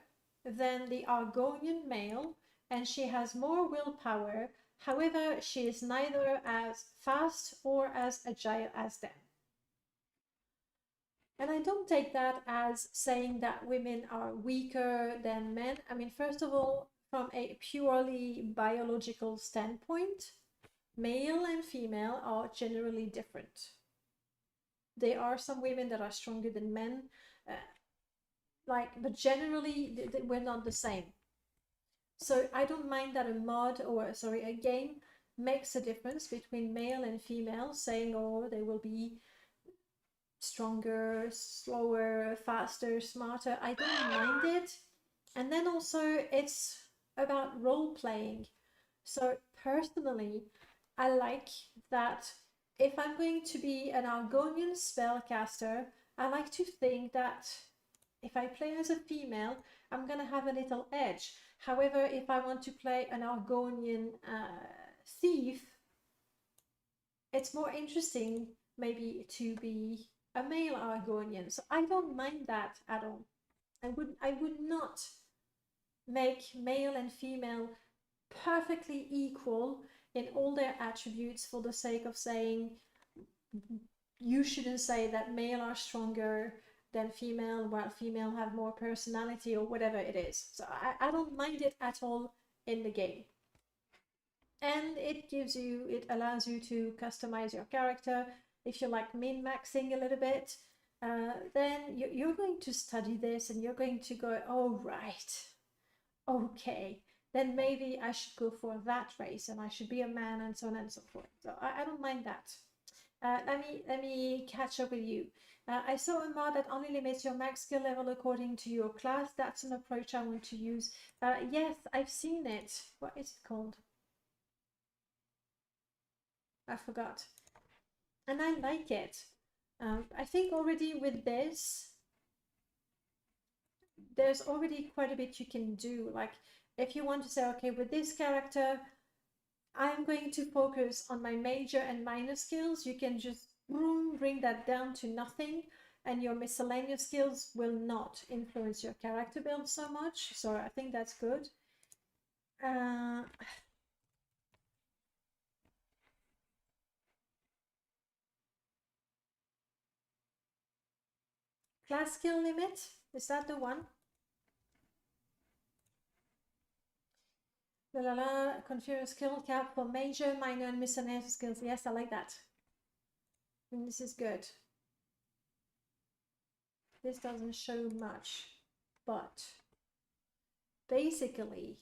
than the Argonian male, and she has more willpower. However, she is neither as fast or as agile as them. And I don't take that as saying that women are weaker than men. I mean, first of all, from a purely biological standpoint, male and female are generally different. There are some women that are stronger than men, but generally we're not the same. So I don't mind that a game makes a difference between male and female, saying, oh, they will be stronger, slower, faster, smarter. I don't mind it. And then also it's about role playing. So personally, I like that if I'm going to be an Argonian spellcaster, I like to think that if I play as a female, I'm gonna have a little edge. However, if I want to play an Argonian thief, it's more interesting maybe to be a male Argonian. So I don't mind that at all. I would not make male and female perfectly equal in all their attributes for the sake of saying you shouldn't say that male are stronger than female while female have more personality or whatever it is. So I don't mind it at all in the game. And it allows you to customize your character. If you like min-maxing a little bit, then you're going to study this and you're going to go, oh, right, okay, then maybe I should go for that race and I should be a man and so on and so forth. So I don't mind that. Let me catch up with you. I saw a mod that only limits your max skill level according to your class. That's an approach I want to use. Yes, I've seen it. What is it called? I forgot. And I like it. I think already with this, there's already quite a bit you can do. Like if you want to say, okay, with this character, I'm going to focus on my major and minor skills, you can just bring that down to nothing, and your miscellaneous skills will not influence your character build so much. So I think that's good. Class skill limit, is that the one? Configure skill cap for major, minor, and miscellaneous skills. Yes, I like that. And this is good. This doesn't show much, but basically,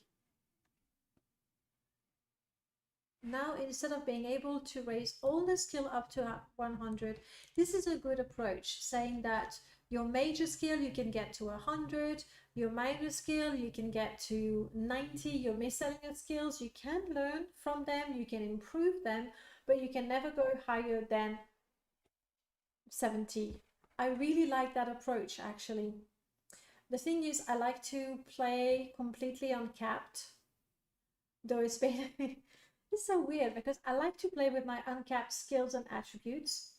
now instead of being able to raise all the skill up to 100, this is a good approach, saying that your major skill you can get to 100, your minor skill you can get to 90, your miscellaneous skills you can learn from them, you can improve them, but you can never go higher than 70. I really like that approach actually. The thing is, I like to play completely uncapped, though it's been it's so weird because I like to play with my uncapped skills and attributes,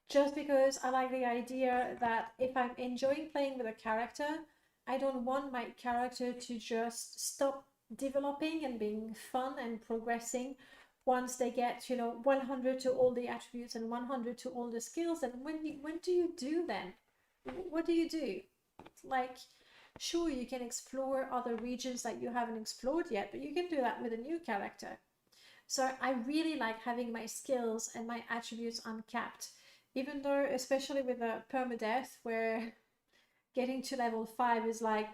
just because I like the idea that if I'm enjoying playing with a character, I don't want my character to just stop developing and being fun and progressing once they get, 100 to all the attributes and 100 to all the skills. And when do you do then? What do you do? Like, sure, you can explore other regions that you haven't explored yet, but you can do that with a new character. So I really like having my skills and my attributes uncapped, even though, especially with a permadeath, where getting to level 5 is like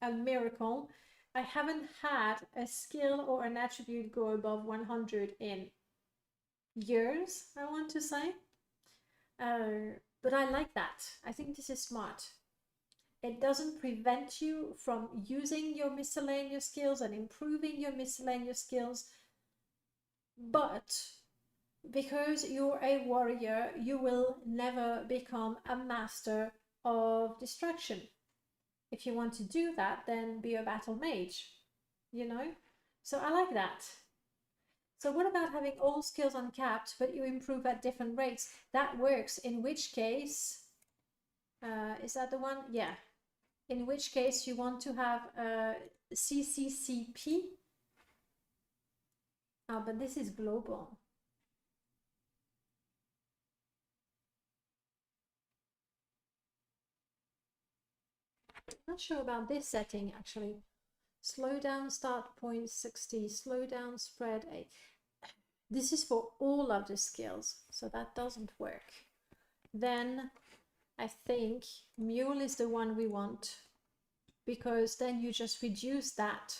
a miracle. I haven't had a skill or an attribute go above 100 in years, I want to say. But I like that. I think this is smart. It doesn't prevent you from using your miscellaneous skills and improving your miscellaneous skills, but because you're a warrior, you will never become a master of destruction. If you want to do that, then be a battle mage, you know? So I like that. So what about having all skills uncapped, but you improve at different rates? That works, in which case, is that the one? Yeah. In which case you want to have CCCP. Oh, but this is global. Not sure about this setting actually. Slow down start point 60, slow down spread 8. This is for all of the skills, so that doesn't work. Then I think mule is the one we want, because then you just reduce that.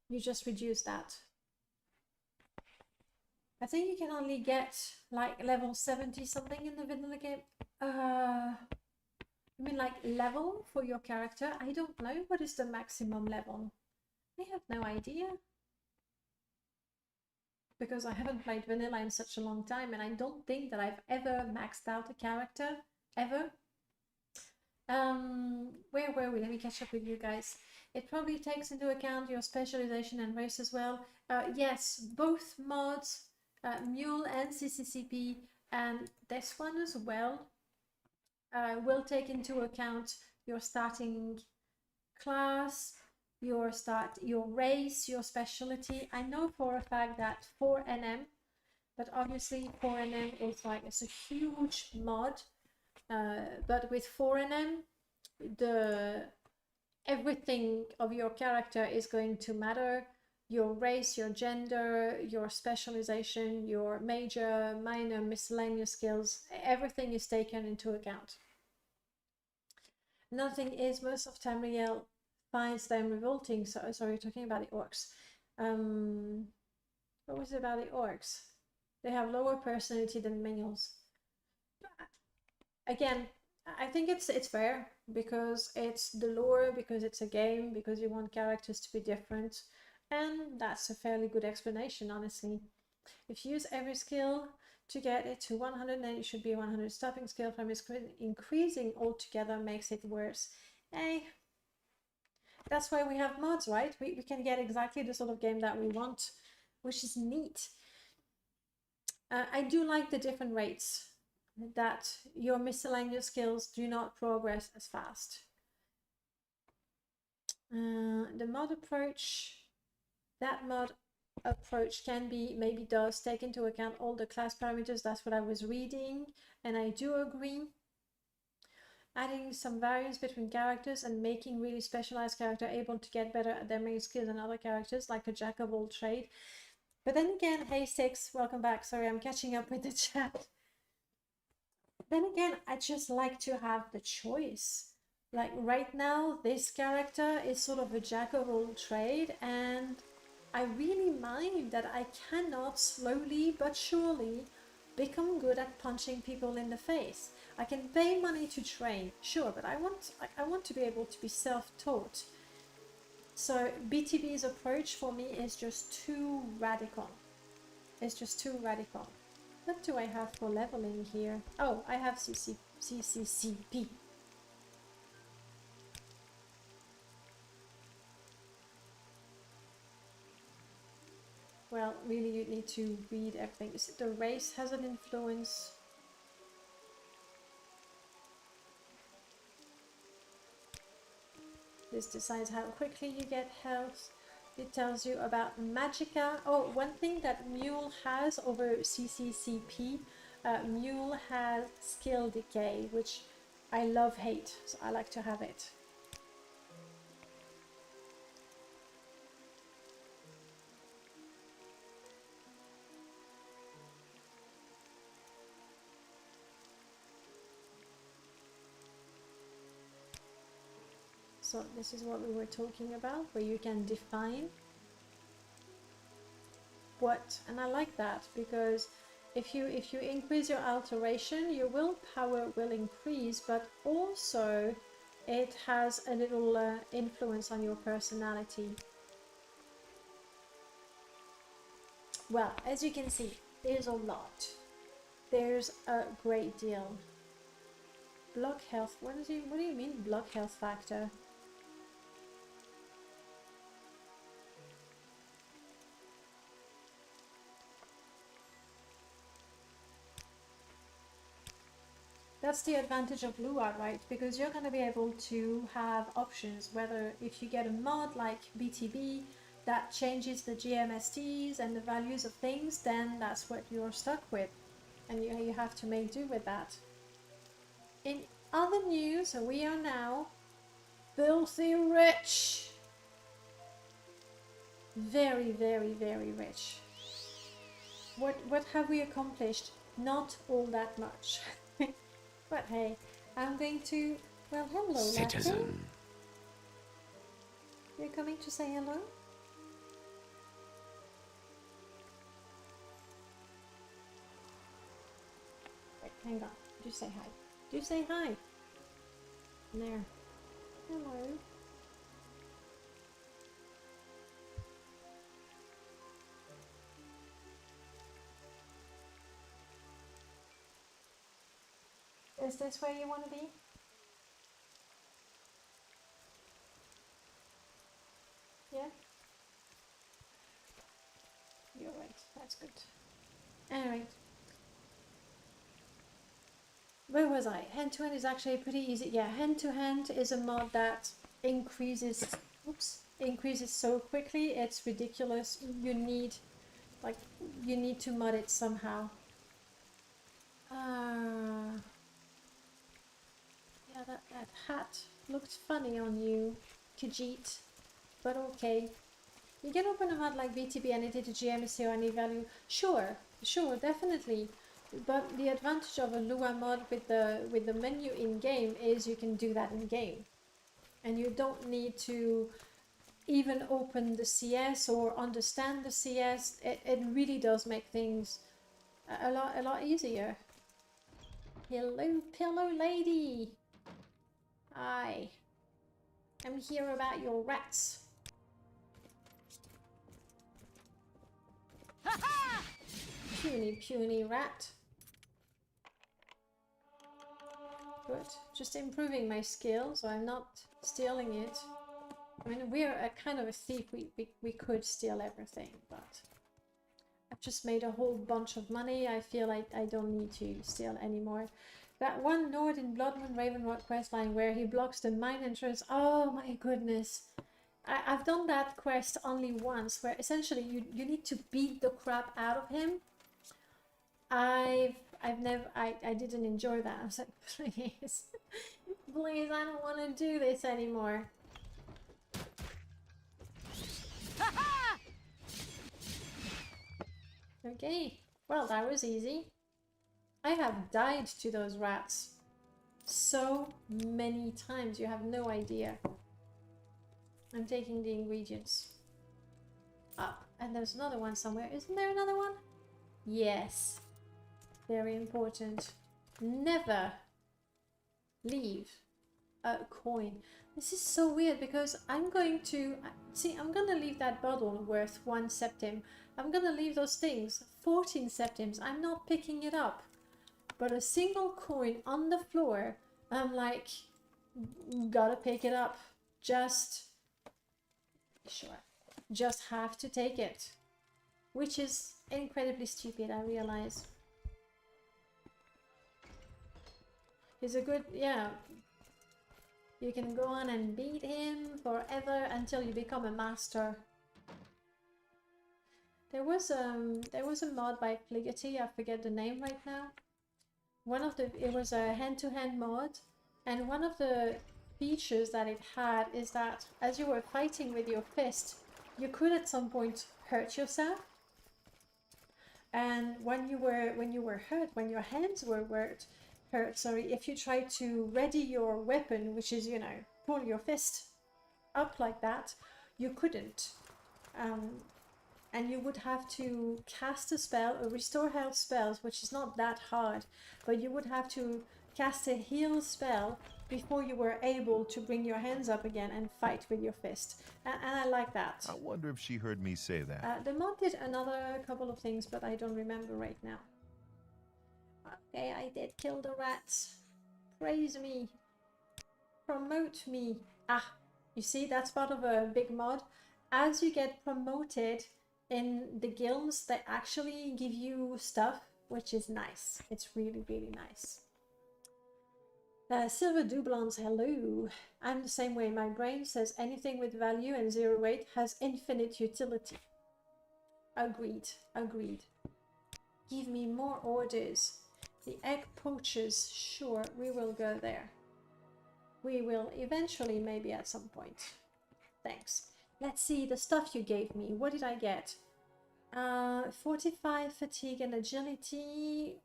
You just reduce that. I think you can only get like level 70 something in the vanilla game. You mean like level for your character? I don't know. What is the maximum level? I have no idea. Because I haven't played vanilla in such a long time, and I don't think that I've ever maxed out a character. Ever. Where were we? Let me catch up with you guys. It probably takes into account your specialization and race as well. Yes, both mods, Mule and CCCP, and this one as well, will take into account your starting class, your race, your specialty. I know for a fact that 4NM, but obviously 4NM is like, it's a huge mod. But with 4NM, everything of your character is going to matter. Your race, your gender, your specialization, your major, minor, miscellaneous skills, everything is taken into account. Another thing is, most of Tamriel finds them revolting. So, sorry, talking about the orcs. What was it about the orcs? They have lower personality than males. Again, I think it's fair, because it's the lore, because it's a game, because you want characters to be different, and that's a fairly good explanation, honestly. If you use every skill to get it to 100, then it should be 100. Stopping skill from increasing altogether makes it worse. Hey, that's why we have mods, right? We can get exactly the sort of game that we want, which is neat. I do like the different rates, that your miscellaneous skills do not progress as fast. The mod approach, that mod approach can be, maybe does take into account all the class parameters. That's what I was reading, and I do agree. Adding some variance between characters and making really specialized character able to get better at their main skills than other characters, like a jack of all trade. But then again, hey Six, welcome back. Sorry, I'm catching up with the chat. Then again, I just like to have the choice. Like right now, this character is sort of a jack of all trade, and I really mind that I cannot slowly but surely become good at punching people in the face. I can pay money to train, sure, but I want to be able to be self-taught. So BTB's approach for me is just too radical. It's just too radical. What do I have for leveling here? Oh, I have CCCP. Well, really you need to read everything. The race has an influence. This decides how quickly you get health. It tells you about Magicka. Oh, one thing that Mule has over CCCP, Mule has skill decay, which I love hate, so I like to have it. this is what we were talking about, where you can define what, and I like that, because if you increase your alteration, your willpower will increase, but also it has a little influence on your personality. Well, as you can see, there's a lot. There's a great deal. Block health. What do you mean block health factor? That's the advantage of Lua, right? Because you're going to be able to have options, whether if you get a mod like BTB that changes the GMSTs and the values of things, then that's what you're stuck with. And you have to make do with that. In other news, we are now filthy rich. Very, very, very rich. What have we accomplished? Not all that much. But hey, I'm going to... Well, hello, Citizen. Latte. You're coming to say hello? Wait, hang on. Do say hi. Do say hi. There. Hello. Is this where you want to be? Yeah? You're right. That's good. Alright. Where was I? Hand to hand is actually pretty easy. Yeah, hand to hand is a mod that increases so quickly, it's ridiculous. You need to mod it somehow. Yeah, that hat looked funny on you, Khajiit, but okay. You can open a mod like BTB and edit a GMSC or any value. Sure, definitely. But the advantage of a Lua mod with the menu in game is you can do that in game, and you don't need to even open the CS or understand the CS. It really does make things a lot easier. Hello, pillow lady. Hi. I'm here about your rats. Puny rat. Good. Just improving my skill, so I'm not stealing it. I mean, we're a kind of a thief. We could steal everything, but I've just made a whole bunch of money. I feel like I don't need to steal anymore. That one Nord in Bloodmoon Ravenrock questline where he blocks the mine entrance. Oh my goodness. I've done that quest only once, where essentially you need to beat the crap out of him. I didn't enjoy that. I was like, please, please, I don't want to do this anymore. Okay, well, that was easy. I have died to those rats so many times, you have no idea. I'm taking the ingredients. Ah, and there's another one somewhere. Isn't there another one? Yes. Very important. Never leave a coin. This is so weird because I'm going to... See, I'm going to leave that bottle worth 1 septim. I'm going to leave those things 14 septims. I'm not picking it up. But a single coin on the floor, I'm like, gotta pick it up. Just have to take it. Which is incredibly stupid, I realize. He's a good, yeah. You can go on and beat him forever until you become a master. There was a mod by Pligety, I forget the name right now. It was a hand-to-hand mod, and one of the features that it had is that as you were fighting with your fist, you could at some point hurt yourself. And when you were hurt, when your hands were hurt, sorry, if you tried to ready your weapon, which is, you know, pull your fist up like that, you couldn't. And you would have to cast a spell, a restore health spell, which is not that hard, but you would have to cast a heal spell before you were able to bring your hands up again and fight with your fist. And I like that. I wonder if she heard me say that. The mod did another couple of things, but I don't remember right now. Okay, I did kill the rats. Praise me. Promote me. Ah, you see, that's part of a big mod. As you get promoted in the guilds, they actually give you stuff, which is nice. It's really, really nice. Silver Doublons, hello. I'm the same way. My brain says anything with value and 0 weight has infinite utility. Agreed, agreed. Give me more orders. The egg poachers, sure, we will go there. We will eventually, maybe at some point. Thanks. Let's see the stuff you gave me. What did I get? 45 fatigue and agility,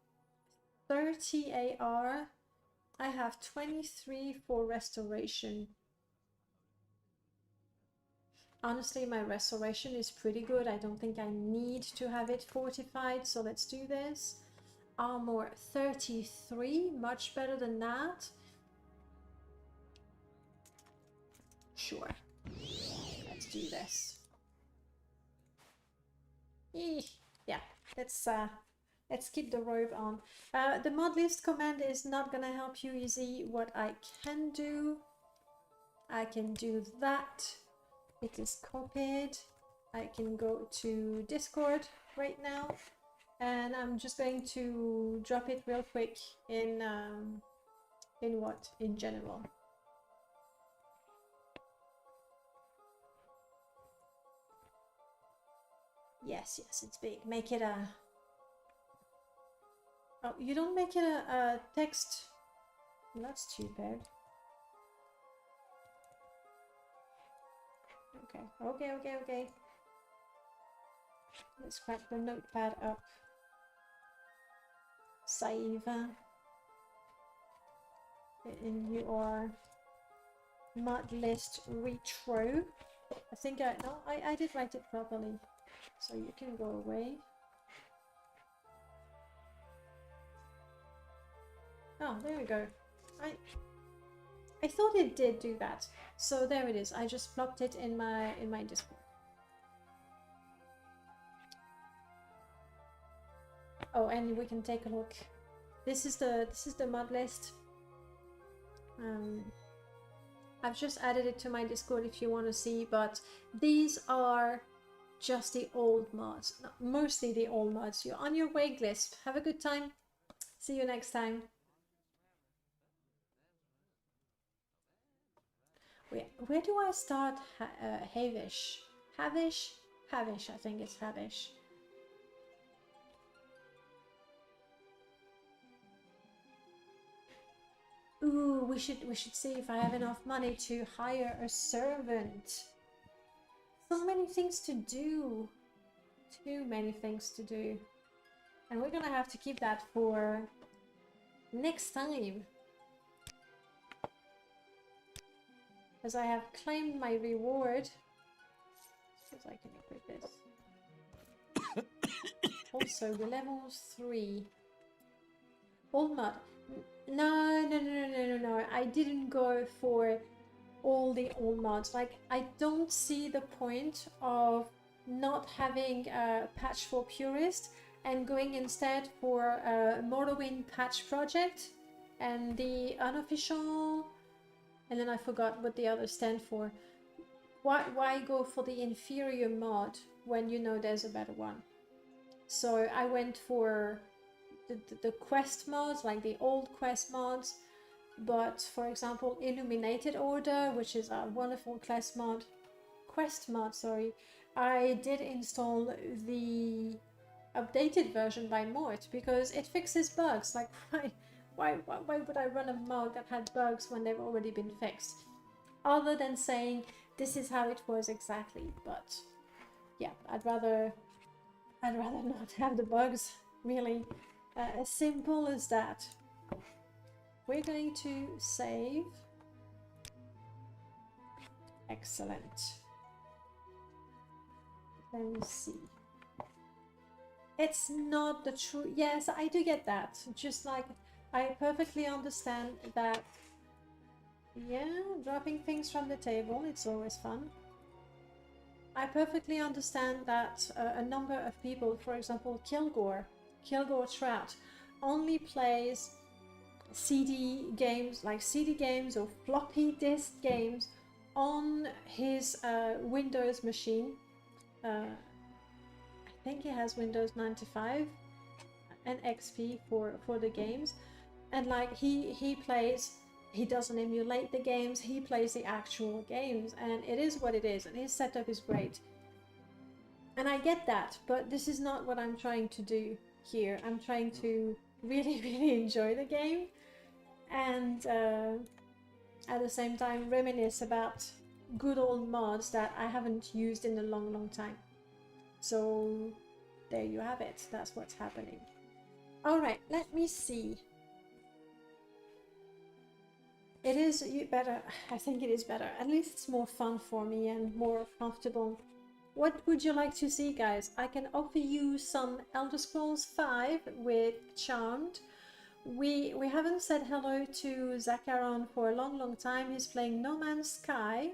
30 AR. I have 23 for restoration. Honestly, my restoration is pretty good. I don't think I need to have it fortified, so let's do this. Armor 33, much better than that. Sure. Let's do this. Yeah, let's keep the robe on. The mod list command is not gonna help you easy. What I can do that. It is copied. I can go to Discord right now, and I'm just going to drop it real quick in general. Yes, it's big. Make it a... Oh, you don't make it a text? That's stupid. Okay. Let's crack the notepad up. Save. And you are modlist retro. I think I did write it properly. So you can go away. Oh, there we go. I thought it did do that. So there it is. I just plopped it in my Discord. Oh, and we can take a look. This is the mod list. I've just added it to my Discord if you want to see, but these are just the old mods. No, mostly the old mods. You're on your wait list. Have a good time. See you next time. Where do I start Havish? Havish? Havish, I think it's Havish. Ooh, we should see if I have enough money to hire a servant. So many things to do. Too many things to do. And we're gonna have to keep that for next time. As I have claimed my reward. Because I can equip this. Also, the level 3. Old mod. No. I didn't go for all the old mods. Like, I don't see the point of not having a patch for purist and going instead for a Morrowind patch project and the unofficial, and then I forgot what the others stand for. Why go for the inferior mod when you know there's a better one? So I went for the quest mods, like the old quest mods, but for example Illuminated Order, which is a wonderful quest mod, sorry, I did install the updated version by Mort because it fixes bugs. Like, why would I run a mod that had bugs when they've already been fixed? Other than saying this is how it was exactly, but yeah, I'd rather not have the bugs, really. As simple as that. We're going to save Excellent. Let me see. It's not the true... Yes, I do get that. Just like, I perfectly understand that. Yeah, dropping things from the table, it's always fun. I perfectly understand that a number of people, for example, Kilgore Trout, only plays CD games, like CD games or floppy disk games on his Windows machine. I think he has Windows 95 and XP for the games, and like he plays, he doesn't emulate the games, he plays the actual games, and it is what it is, and his setup is great. And I get that, but this is not what I'm trying to do here. I'm trying to really enjoy the game, and at the same time reminisce about good old mods that I haven't used in a long time. So there you have it. That's what's happening. Alright, let me see. It is better. I think it is better. At least it's more fun for me and more comfortable. What would you like to see, guys? I can offer you some Elder Scrolls 5 with Charmed. We haven't said hello to Zacharon for a long time. He's playing No Man's Sky.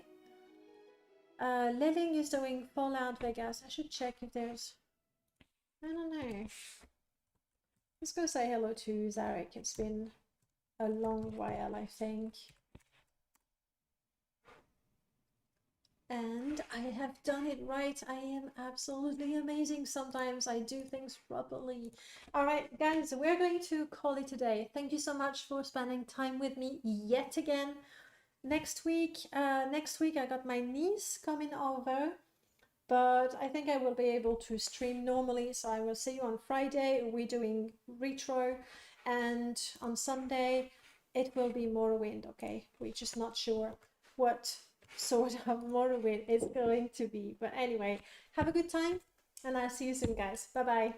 Lilling is doing Fallout Vegas. I should check if there's... I don't know. Let's go say hello to Zarek. It's been a long while, I think. And I have done it right. I am absolutely amazing. Sometimes I do things properly. Alright, guys, we're going to call it a day. Thank you so much for spending time with me yet again. Next week I got my niece coming over, but I think I will be able to stream normally, so I will see you on Friday. We're doing retro, and on Sunday it will be Morrowind. Okay, we're just not sure what sort of Morrowind is going to be, but anyway, have a good time, and I'll see you soon, guys. Bye bye.